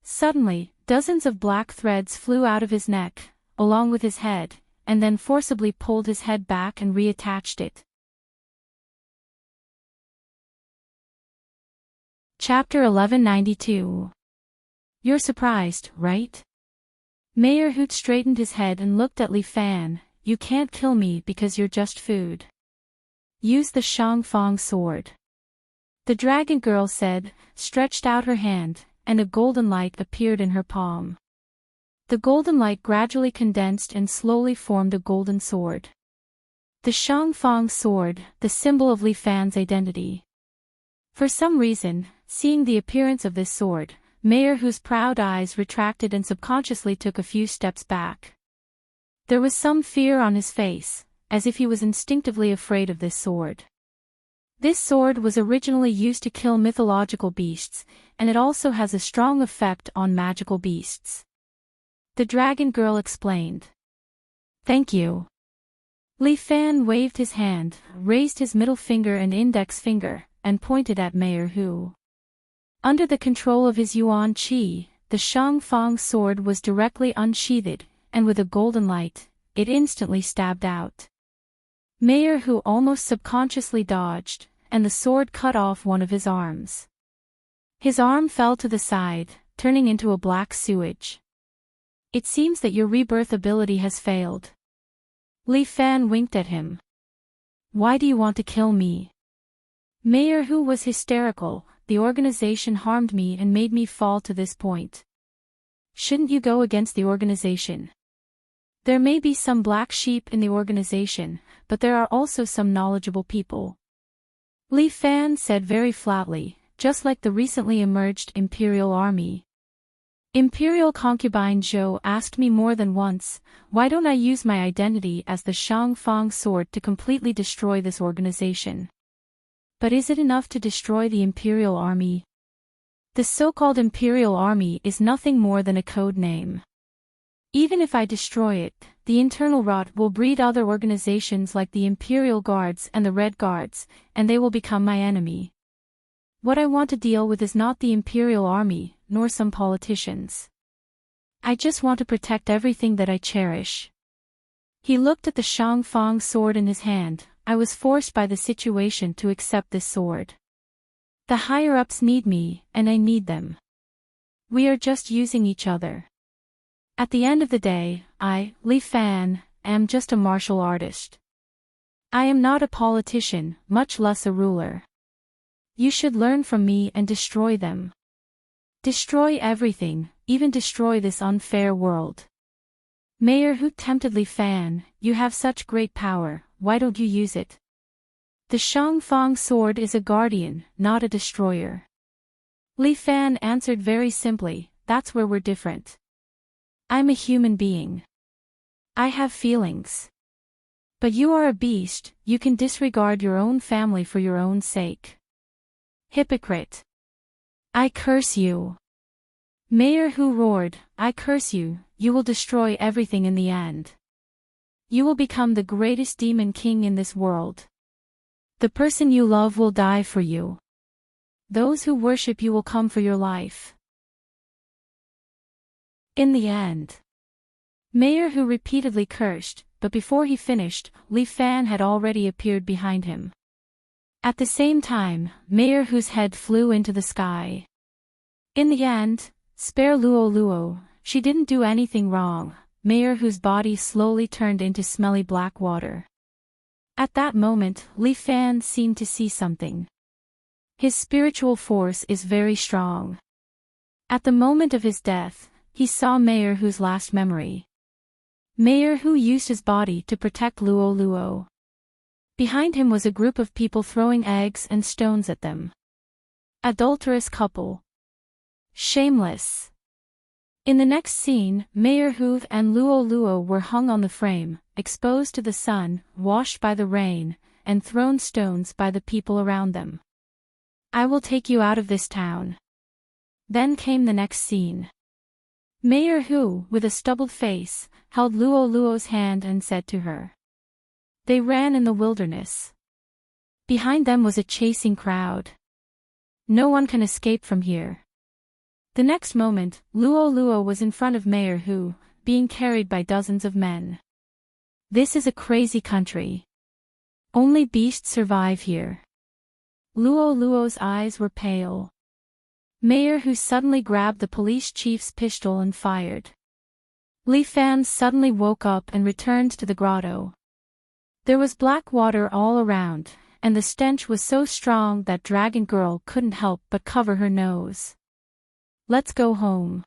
Suddenly, dozens of black threads flew out of his neck, along with his head, and then forcibly pulled his head back and reattached it. Chapter 1192. You're surprised, right? Mayor Hoot straightened his head and looked at Li Fan. You can't kill me because you're just food. Use the Shang Fang sword. The dragon girl said, stretched out her hand, and a golden light appeared in her palm. The golden light gradually condensed and slowly formed a golden sword. The Shang Fang sword, the symbol of Li Fan's identity. For some reason, seeing the appearance of this sword, Mayor Hu's proud eyes retracted and subconsciously took a few steps back. There was some fear on his face, as if he was instinctively afraid of this sword. This sword was originally used to kill mythological beasts, and it also has a strong effect on magical beasts. The dragon girl explained. Thank you. Li Fan waved his hand, raised his middle finger and index finger, and pointed at Mayor Hu. Under the control of his Yuan Qi, the Shang Fang sword was directly unsheathed, and with a golden light, it instantly stabbed out. Mayor Hu almost subconsciously dodged, and the sword cut off one of his arms. His arm fell to the side, turning into a black sewage. It seems that your rebirth ability has failed. Li Fan winked at him. Why do you want to kill me? Mayor Hu was hysterical. The organization harmed me and made me fall to this point. Shouldn't you go against the organization? There may be some black sheep in the organization, but there are also some knowledgeable people. Li Fan said very flatly, just like the recently emerged Imperial Army. Imperial concubine Zhou asked me more than once, why don't I use my identity as the Shang Fang sword to completely destroy this organization? But is it enough to destroy the Imperial Army? The so-called Imperial Army is nothing more than a code name. Even if I destroy it, the internal rot will breed other organizations like the Imperial Guards and the Red Guards, and they will become my enemy. What I want to deal with is not the Imperial Army, nor some politicians. I just want to protect everything that I cherish. He looked at the Shang Fang sword in his hand. I was forced by the situation to accept this sword. The higher-ups need me, and I need them. We are just using each other. At the end of the day, I, Li Fan, am just a martial artist. I am not a politician, much less a ruler. You should learn from me and destroy them. Destroy everything, even destroy this unfair world. Mayor Hu tempted Li Fan, you have such great power, why don't you use it? The Shang Fang sword is a guardian, not a destroyer. Li Fan answered very simply, that's where we're different. I'm a human being. I have feelings. But you are a beast, you can disregard your own family for your own sake. Hypocrite. I curse you. Mayor Hu roared, I curse you, you will destroy everything in the end. You will become the greatest demon king in this world. The person you love will die for you. Those who worship you will come for your life. In the end. Mayor Hu repeatedly cursed, but before he finished, Li Fan had already appeared behind him. At the same time, Mayor Hu's head flew into the sky. In the end, spare Luo Luo, she didn't do anything wrong. Mayor Hu's body slowly turned into smelly black water. At that moment, Li Fan seemed to see something. His spiritual force is very strong. At the moment of his death, he saw Mayor Hu's last memory. Mayor Hu used his body to protect Luo Luo. Behind him was a group of people throwing eggs and stones at them. Adulterous couple. Shameless. In the next scene, Mayor Hu and Luo Luo were hung on the frame, exposed to the sun, washed by the rain, and thrown stones by the people around them. I will take you out of this town. Then came the next scene. Mayor Hu, with a stubbled face, held Luo Luo's hand and said to her. They ran in the wilderness. Behind them was a chasing crowd. No one can escape from here. The next moment, Luo Luo was in front of Mayor Hu, being carried by dozens of men. This is a crazy country. Only beasts survive here. Luo Luo's eyes were pale. Mayor who suddenly grabbed the police chief's pistol and fired. Li Fan suddenly woke up and returned to the grotto. There was black water all around, and the stench was so strong that Dragon Girl couldn't help but cover her nose. Let's go home.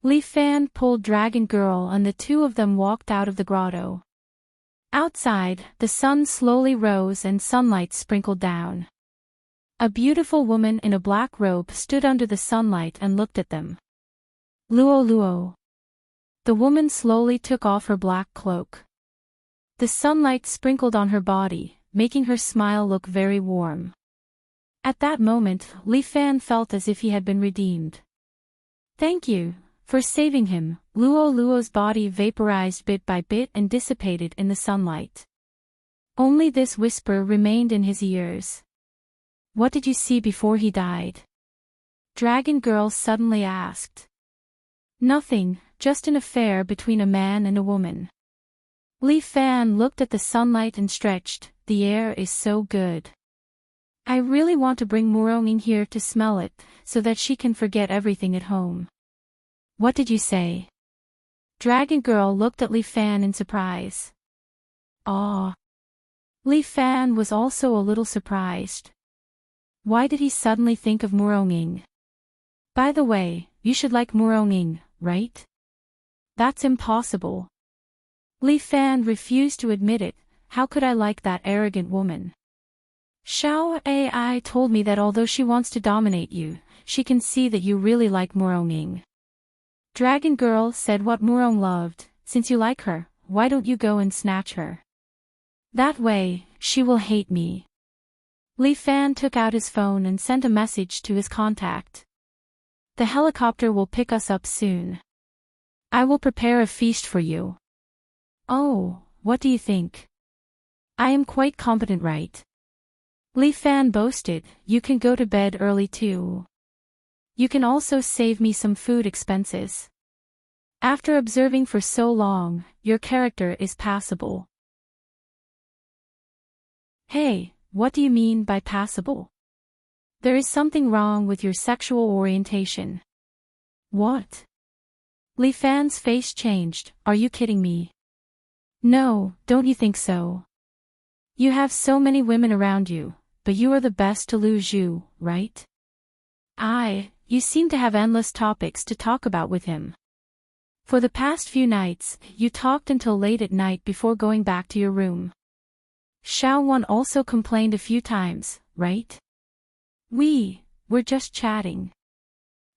Li Fan pulled Dragon Girl and the two of them walked out of the grotto. Outside, the sun slowly rose and sunlight sprinkled down. A beautiful woman in a black robe stood under the sunlight and looked at them. Luo Luo. The woman slowly took off her black cloak. The sunlight sprinkled on her body, making her smile look very warm. At that moment, Li Fan felt as if he had been redeemed. Thank you for saving him. Luo Luo's body vaporized bit by bit and dissipated in the sunlight. Only this whisper remained in his ears. What did you see before he died? Dragon Girl suddenly asked. Nothing, just an affair between a man and a woman. Li Fan looked at the sunlight and stretched. The air is so good. I really want to bring Muronging here to smell it, so that she can forget everything at home. What did you say? Dragon Girl looked at Li Fan in surprise. Ah. Li Fan was also a little surprised. Why did he suddenly think of Muronging? By the way, you should like Muronging, right? That's impossible. Li Fan refused to admit it. How could I like that arrogant woman? Xiao Ai told me that although she wants to dominate you, she can see that you really like Muronging. Dragon Girl said what Murong loved. Since you like her, why don't you go and snatch her? That way, she will hate me. Li Fan took out his phone and sent a message to his contact. The helicopter will pick us up soon. I will prepare a feast for you. Oh, what do you think? I am quite competent, right? Li Fan boasted. You can go to bed early too. You can also save me some food expenses. After observing for so long, your character is passable. Hey, what do you mean by passable? There is something wrong with your sexual orientation. What? Li Fan's face changed. Are you kidding me? No, don't you think so? You have so many women around you, but you are the best to Lu Zhu, right? You seem to have endless topics to talk about with him. For the past few nights, you talked until late at night before going back to your room. Xiao Wan also complained a few times, right? We're just chatting.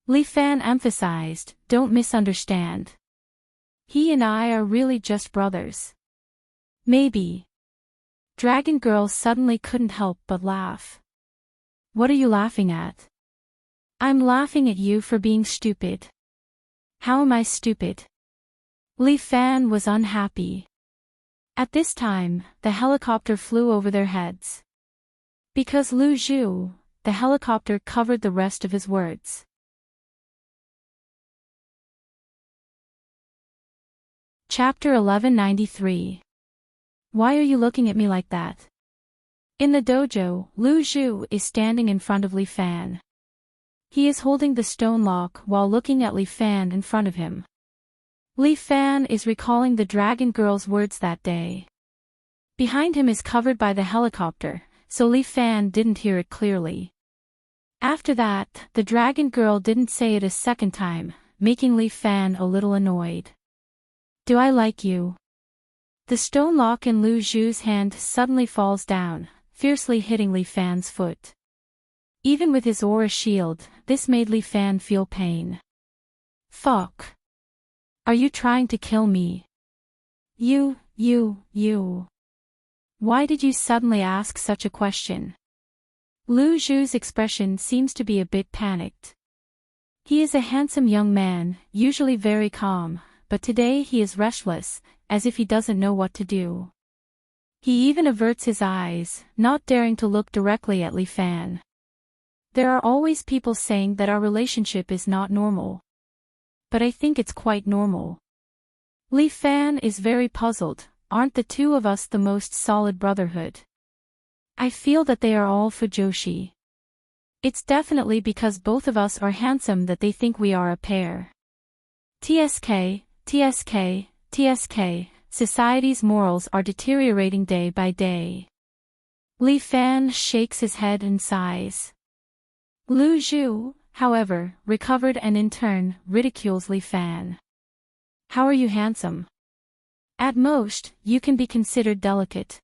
Li Fan emphasized, don't misunderstand. He and I are really just brothers. Maybe. Dragon Girl suddenly couldn't help but laugh. What are you laughing at? I'm laughing at you for being stupid. How am I stupid? Li Fan was unhappy. At this time, the helicopter flew over their heads. Because Lu Zhu, the helicopter covered the rest of his words. Chapter 1193. Why are you looking at me like that? In the dojo, Lu Zhu is standing in front of Li Fan. He is holding the stone lock while looking at Li Fan in front of him. Li Fan is recalling the Dragon Girl's words that day. Behind him is covered by the helicopter, so Li Fan didn't hear it clearly. After that, the Dragon Girl didn't say it a second time, making Li Fan a little annoyed. Do I like you? The stone lock in Lu Zhu's hand suddenly falls down, fiercely hitting Li Fan's foot. Even with his aura shield, this made Li Fan feel pain. Fuck. Are you trying to kill me? You. Why did you suddenly ask such a question? Lu Zhu's expression seems to be a bit panicked. He is a handsome young man, usually very calm, but today he is restless, as if he doesn't know what to do. He even averts his eyes, not daring to look directly at Li Fan. There are always people saying that our relationship is not normal. But I think it's quite normal. Li Fan is very puzzled. Aren't the two of us the most solid brotherhood? I feel that they are all fujoshi. It's definitely because both of us are handsome that they think we are a pair. TSK, TSK, TSK, society's morals are deteriorating day by day. Li Fan shakes his head and sighs. Lu Zhu, however, recovered and in turn, ridicules Li Fan. How are you handsome? At most, you can be considered delicate.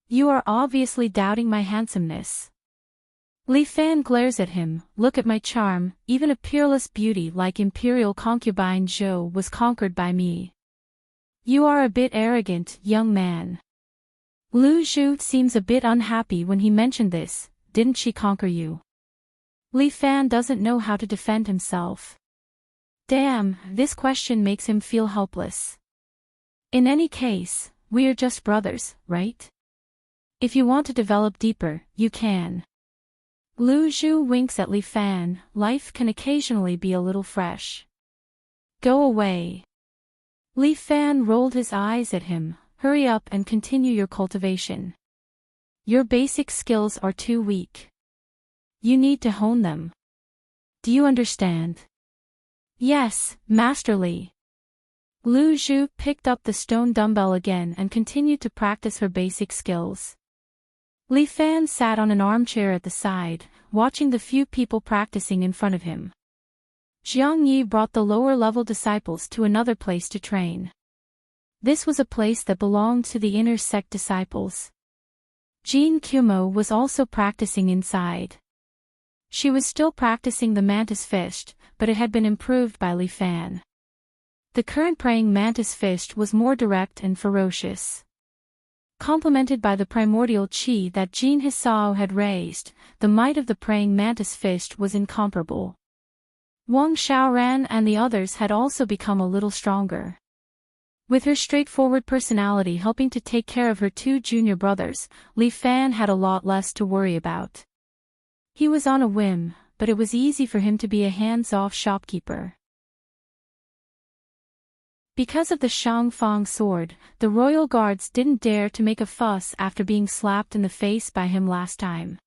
You are obviously doubting my handsomeness. Li Fan glares at him. Look at my charm, even a peerless beauty like imperial concubine Zhou was conquered by me. You are a bit arrogant, young man. Lu Zhu seems a bit unhappy when he mentioned this. Didn't she conquer you? Li Fan doesn't know how to defend himself. Damn, this question makes him feel helpless. In any case, we are just brothers, right? If you want to develop deeper, you can. Lu Zhu winks at Li Fan. Life can occasionally be a little fresh. Go away. Li Fan rolled his eyes at him. Hurry up and continue your cultivation. Your basic skills are too weak. You need to hone them. Do you understand? Yes, Master Li. Lu Zhu picked up the stone dumbbell again and continued to practice her basic skills. Li Fan sat on an armchair at the side, watching the few people practicing in front of him. Jiang Yi brought the lower-level disciples to another place to train. This was a place that belonged to the inner sect disciples. Jin Kumo was also practicing inside. She was still practicing the mantis fist, but it had been improved by Li Fan. The current praying mantis fist was more direct and ferocious. Complemented by the primordial qi that Jin Hisao had raised, the might of the praying mantis fist was incomparable. Wang Xiaoran and the others had also become a little stronger. With her straightforward personality helping to take care of her two junior brothers, Li Fan had a lot less to worry about. He was on a whim, but it was easy for him to be a hands-off shopkeeper. Because of the Shangfang sword, the royal guards didn't dare to make a fuss after being slapped in the face by him last time.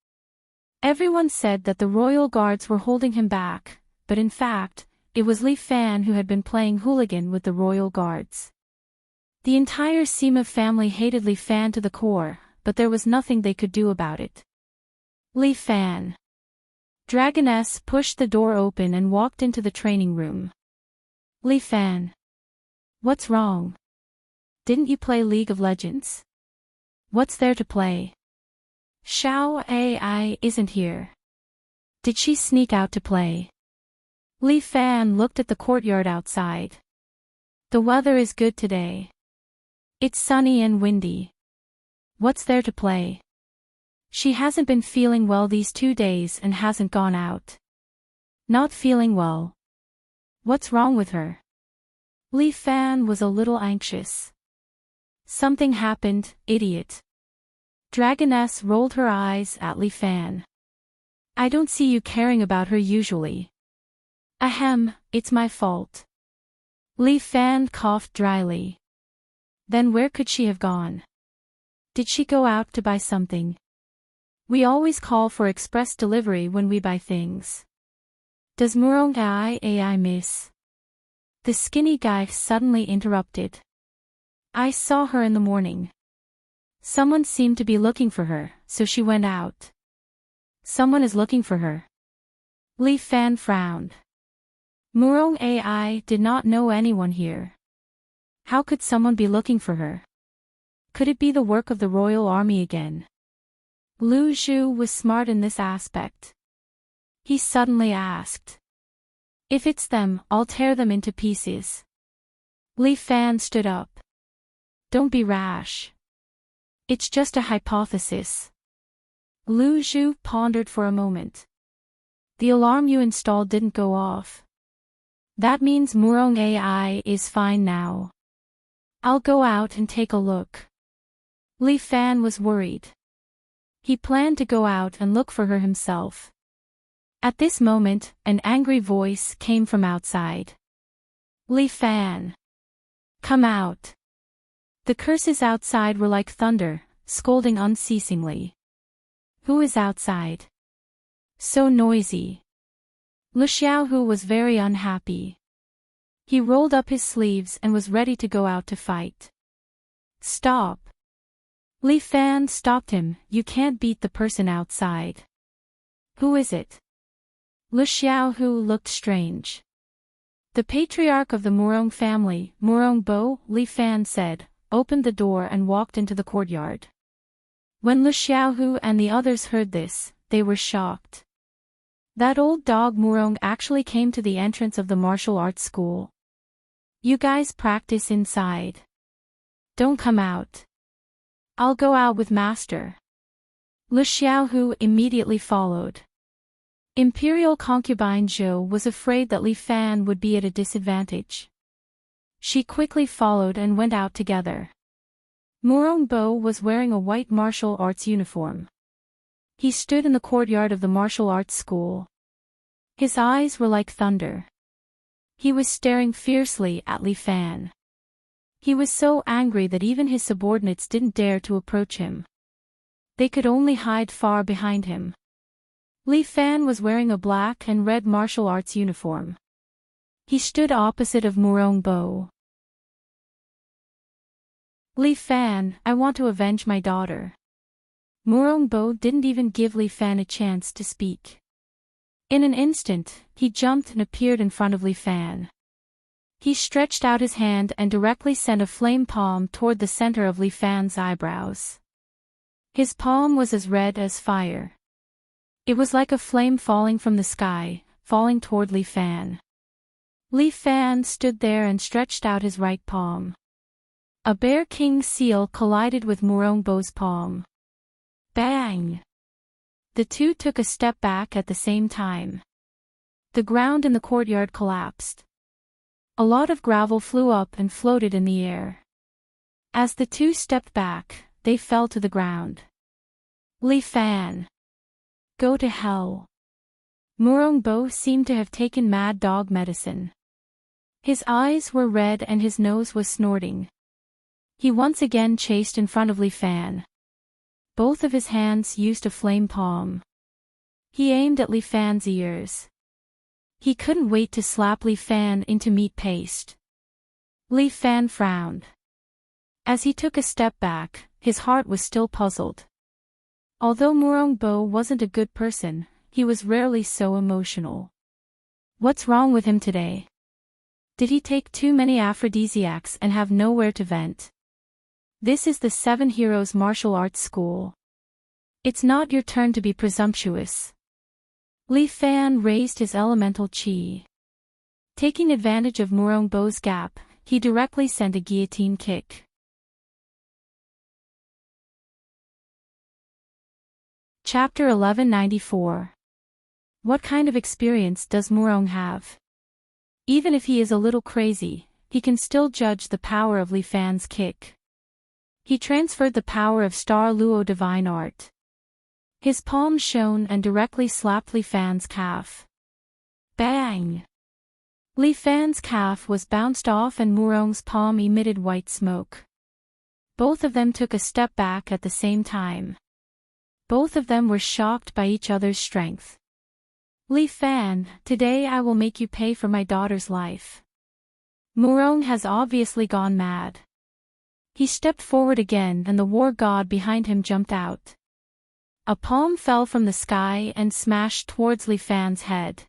Everyone said that the royal guards were holding him back, but in fact, it was Li Fan who had been playing hooligan with the royal guards. The entire Sima family hated Li Fan to the core, but there was nothing they could do about it. Li Fan. Dragoness pushed the door open and walked into the training room. Li Fan. What's wrong? Didn't you play League of Legends? What's there to play? Xiao Ai isn't here. Did she sneak out to play? Li Fan looked at the courtyard outside. The weather is good today. It's sunny and windy. What's there to play? She hasn't been feeling well these 2 days and hasn't gone out. Not feeling well. What's wrong with her? Li Fan was a little anxious. Something happened, idiot. Dragoness rolled her eyes at Li Fan. I don't see you caring about her usually. Ahem, it's my fault. Li Fan coughed dryly. Then where could she have gone? Did she go out to buy something? We always call for express delivery when we buy things. Does Murong Ai miss? The skinny guy suddenly interrupted. I saw her in the morning. Someone seemed to be looking for her, so she went out. Someone is looking for her. Li Fan frowned. Murong Ai did not know anyone here. How could someone be looking for her? Could it be the work of the royal army again? Lu Zhu was smart in this aspect. He suddenly asked. If it's them, I'll tear them into pieces. Li Fan stood up. Don't be rash. It's just a hypothesis. Lu Zhu pondered for a moment. The alarm you installed didn't go off. That means Murong Ai is fine now. I'll go out and take a look. Li Fan was worried. He planned to go out and look for her himself. At this moment, an angry voice came from outside. Li Fan. Come out. The curses outside were like thunder, scolding unceasingly. Who is outside? So noisy. Lu Xiaohu was very unhappy. He rolled up his sleeves and was ready to go out to fight. Stop. Li Fan stopped him. You can't beat the person outside. Who is it? Lu Xiaohu looked strange. The patriarch of the Murong family, Murong Bo, Li Fan said, opened the door and walked into the courtyard. When Lu Xiaohu and the others heard this, they were shocked. That old dog Murong actually came to the entrance of the martial arts school. You guys practice inside. Don't come out. I'll go out with master. Lu Xiaohu immediately followed. Imperial concubine Zhou was afraid that Li Fan would be at a disadvantage. She quickly followed and went out together. Murong Bo was wearing a white martial arts uniform. He stood in the courtyard of the martial arts school. His eyes were like thunder. He was staring fiercely at Li Fan. He was so angry that even his subordinates didn't dare to approach him. They could only hide far behind him. Li Fan was wearing a black and red martial arts uniform. He stood opposite of Murong Bo. Li Fan, I want to avenge my daughter. Murong Bo didn't even give Li Fan a chance to speak. In an instant, he jumped and appeared in front of Li Fan. He stretched out his hand and directly sent a flame palm toward the center of Li Fan's eyebrows. His palm was as red as fire. It was like a flame falling from the sky, falling toward Li Fan. Li Fan stood there and stretched out his right palm. A bear king seal collided with Murong Bo's palm. Bang! The two took a step back at the same time. The ground in the courtyard collapsed. A lot of gravel flew up and floated in the air. As the two stepped back, they fell to the ground. Li Fan! Go to hell. Murong Bo seemed to have taken mad dog medicine. His eyes were red and his nose was snorting. He once again chased in front of Li Fan. Both of his hands used a flame palm. He aimed at Li Fan's ears. He couldn't wait to slap Li Fan into meat paste. Li Fan frowned. As he took a step back, his heart was still puzzled. Although Murong Bo wasn't a good person, he was rarely so emotional. What's wrong with him today? Did he take too many aphrodisiacs and have nowhere to vent? This is the Seven Heroes Martial Arts School. It's not your turn to be presumptuous. Li Fan raised his elemental chi. Taking advantage of Murong Bo's gap, he directly sent a guillotine kick. Chapter 1194. What kind of experience does Murong have? Even if he is a little crazy, he can still judge the power of Li Fan's kick. He transferred the power of Star Luo Divine Art. His palm shone and directly slapped Li Fan's calf. Bang! Li Fan's calf was bounced off and Murong's palm emitted white smoke. Both of them took a step back at the same time. Both of them were shocked by each other's strength. Li Fan, today I will make you pay for my daughter's life. Murong has obviously gone mad. He stepped forward again and the war god behind him jumped out. A palm fell from the sky and smashed towards Li Fan's head.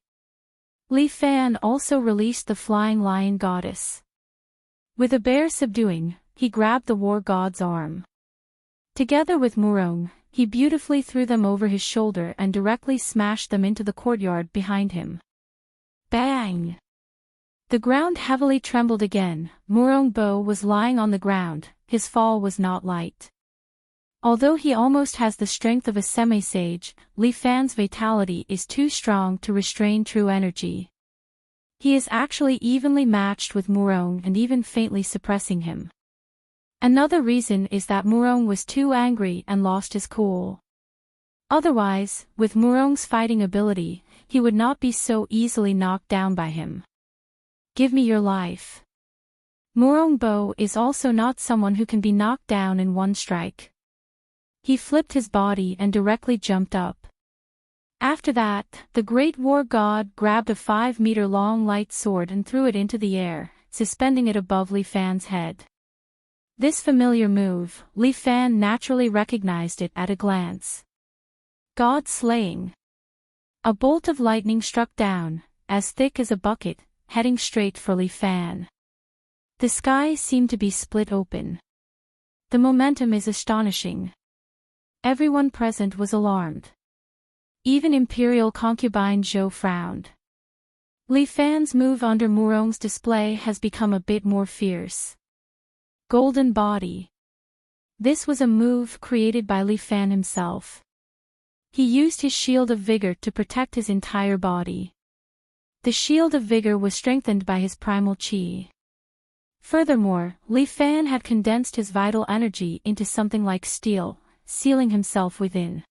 Li Fan also released the flying lion goddess. With a bear subduing, he grabbed the war god's arm. Together with Murong, he beautifully threw them over his shoulder and directly smashed them into the courtyard behind him. Bang! The ground heavily trembled again. Murong Bo was lying on the ground, his fall was not light. Although he almost has the strength of a semi-sage, Li Fan's vitality is too strong to restrain true energy. He is actually evenly matched with Murong and even faintly suppressing him. Another reason is that Murong was too angry and lost his cool. Otherwise, with Murong's fighting ability, he would not be so easily knocked down by him. Give me your life. Murong Bo is also not someone who can be knocked down in one strike. He flipped his body and directly jumped up. After After that, the great war god grabbed a 5-meter-long light sword and threw it into the air, suspending it above Li Fan's head. This familiar move, Li Fan naturally recognized it at a glance. God slaying. A bolt of lightning struck down, as thick as a bucket, heading straight for Li Fan. The sky seemed to be split open. The momentum is astonishing. Everyone present was alarmed. Even Imperial concubine Zhou frowned. Li Fan's move under Murong's display has become a bit more fierce. Golden body. This was a move created by Li Fan himself. He used his shield of vigor to protect his entire body. The shield of vigor was strengthened by his primal qi. Furthermore, Li Fan had condensed his vital energy into something like steel, sealing himself within.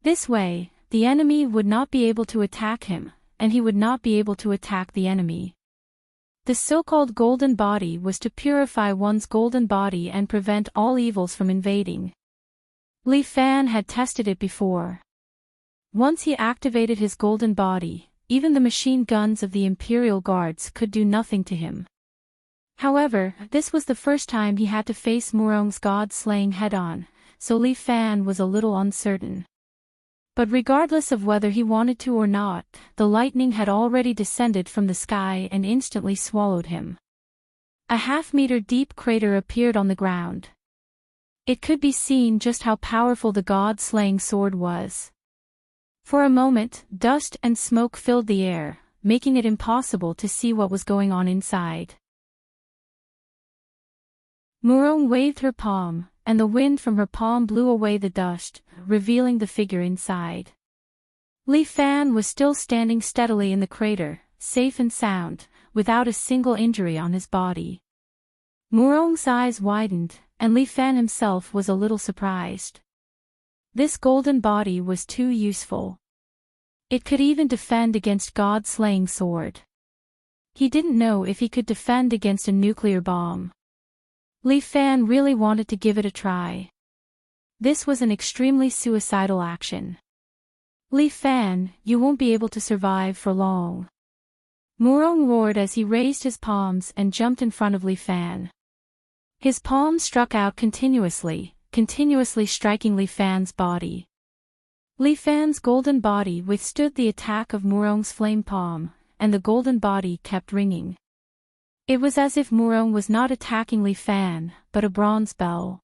This way, the enemy would not be able to attack him, and he would not be able to attack the enemy. The so-called golden body was to purify one's golden body and prevent all evils from invading. Li Fan had tested it before. Once he activated his golden body, even the machine guns of the Imperial Guards could do nothing to him. However, this was the first time he had to face Murong's god-slaying head-on, so Li Fan was a little uncertain. But regardless of whether he wanted to or not, the lightning had already descended from the sky and instantly swallowed him. A half-meter deep crater appeared on the ground. It could be seen just how powerful the god-slaying sword was. For a moment, dust and smoke filled the air, making it impossible to see what was going on inside. Murong waved her palm, and the wind from her palm blew away the dust, revealing the figure inside. Li Fan was still standing steadily in the crater, safe and sound, without a single injury on his body. Murong's eyes widened, and Li Fan himself was a little surprised. This golden body was too useful. It could even defend against god-slaying sword. He didn't know if he could defend against a nuclear bomb. Li Fan really wanted to give it a try. This was an extremely suicidal action. Li Fan, you won't be able to survive for long. Murong roared as he raised his palms and jumped in front of Li Fan. His palms struck out continuously striking Li Fan's body. Li Fan's golden body withstood the attack of Murong's flame palm, and the golden body kept ringing. It was as if Murong was not attacking Li Fan, but a bronze bell.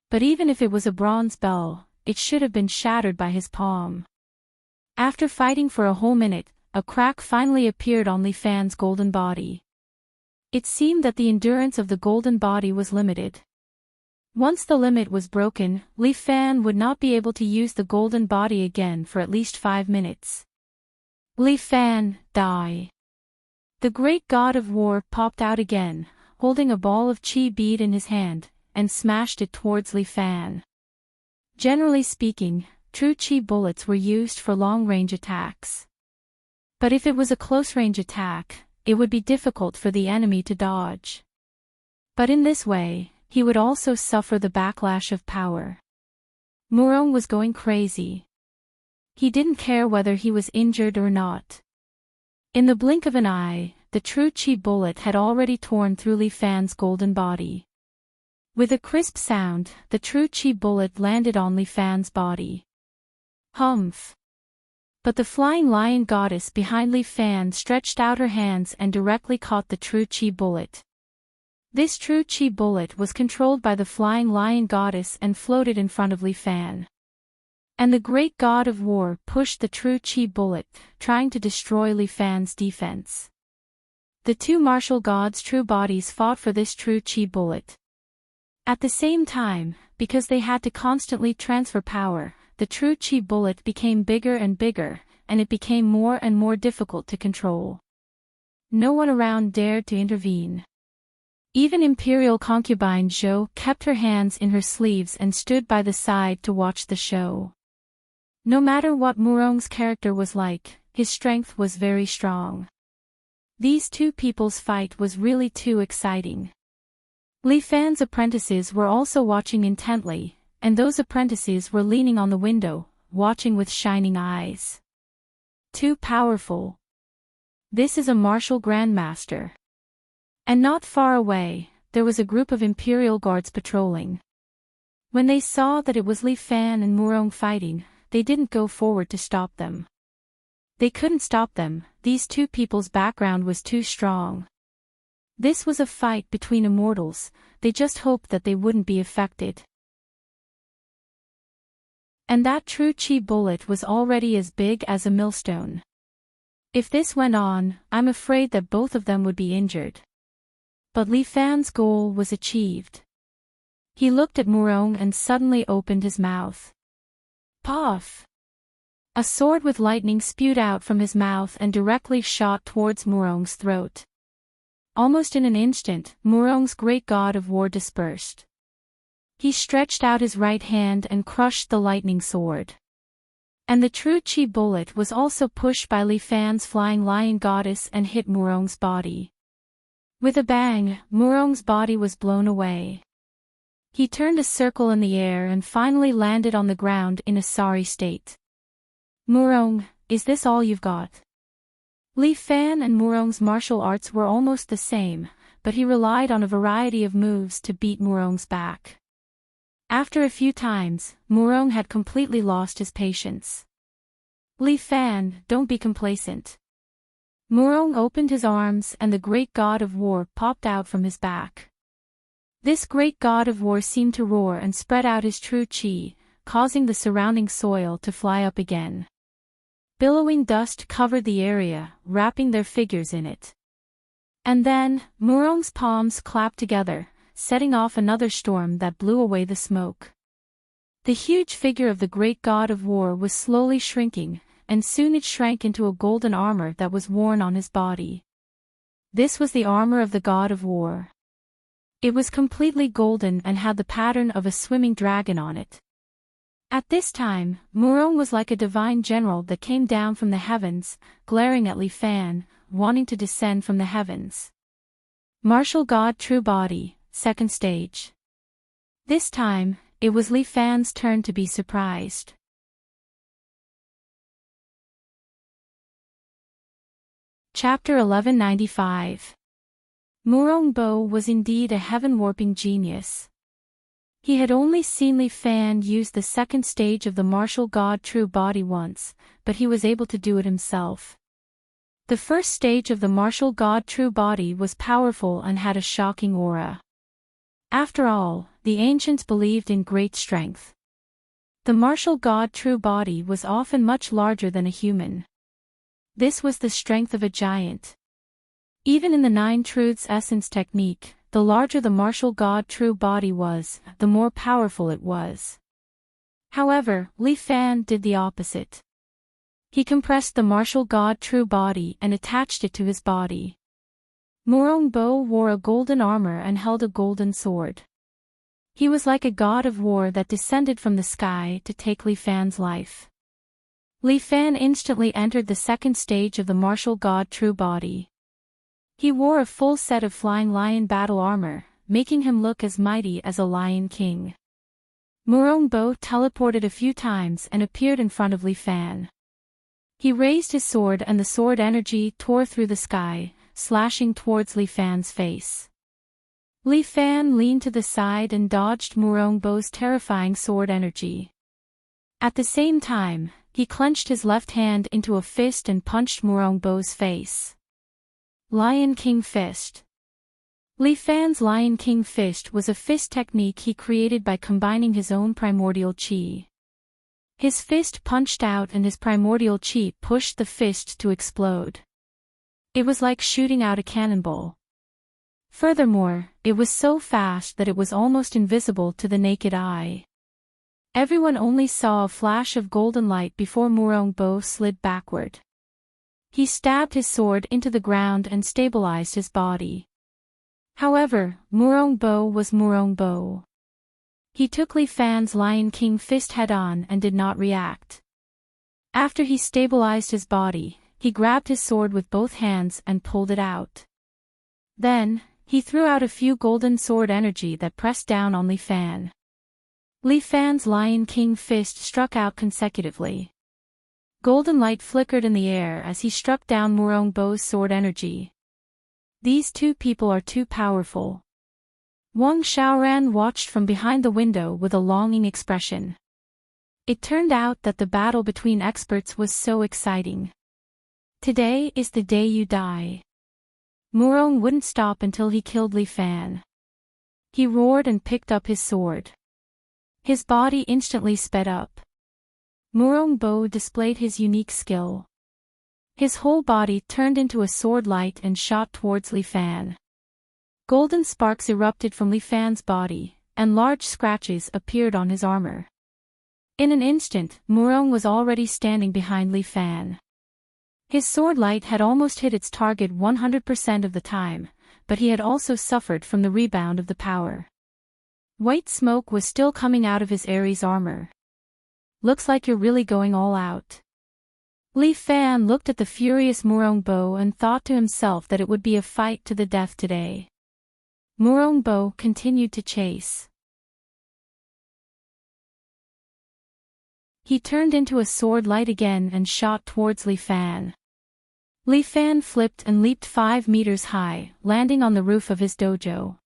But even if it was a bronze bell, it should have been shattered by his palm. After fighting for a whole minute, a crack finally appeared on Li Fan's golden body. It seemed that the endurance of the golden body was limited. Once the limit was broken, Li Fan would not be able to use the golden body again for at least 5 minutes. Li Fan, die. The great god of war popped out again, holding a ball of qi bead in his hand, and smashed it towards Li Fan. Generally speaking, true qi bullets were used for long-range attacks. But if it was a close-range attack, it would be difficult for the enemy to dodge. But in this way, he would also suffer the backlash of power. Murong was going crazy. He didn't care whether he was injured or not. In the blink of an eye, the true qi bullet had already torn through Li Fan's golden body. With a crisp sound, the true qi bullet landed on Li Fan's body. Humph! But the flying lion goddess behind Li Fan stretched out her hands and directly caught the true qi bullet. This true qi bullet was controlled by the flying lion goddess and floated in front of Li Fan. And the great god of war pushed the true qi bullet, trying to destroy Li Fan's defense. The two martial gods' true bodies fought for this true qi bullet. At the same time, because they had to constantly transfer power, the true qi bullet became bigger and bigger, and it became more and more difficult to control. No one around dared to intervene. Even Imperial concubine Zhou kept her hands in her sleeves and stood by the side to watch the show. No matter what Murong's character was like, his strength was very strong. These two people's fight was really too exciting. Li Fan's apprentices were also watching intently, and those apprentices were leaning on the window, watching with shining eyes. Too powerful. This is a martial grandmaster. And not far away, there was a group of Imperial guards patrolling. When they saw that it was Li Fan and Murong fighting, they didn't go forward to stop them. They couldn't stop them, these two people's background was too strong. This was a fight between immortals, they just hoped that they wouldn't be affected. And that true chi bullet was already as big as a millstone. If this went on, I'm afraid that both of them would be injured. But Li Fan's goal was achieved. He looked at Murong and suddenly opened his mouth. Puff! A sword with lightning spewed out from his mouth and directly shot towards Murong's throat. Almost in an instant, Murong's great god of war dispersed. He stretched out his right hand and crushed the lightning sword. And the true chi bullet was also pushed by Li Fan's flying lion goddess and hit Murong's body. With a bang, Murong's body was blown away. He turned a circle in the air and finally landed on the ground in a sorry state. Murong, is this all you've got? Li Fan and Murong's martial arts were almost the same, but he relied on a variety of moves to beat Murong's back. After a few times, Murong had completely lost his patience. Li Fan, don't be complacent. Murong opened his arms and the great god of war popped out from his back. This great god of war seemed to roar and spread out his true chi, causing the surrounding soil to fly up again. Billowing dust covered the area, wrapping their figures in it. And then, Murong's palms clapped together, setting off another storm that blew away the smoke. The huge figure of the great god of war was slowly shrinking, and soon it shrank into a golden armor that was worn on his body. This was the armor of the god of war. It was completely golden and had the pattern of a swimming dragon on it. At this time, Murong was like a divine general that came down from the heavens, glaring at Li Fan, wanting to descend from the heavens. Martial God True Body, second stage. This time, it was Li Fan's turn to be surprised. Chapter 1195. Murong Bo was indeed a heaven-warping genius. He had only seen Li Fan use the second stage of the martial god True Body once, but he was able to do it himself. The first stage of the martial god True Body was powerful and had a shocking aura. After all, the ancients believed in great strength. The martial god True Body was often much larger than a human. This was the strength of a giant. Even in the Nine Truths Essence technique, the larger the martial god True Body was, the more powerful it was. However, Li Fan did the opposite. He compressed the martial god True Body and attached it to his body. Murong Bo wore a golden armor and held a golden sword. He was like a god of war that descended from the sky to take Li Fan's life. Li Fan instantly entered the second stage of the martial god True Body. He wore a full set of flying lion battle armor, making him look as mighty as a lion king. Murong Bo teleported a few times and appeared in front of Li Fan. He raised his sword and the sword energy tore through the sky, slashing towards Li Fan's face. Li Fan leaned to the side and dodged Murong Bo's terrifying sword energy. At the same time, he clenched his left hand into a fist and punched Murong Bo's face. Lion King Fist. Li Fan's Lion King Fist was a fist technique he created by combining his own primordial chi. His fist punched out and his primordial chi pushed the fist to explode. It was like shooting out a cannonball. Furthermore, it was so fast that it was almost invisible to the naked eye. Everyone only saw a flash of golden light before Murong Bo slid backward. He stabbed his sword into the ground and stabilized his body. However, Murong Bo was Murong Bo. He took Li Fan's Lion King Fist head-on and did not react. After he stabilized his body, he grabbed his sword with both hands and pulled it out. Then, he threw out a few golden sword energy that pressed down on Li Fan. Li Fan's Lion King fist struck out consecutively. Golden light flickered in the air as he struck down Murong Bo's sword energy. These two people are too powerful. Wang Xiaoran watched from behind the window with a longing expression. It turned out that the battle between experts was so exciting. Today is the day you die. Murong wouldn't stop until he killed Li Fan. He roared and picked up his sword. His body instantly sped up. Murong Bo displayed his unique skill. His whole body turned into a sword light and shot towards Li Fan. Golden sparks erupted from Li Fan's body, and large scratches appeared on his armor. In an instant, Murong was already standing behind Li Fan. His sword light had almost hit its target 100% of the time, but he had also suffered from the rebound of the power. White smoke was still coming out of his Ares armor. Looks like you're really going all out. Li Fan looked at the furious Murong Bo and thought to himself that it would be a fight to the death today. Murong Bo continued to chase. He turned into a sword light again and shot towards Li Fan. Li Fan flipped and leaped 5 meters high, landing on the roof of his dojo.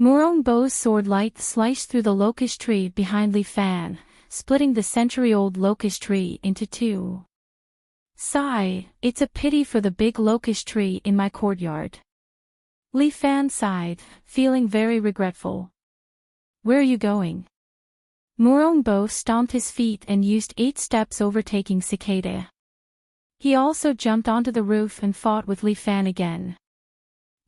Murong Bo's sword light sliced through the locust tree behind Li Fan, splitting the century-old locust tree into two. Sigh, it's a pity for the big locust tree in my courtyard. Li Fan sighed, feeling very regretful. Where are you going? Murong Bo stomped his feet and used 8 steps overtaking Cicada. He also jumped onto the roof and fought with Li Fan again.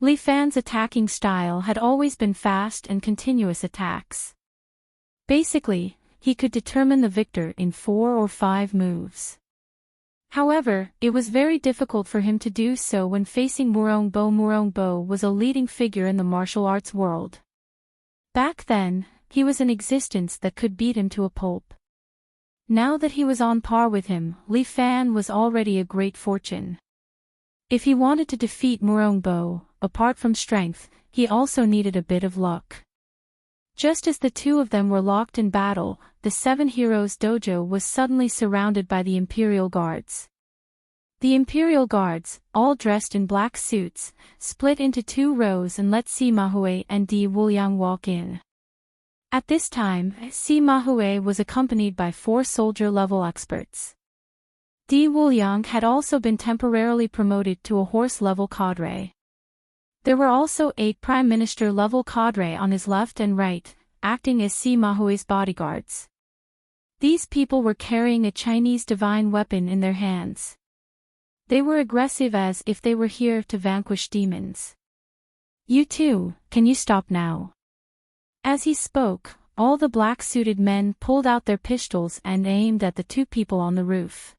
Li Fan's attacking style had always been fast and continuous attacks. Basically, he could determine the victor in 4 or 5 moves. However, it was very difficult for him to do so when facing Murong Bo. Murong Bo was a leading figure in the martial arts world. Back then, he was an existence that could beat him to a pulp. Now that he was on par with him, Li Fan was already a great fortune. If he wanted to defeat Murong Bo, apart from strength, he also needed a bit of luck. Just as the two of them were locked in battle, the 7 Heroes dojo was suddenly surrounded by the Imperial Guards. The Imperial Guards, all dressed in black suits, split into 2 rows and let Sima Hui and Di Wuliang walk in. At this time, Sima Hui was accompanied by 4 soldier-level experts. Di Wuliang had also been temporarily promoted to a horse-level cadre. There were also 8 Prime Minister-level cadre on his left and right, acting as Sima Hui's bodyguards. These people were carrying a Chinese divine weapon in their hands. They were aggressive as if they were here to vanquish demons. You two, can you stop now? As he spoke, all the black-suited men pulled out their pistols and aimed at the 2 people on the roof.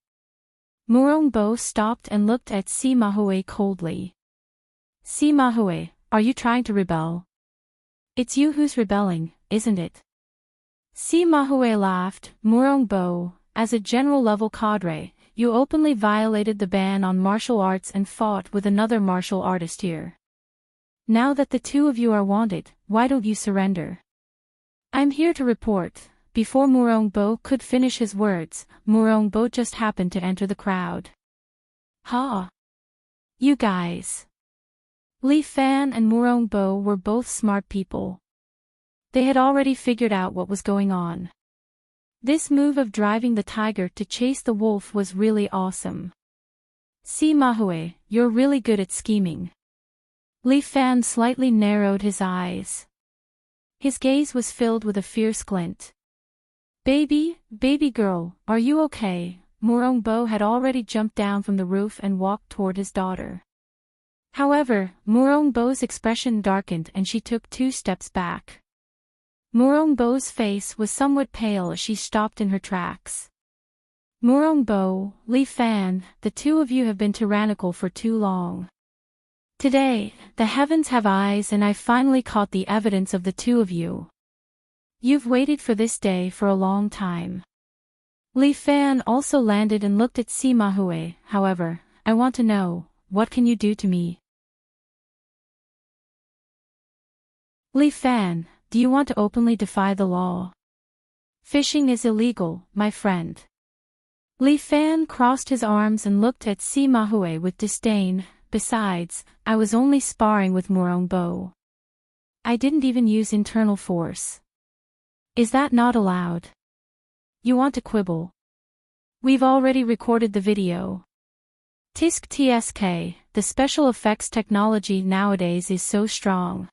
Murong Bo stopped and looked at Sima Hui coldly. Sima Hui, are you trying to rebel? It's you who's rebelling, isn't it? Sima Hui laughed. Murong Bo, as a general-level cadre, you openly violated the ban on martial arts and fought with another martial artist here. Now that the 2 of you are wanted, why don't you surrender? I'm here to report. Before Murong Bo could finish his words, Murong Bo just happened to enter the crowd. Ha! You guys! Li Fan and Murong Bo were both smart people. They had already figured out what was going on. This move of driving the tiger to chase the wolf was really awesome. Sima Hui, you're really good at scheming. Li Fan slightly narrowed his eyes. His gaze was filled with a fierce glint. Baby girl, are you okay? Murong Bo had already jumped down from the roof and walked toward his daughter. However, Murong Bo's expression darkened and she took 2 steps back. Murong Bo's face was somewhat pale as she stopped in her tracks. Murong Bo, Li Fan, the 2 of you have been tyrannical for too long. Today, the heavens have eyes and I finally caught the evidence of the 2 of you. You've waited for this day for a long time. Li Fan also landed and looked at Sima Hui. However, I want to know, what can you do to me? Li Fan, do you want to openly defy the law? Fishing is illegal, my friend. Li Fan crossed his arms and looked at Sima Hui with disdain. Besides, I was only sparring with Murong Bo. I didn't even use internal force. Is that not allowed? You want to quibble? We've already recorded the video. Tisk TSK, the special effects technology nowadays is so strong.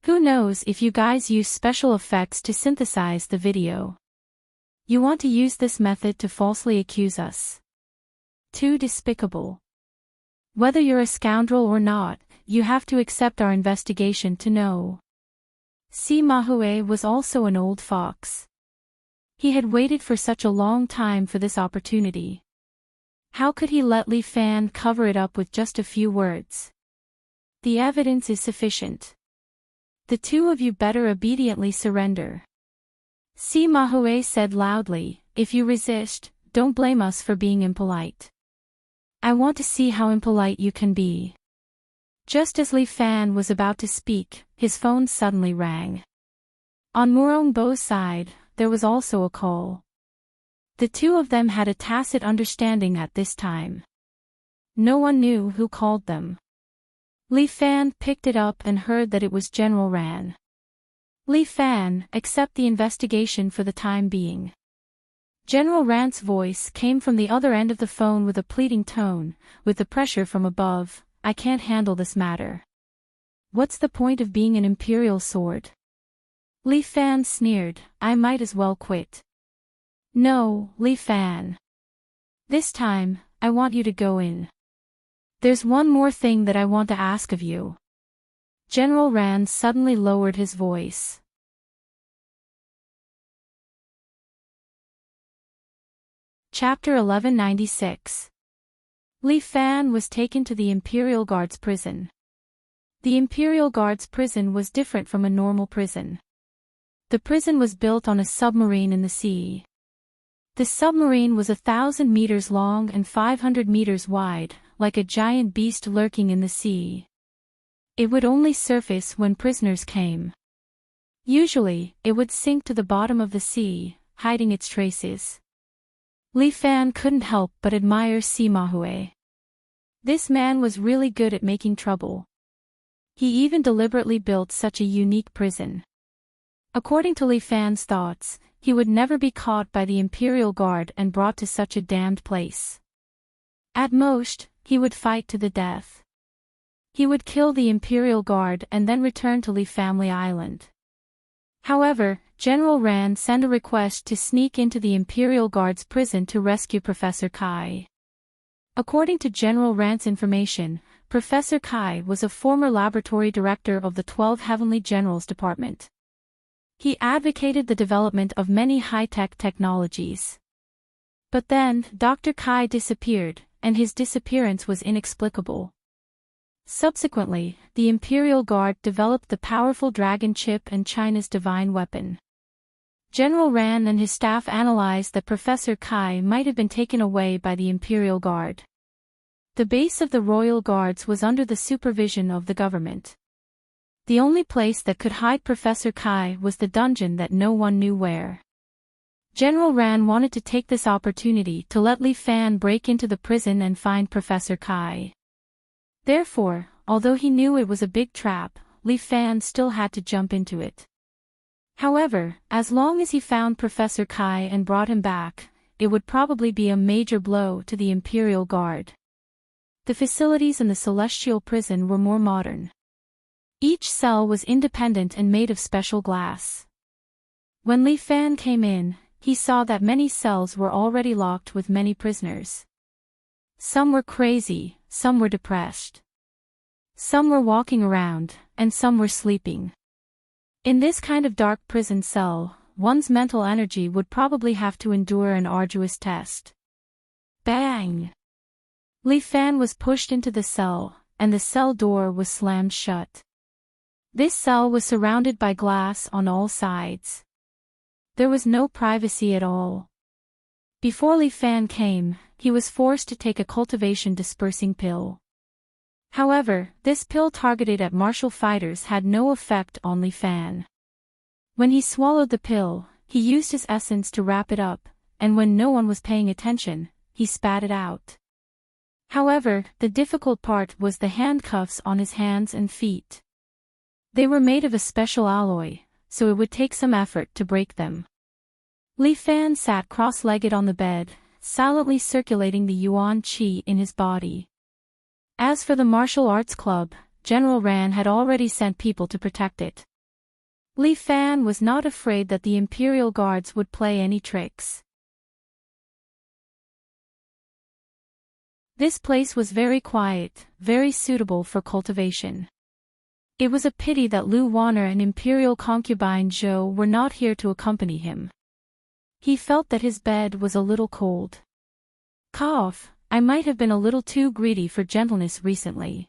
Who knows if you guys use special effects to synthesize the video? You want to use this method to falsely accuse us? Too despicable. Whether you're a scoundrel or not, you have to accept our investigation to know. Sima Hui was also an old fox. He had waited for such a long time for this opportunity. How could he let Li Fan cover it up with just a few words? The evidence is sufficient. The two of you better obediently surrender. Sima Hui said loudly, if you resist, don't blame us for being impolite. I want to see how impolite you can be. Just as Li Fan was about to speak, his phone suddenly rang. On Murong Bo's side, there was also a call. The two of them had a tacit understanding at this time. No one knew who called them. Li Fan picked it up and heard that it was General Ran. Li Fan, accept the investigation for the time being. General Ran's voice came from the other end of the phone with a pleading tone. With the pressure from above, I can't handle this matter. What's the point of being an imperial sword? Li Fan sneered, I might as well quit. No, Li Fan. This time, I want you to go in. There's one more thing that I want to ask of you. General Ran suddenly lowered his voice. Chapter 1196. Li Fan was taken to the Imperial Guards prison. The Imperial Guards prison was different from a normal prison. The prison was built on a submarine in the sea. The submarine was 1,000 meters long and 500 meters wide, like a giant beast lurking in the sea. It would only surface when prisoners came. Usually, it would sink to the bottom of the sea, hiding its traces. Li Fan couldn't help but admire Sima Hui. This man was really good at making trouble. He even deliberately built such a unique prison. According to Li Fan's thoughts, he would never be caught by the Imperial Guard and brought to such a damned place. At most, he would fight to the death. He would kill the Imperial Guard and then return to Li Family Island. However, General Ran sent a request to sneak into the Imperial Guard's prison to rescue Professor Kai. According to General Ran's information, Professor Kai was a former laboratory director of the 12 Heavenly Generals Department. He advocated the development of many high-tech technologies. But then, Dr. Kai disappeared, and his disappearance was inexplicable. Subsequently, the Imperial Guard developed the powerful Dragon Chip and China's divine weapon. General Ran and his staff analyzed that Professor Kai might have been taken away by the Imperial Guard. The base of the Royal Guards was under the supervision of the government. The only place that could hide Professor Kai was the dungeon that no one knew where. General Ran wanted to take this opportunity to let Li Fan break into the prison and find Professor Kai. Therefore, although he knew it was a big trap, Li Fan still had to jump into it. However, as long as he found Professor Kai and brought him back, it would probably be a major blow to the Imperial Guard. The facilities in the Celestial Prison were more modern. Each cell was independent and made of special glass. When Li Fan came in, he saw that many cells were already locked with many prisoners. Some were crazy, some were depressed. Some were walking around, and some were sleeping. In this kind of dark prison cell, one's mental energy would probably have to endure an arduous test. Bang! Li Fan was pushed into the cell, and the cell door was slammed shut. This cell was surrounded by glass on all sides. There was no privacy at all. Before Li Fan came, he was forced to take a cultivation dispersing pill. However, this pill targeted at martial fighters had no effect on Li Fan. When he swallowed the pill, he used his essence to wrap it up, and when no one was paying attention, he spat it out. However, the difficult part was the handcuffs on his hands and feet. They were made of a special alloy, so it would take some effort to break them. Li Fan sat cross-legged on the bed, silently circulating the yuan qi in his body. As for the martial arts club, General Ran had already sent people to protect it. Li Fan was not afraid that the Imperial Guards would play any tricks. This place was very quiet, very suitable for cultivation. It was a pity that Lu Wanner and Imperial concubine Zhou were not here to accompany him. He felt that his bed was a little cold. Cough, I might have been a little too greedy for gentleness recently.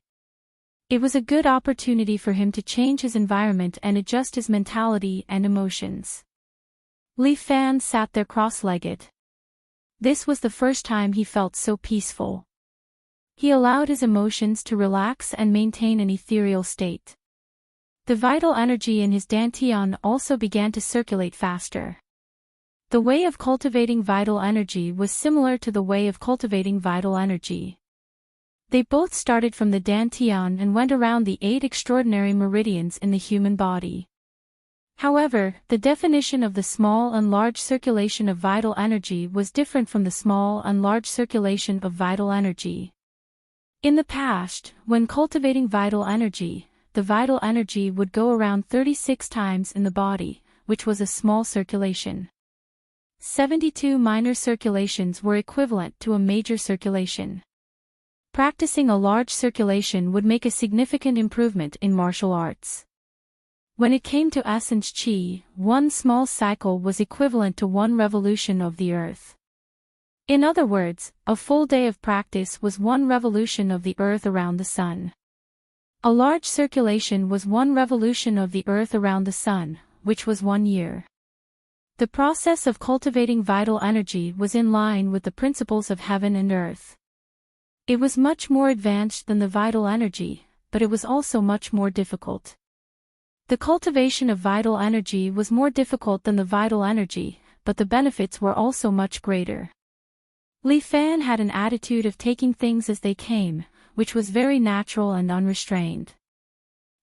It was a good opportunity for him to change his environment and adjust his mentality and emotions. Li Fan sat there cross-legged. This was the first time he felt so peaceful. He allowed his emotions to relax and maintain an ethereal state. The vital energy in his dantian also began to circulate faster. The way of cultivating vital energy was similar to the way of cultivating vital energy. They both started from the dantian and went around the 8 extraordinary meridians in the human body. However, the definition of the small and large circulation of vital energy was different from the small and large circulation of vital energy. In the past, when cultivating vital energy, the vital energy would go around 36 times in the body, which was a small circulation. 72 minor circulations were equivalent to a major circulation. Practicing a large circulation would make a significant improvement in martial arts. When it came to essence qi, one small cycle was equivalent to one revolution of the earth. In other words, a full day of practice was one revolution of the earth around the sun. A large circulation was one revolution of the earth around the sun, which was 1 year. The process of cultivating vital energy was in line with the principles of heaven and earth. It was much more advanced than the vital energy, but it was also much more difficult. The cultivation of vital energy was more difficult than the vital energy, but the benefits were also much greater. Li Fan had an attitude of taking things as they came, which was very natural and unrestrained.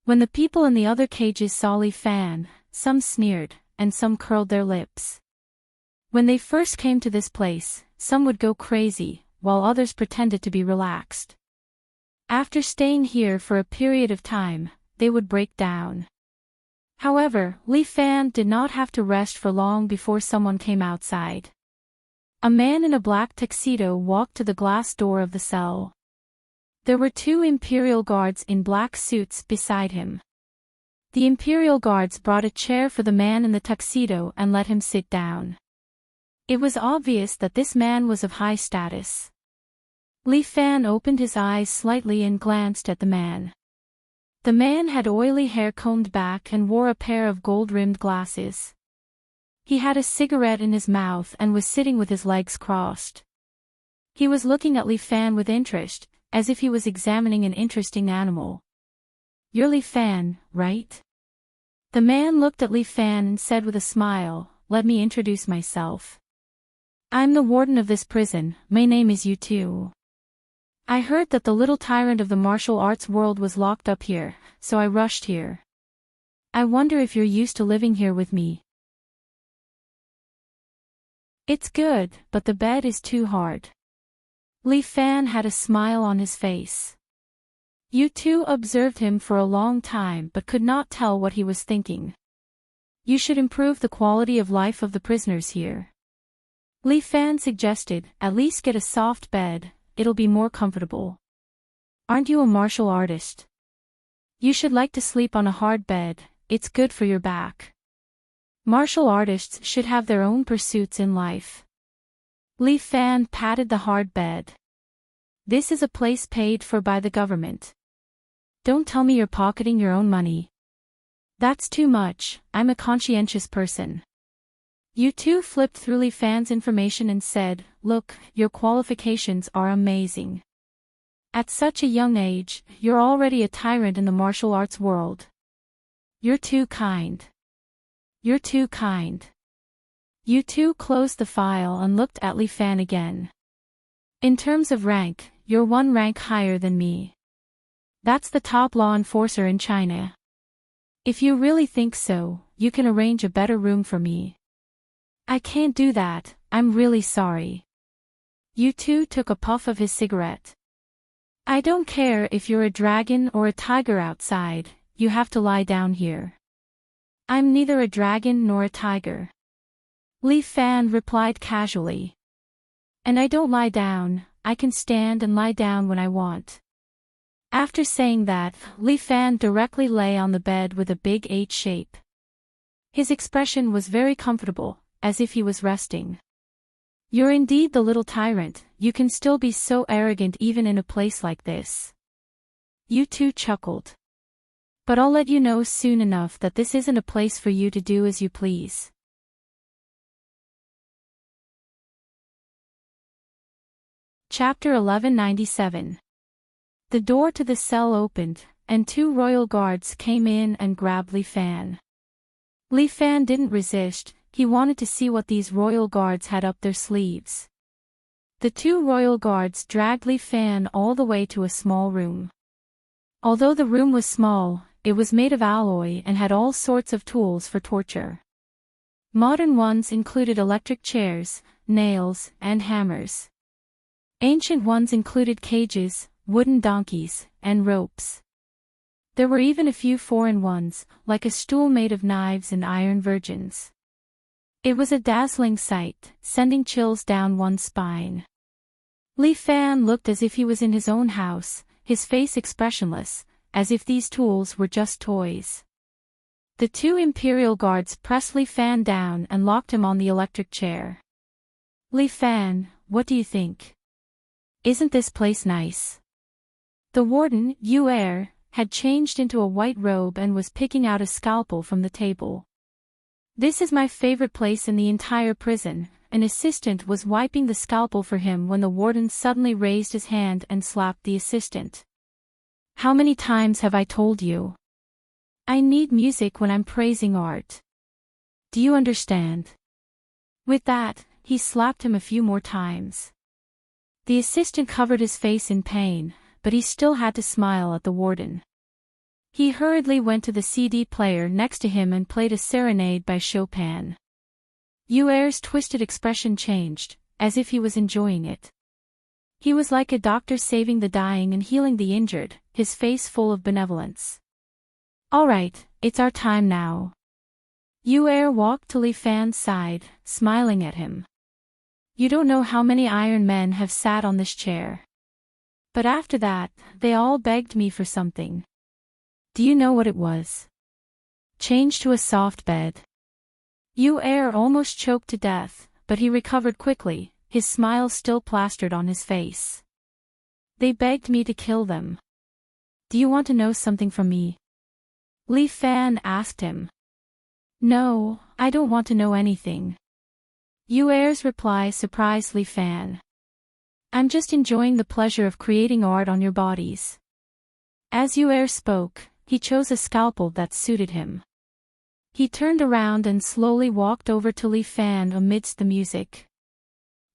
When the people in the other cages saw Li Fan, some sneered, and some curled their lips. When they first came to this place, some would go crazy, while others pretended to be relaxed. After staying here for a period of time, they would break down. However, Li Fan did not have to rest for long before someone came outside. A man in a black tuxedo walked to the glass door of the cell. There were 2 Imperial Guards in black suits beside him. The Imperial Guards brought a chair for the man in the tuxedo and let him sit down. It was obvious that this man was of high status. Li Fan opened his eyes slightly and glanced at the man. The man had oily hair combed back and wore a pair of gold-rimmed glasses. He had a cigarette in his mouth and was sitting with his legs crossed. He was looking at Li Fan with interest, as if he was examining an interesting animal. "You're Li Fan, right?" The man looked at Li Fan and said with a smile, "Let me introduce myself. I'm the warden of this prison, my name is Yu Tu. I heard that the little tyrant of the martial arts world was locked up here, so I rushed here. I wonder if you're used to living here with me." "It's good, but the bed is too hard." Li Fan had a smile on his face. Yu Tu observed him for a long time but could not tell what he was thinking. "You should improve the quality of life of the prisoners here." Li Fan suggested, "At least get a soft bed, it'll be more comfortable. Aren't you a martial artist? You should like to sleep on a hard bed, it's good for your back. Martial artists should have their own pursuits in life." Li Fan patted the hard bed. "This is a place paid for by the government. Don't tell me you're pocketing your own money. That's too much, I'm a conscientious person." Yu Tu flipped through Li Fan's information and said, "Look, your qualifications are amazing. At such a young age, you're already a tyrant in the martial arts world. You're too kind. You're too kind." You two closed the file and looked at Li Fan again. In terms of rank, you're one rank higher than me. That's the top law enforcer in China. If you really think so, you can arrange a better room for me. I can't do that, I'm really sorry. You two took a puff of his cigarette. I don't care if you're a dragon or a tiger outside, you have to lie down here. I'm neither a dragon nor a tiger. Li Fan replied casually. And I don't lie down, I can stand and lie down when I want. After saying that, Li Fan directly lay on the bed with a big H shape. His expression was very comfortable, as if he was resting. You're indeed the little tyrant, you can still be so arrogant even in a place like this. You two chuckled. But I'll let you know soon enough that this isn't a place for you to do as you please. Chapter 1197. The door to the cell opened, and two royal guards came in and grabbed Li Fan. Li Fan didn't resist, he wanted to see what these royal guards had up their sleeves. The two royal guards dragged Li Fan all the way to a small room. Although the room was small, it was made of alloy and had all sorts of tools for torture. Modern ones included electric chairs, nails, and hammers. Ancient ones included cages, wooden donkeys, and ropes. There were even a few foreign ones, like a stool made of knives and iron virgins. It was a dazzling sight, sending chills down one's spine. Li Fan looked as if he was in his own house, his face expressionless, as if these tools were just toys. The two Imperial guards pressed Li Fan down and locked him on the electric chair. Li Fan, what do you think? Isn't this place nice? The warden, Yu had changed into a white robe and was picking out a scalpel from the table. This is my favorite place in the entire prison. An assistant was wiping the scalpel for him when the warden suddenly raised his hand and slapped the assistant. How many times have I told you? I need music when I'm praising art. Do you understand? With that, he slapped him a few more times. The assistant covered his face in pain, but he still had to smile at the warden. He hurriedly went to the CD player next to him and played a serenade by Chopin. Yuer's twisted expression changed, as if he was enjoying it. He was like a doctor saving the dying and healing the injured, his face full of benevolence. All right, it's our time now. Yuer walked to Li Fan's side, smiling at him. You don't know how many Iron Men have sat on this chair. But after that, they all begged me for something. Do you know what it was? Change to a soft bed. Yuer almost choked to death, but he recovered quickly, his smile still plastered on his face. They begged me to kill them. Do you want to know something from me? Li Fan asked him. No, I don't want to know anything. Yuer's reply surprised Li Fan. I'm just enjoying the pleasure of creating art on your bodies. As Yuer spoke, he chose a scalpel that suited him. He turned around and slowly walked over to Li Fan amidst the music.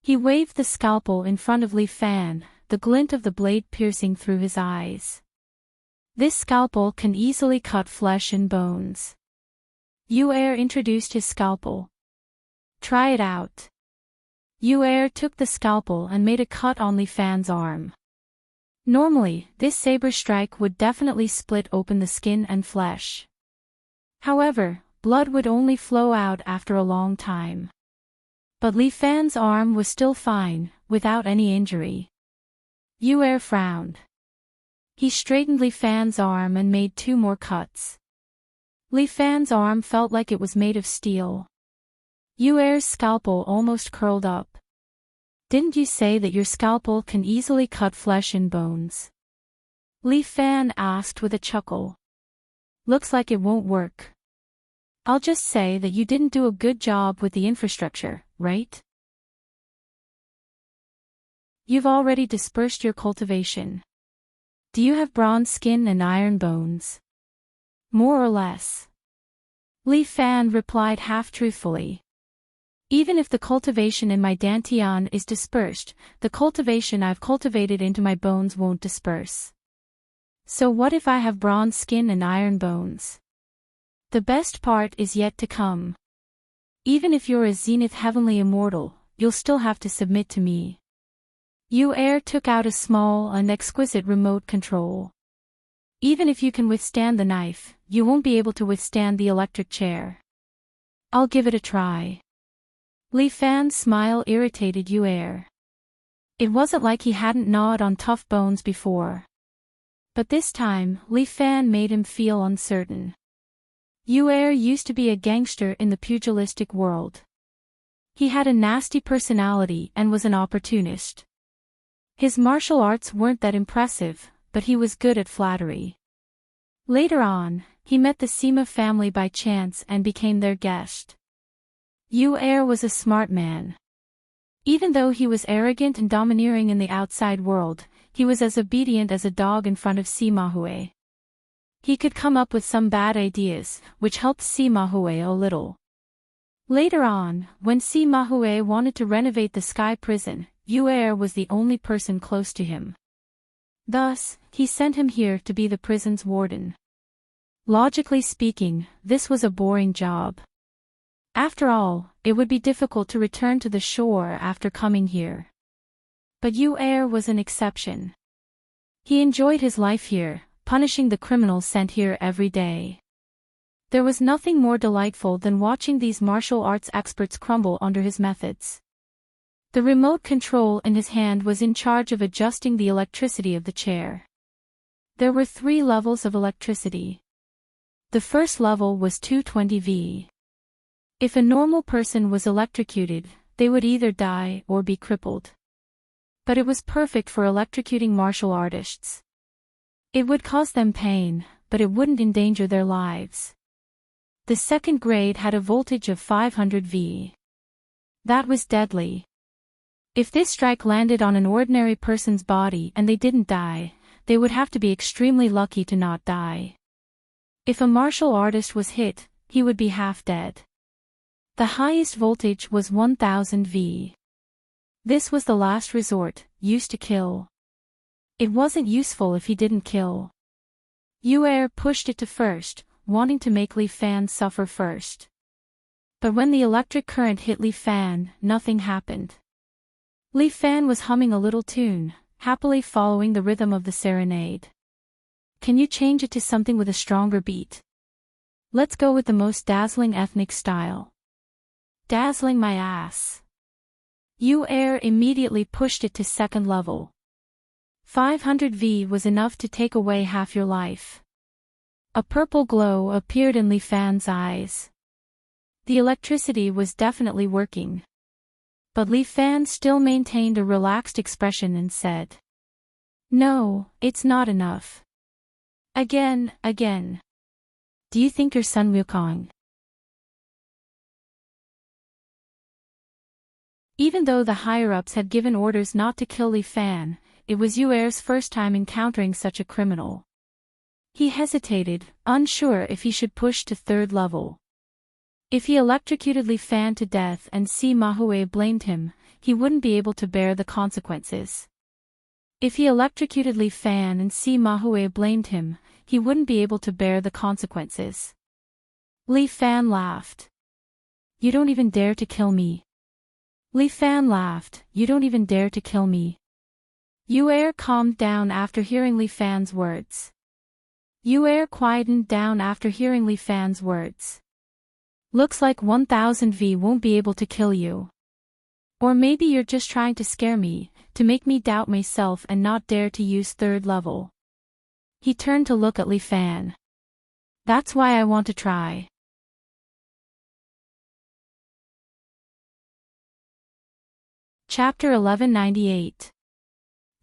He waved the scalpel in front of Li Fan, the glint of the blade piercing through his eyes. This scalpel can easily cut flesh and bones. Yuer introduced his scalpel. Try it out. Yuer took the scalpel and made a cut on Li Fan's arm. Normally, this saber strike would definitely split open the skin and flesh. However, blood would only flow out after a long time. But Li Fan's arm was still fine, without any injury. Yuer frowned. He straightened Li Fan's arm and made two more cuts. Li Fan's arm felt like it was made of steel. Yuer's scalpel almost curled up. Didn't you say that your scalpel can easily cut flesh and bones? Li Fan asked with a chuckle. Looks like it won't work. I'll just say that you didn't do a good job with the infrastructure, right? You've already dispersed your cultivation. Do you have bronze skin and iron bones? More or less. Li Fan replied half-truthfully. Even if the cultivation in my dantian is dispersed, the cultivation I've cultivated into my bones won't disperse. So what if I have bronze skin and iron bones? The best part is yet to come. Even if you're a zenith heavenly immortal, you'll still have to submit to me. Air took out a small and exquisite remote control. Even if you can withstand the knife, you won't be able to withstand the electric chair. I'll give it a try. Li Fan's smile irritated Air. It wasn't like he hadn't gnawed on tough bones before. But this time, Li Fan made him feel uncertain. Air used to be a gangster in the pugilistic world. He had a nasty personality and was an opportunist. His martial arts weren't that impressive, but he was good at flattery. Later on, he met the Sima family by chance and became their guest. Air was a smart man. Even though he was arrogant and domineering in the outside world, he was as obedient as a dog in front of Sima Hue. He could come up with some bad ideas, which helped Sima Hue a little. Later on, when Sima Hue wanted to renovate the Sky Prison, Air was the only person close to him. Thus, he sent him here to be the prison's warden. Logically speaking, this was a boring job. After all, it would be difficult to return to the shore after coming here. But Air was an exception. He enjoyed his life here, punishing the criminals sent here every day. There was nothing more delightful than watching these martial arts experts crumble under his methods. The remote control in his hand was in charge of adjusting the electricity of the chair. There were 3 levels of electricity. The first level was 220 V. If a normal person was electrocuted, they would either die or be crippled. But it was perfect for electrocuting martial artists. It would cause them pain, but it wouldn't endanger their lives. The second grade had a voltage of 500 V. That was deadly. If this strike landed on an ordinary person's body and they didn't die, they would have to be extremely lucky to not die. If a martial artist was hit, he would be half dead. The highest voltage was 1000 V. This was the last resort, used to kill. It wasn't useful if he didn't kill. Air pushed it to first, wanting to make Li Fan suffer first. But when the electric current hit Li Fan, nothing happened. Li Fan was humming a little tune, happily following the rhythm of the serenade. Can you change it to something with a stronger beat? Let's go with the most dazzling ethnic style. Dazzling my ass. Air immediately pushed it to second level. 500 V was enough to take away half your life. A purple glow appeared in Li Fan's eyes. The electricity was definitely working. But Li Fan still maintained a relaxed expression and said, "No, it's not enough. Again. Do you think your son will Kong?" Even though the higher-ups had given orders not to kill Li Fan, it was Air's first time encountering such a criminal. He hesitated, unsure if he should push to third level. If he electrocuted Li Fan to death and Sima Hue blamed him, he wouldn't be able to bear the consequences. If he electrocuted Li Fan and Sima Hue blamed him, he wouldn't be able to bear the consequences. Li Fan laughed. "You don't even dare to kill me." Li Fan laughed. "You don't even dare to kill me." Air calmed down after hearing Li Fan's words. Air quietened down after hearing Li Fan's words. "Looks like 1000 V won't be able to kill you. Or maybe you're just trying to scare me, to make me doubt myself and not dare to use third level." He turned to look at Li Fan. "That's why I want to try." Chapter 1198.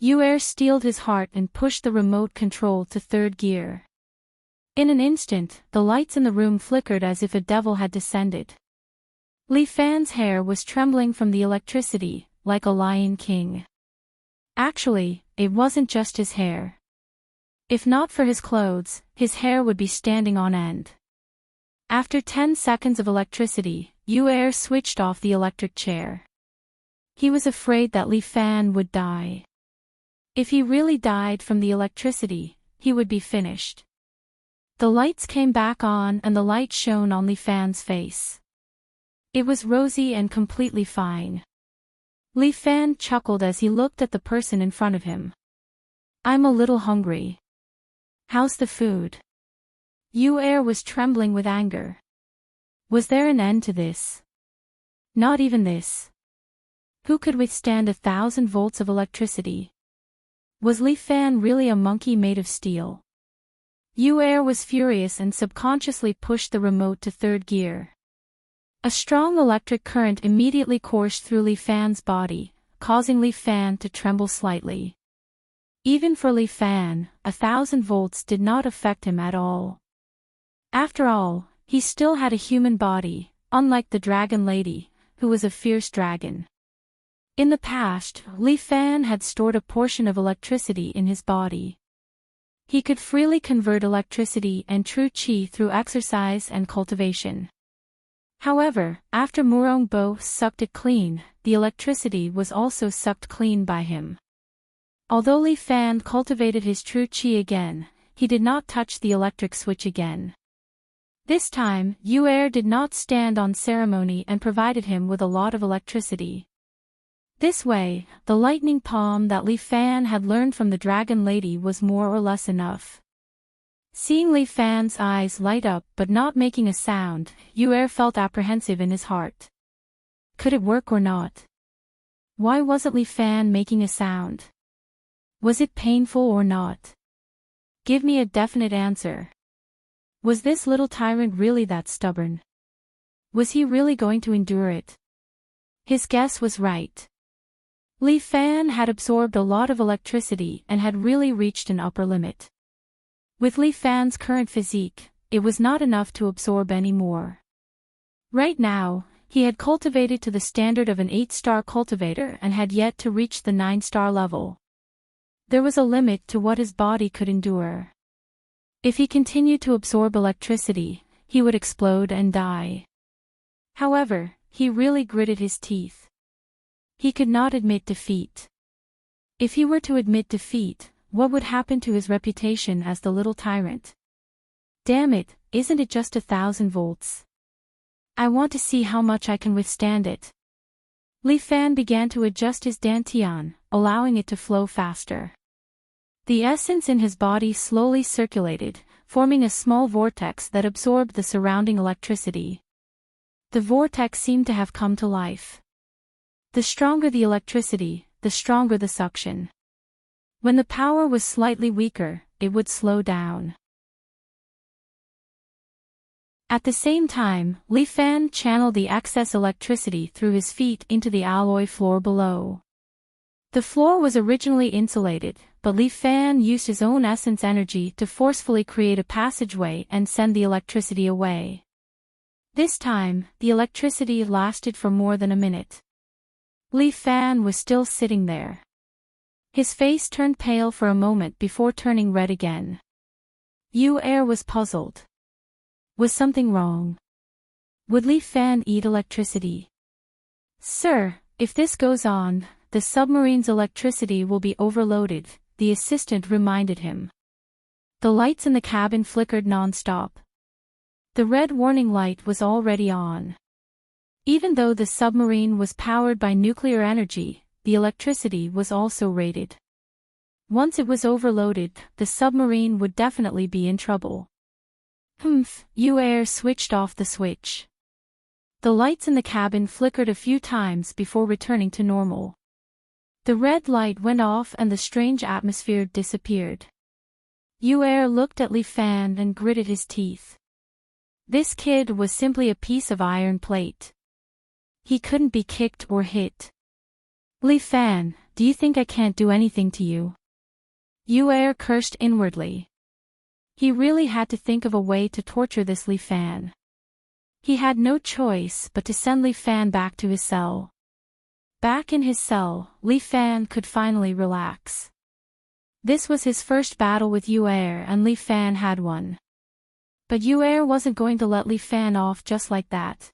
Air steeled his heart and pushed the remote control to third gear. In an instant, the lights in the room flickered as if a devil had descended. Li Fan's hair was trembling from the electricity, like a lion king. Actually, it wasn't just his hair. If not for his clothes, his hair would be standing on end. After 10 seconds of electricity, Yu switched off the electric chair. He was afraid that Li Fan would die. If he really died from the electricity, he would be finished. The lights came back on and the light shone on Li Fan's face. It was rosy and completely fine. Li Fan chuckled as he looked at the person in front of him. I'm a little hungry. How's the food? Yu was trembling with anger. Was there an end to this? Not even this. Who could withstand 1,000 volts of electricity? Was Li Fan really a monkey made of steel? Yu was furious and subconsciously pushed the remote to third gear. A strong electric current immediately coursed through Li Fan's body, causing Li Fan to tremble slightly. Even for Li Fan, 1,000 volts did not affect him at all. After all, he still had a human body, unlike the dragon lady, who was a fierce dragon. In the past, Li Fan had stored a portion of electricity in his body. He could freely convert electricity and true qi through exercise and cultivation. However, after Murong Bo sucked it clean, the electricity was also sucked clean by him. Although Li Fan cultivated his true qi again, he did not touch the electric switch again. This time, Yu did not stand on ceremony and provided him with a lot of electricity. This way, the lightning palm that Li Fan had learned from the dragon lady was more or less enough. Seeing Li Fan's eyes light up but not making a sound, Yu felt apprehensive in his heart. Could it work or not? Why wasn't Li Fan making a sound? Was it painful or not? Give me a definite answer. Was this little tyrant really that stubborn? Was he really going to endure it? His guess was right. Li Fan had absorbed a lot of electricity and had really reached an upper limit. With Li Fan's current physique, it was not enough to absorb any more. Right now, he had cultivated to the standard of an 8-star cultivator and had yet to reach the 9-star level. There was a limit to what his body could endure. If he continued to absorb electricity, he would explode and die. However, he really gritted his teeth. He could not admit defeat. If he were to admit defeat, what would happen to his reputation as the little tyrant? Damn it, isn't it just 1,000 volts? I want to see how much I can withstand it. Li Fan began to adjust his dantian, allowing it to flow faster. The essence in his body slowly circulated, forming a small vortex that absorbed the surrounding electricity. The vortex seemed to have come to life. The stronger the electricity, the stronger the suction. When the power was slightly weaker, it would slow down. At the same time, Li Fan channeled the excess electricity through his feet into the alloy floor below. The floor was originally insulated, but Li Fan used his own essence energy to forcefully create a passageway and send the electricity away. This time, the electricity lasted for more than a minute. Li Fan was still sitting there. His face turned pale for a moment before turning red again. Yu was puzzled. Was something wrong? Would Li Fan eat electricity? Sir, if this goes on, the submarine's electricity will be overloaded, the assistant reminded him. The lights in the cabin flickered non-stop. The red warning light was already on. Even though the submarine was powered by nuclear energy, the electricity was also rated. Once it was overloaded, the submarine would definitely be in trouble. Yu switched off the switch. The lights in the cabin flickered a few times before returning to normal. The red light went off and the strange atmosphere disappeared. Yu looked at Li Fan and gritted his teeth. This kid was simply a piece of iron plate. He couldn't be kicked or hit. Li Fan, do you think I can't do anything to you? Yu cursed inwardly. He really had to think of a way to torture this Li Fan. He had no choice but to send Li Fan back to his cell. Back in his cell, Li Fan could finally relax. This was his first battle with Yu and Li Fan had won. But Yuer wasn't going to let Li Fan off just like that.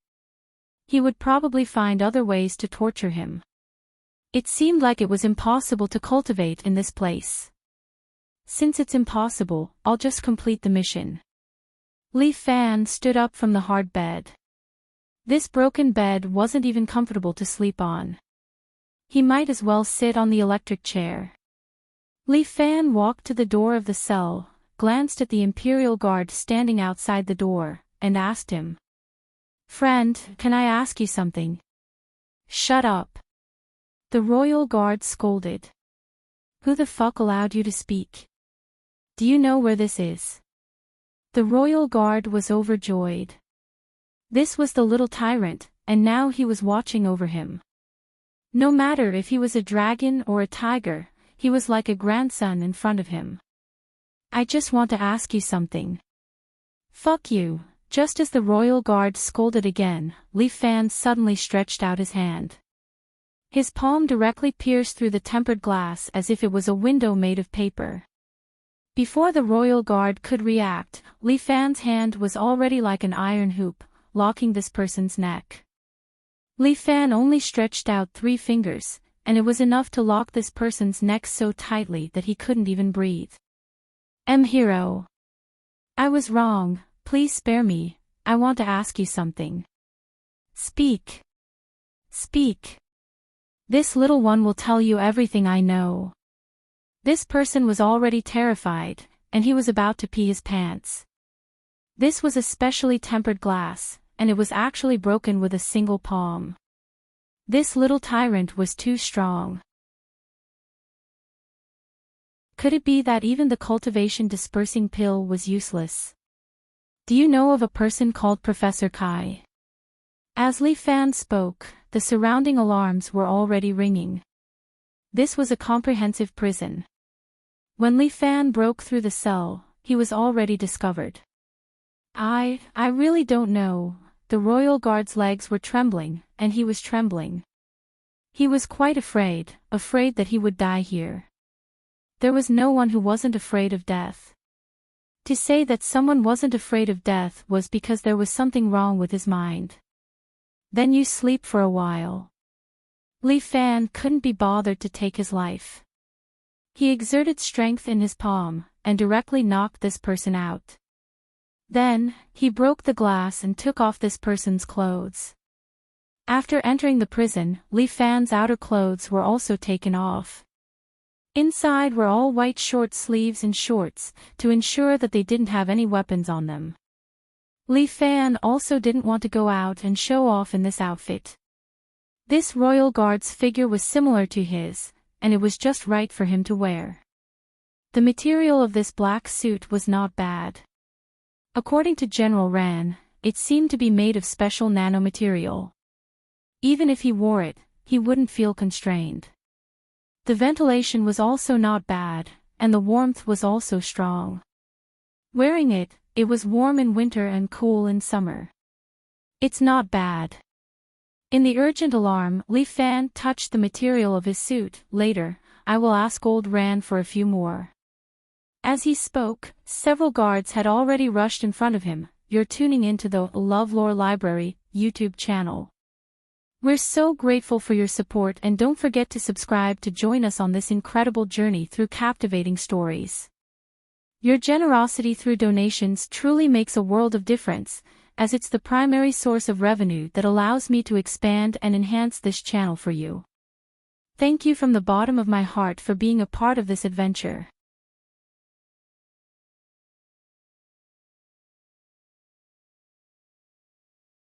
He would probably find other ways to torture him. It seemed like it was impossible to cultivate in this place. Since it's impossible, I'll just complete the mission. Li Fan stood up from the hard bed. This broken bed wasn't even comfortable to sleep on. He might as well sit on the electric chair. Li Fan walked to the door of the cell, glanced at the Imperial Guard standing outside the door, and asked him. "Friend, can I ask you something?" "Shut up." The Royal Guard scolded. "Who the fuck allowed you to speak? Do you know where this is?" The Royal Guard was overjoyed. This was the little tyrant, and now he was watching over him. No matter if he was a dragon or a tiger, he was like a grandson in front of him. "I just want to ask you something." "Fuck you." Just as the Royal Guard scolded again, Li Fan suddenly stretched out his hand. His palm directly pierced through the tempered glass as if it was a window made of paper. Before the Royal Guard could react, Li Fan's hand was already like an iron hoop, locking this person's neck. Li Fan only stretched out 3 fingers, and it was enough to lock this person's neck so tightly that he couldn't even breathe. Hero. I was wrong, please spare me, I want to ask you something. Speak. Speak. This little one will tell you everything I know. This person was already terrified, and he was about to pee his pants. This was a specially tempered glass, and it was actually broken with a single palm. This little tyrant was too strong. Could it be that even the cultivation dispersing pill was useless? Do you know of a person called Professor Kai? As Li Fan spoke, the surrounding alarms were already ringing. This was a comprehensive prison. When Li Fan broke through the cell, he was already discovered. I really don't know. The Royal Guard's legs were trembling, and he was trembling. He was quite afraid that he would die here. There was no one who wasn't afraid of death. To say that someone wasn't afraid of death was because there was something wrong with his mind. Then you sleep for a while. Li Fan couldn't be bothered to take his life. He exerted strength in his palm, and directly knocked this person out. Then, he broke the glass and took off this person's clothes. After entering the prison, Li Fan's outer clothes were also taken off. Inside were all white short sleeves and shorts, to ensure that they didn't have any weapons on them. Li Fan also didn't want to go out and show off in this outfit. This Royal Guard's figure was similar to his, and it was just right for him to wear. The material of this black suit was not bad. According to General Ran, it seemed to be made of special nanomaterial. Even if he wore it, he wouldn't feel constrained. The ventilation was also not bad, and the warmth was also strong. Wearing it, it was warm in winter and cool in summer. It's not bad. In the urgent alarm, Li Fan touched the material of his suit. Later, I will ask old Ran for a few more. As he spoke, several guards had already rushed in front of him. You're tuning into the LoveLore Library YouTube channel. We're so grateful for your support, and don't forget to subscribe to join us on this incredible journey through captivating stories. Your generosity through donations truly makes a world of difference, as it's the primary source of revenue that allows me to expand and enhance this channel for you. Thank you from the bottom of my heart for being a part of this adventure.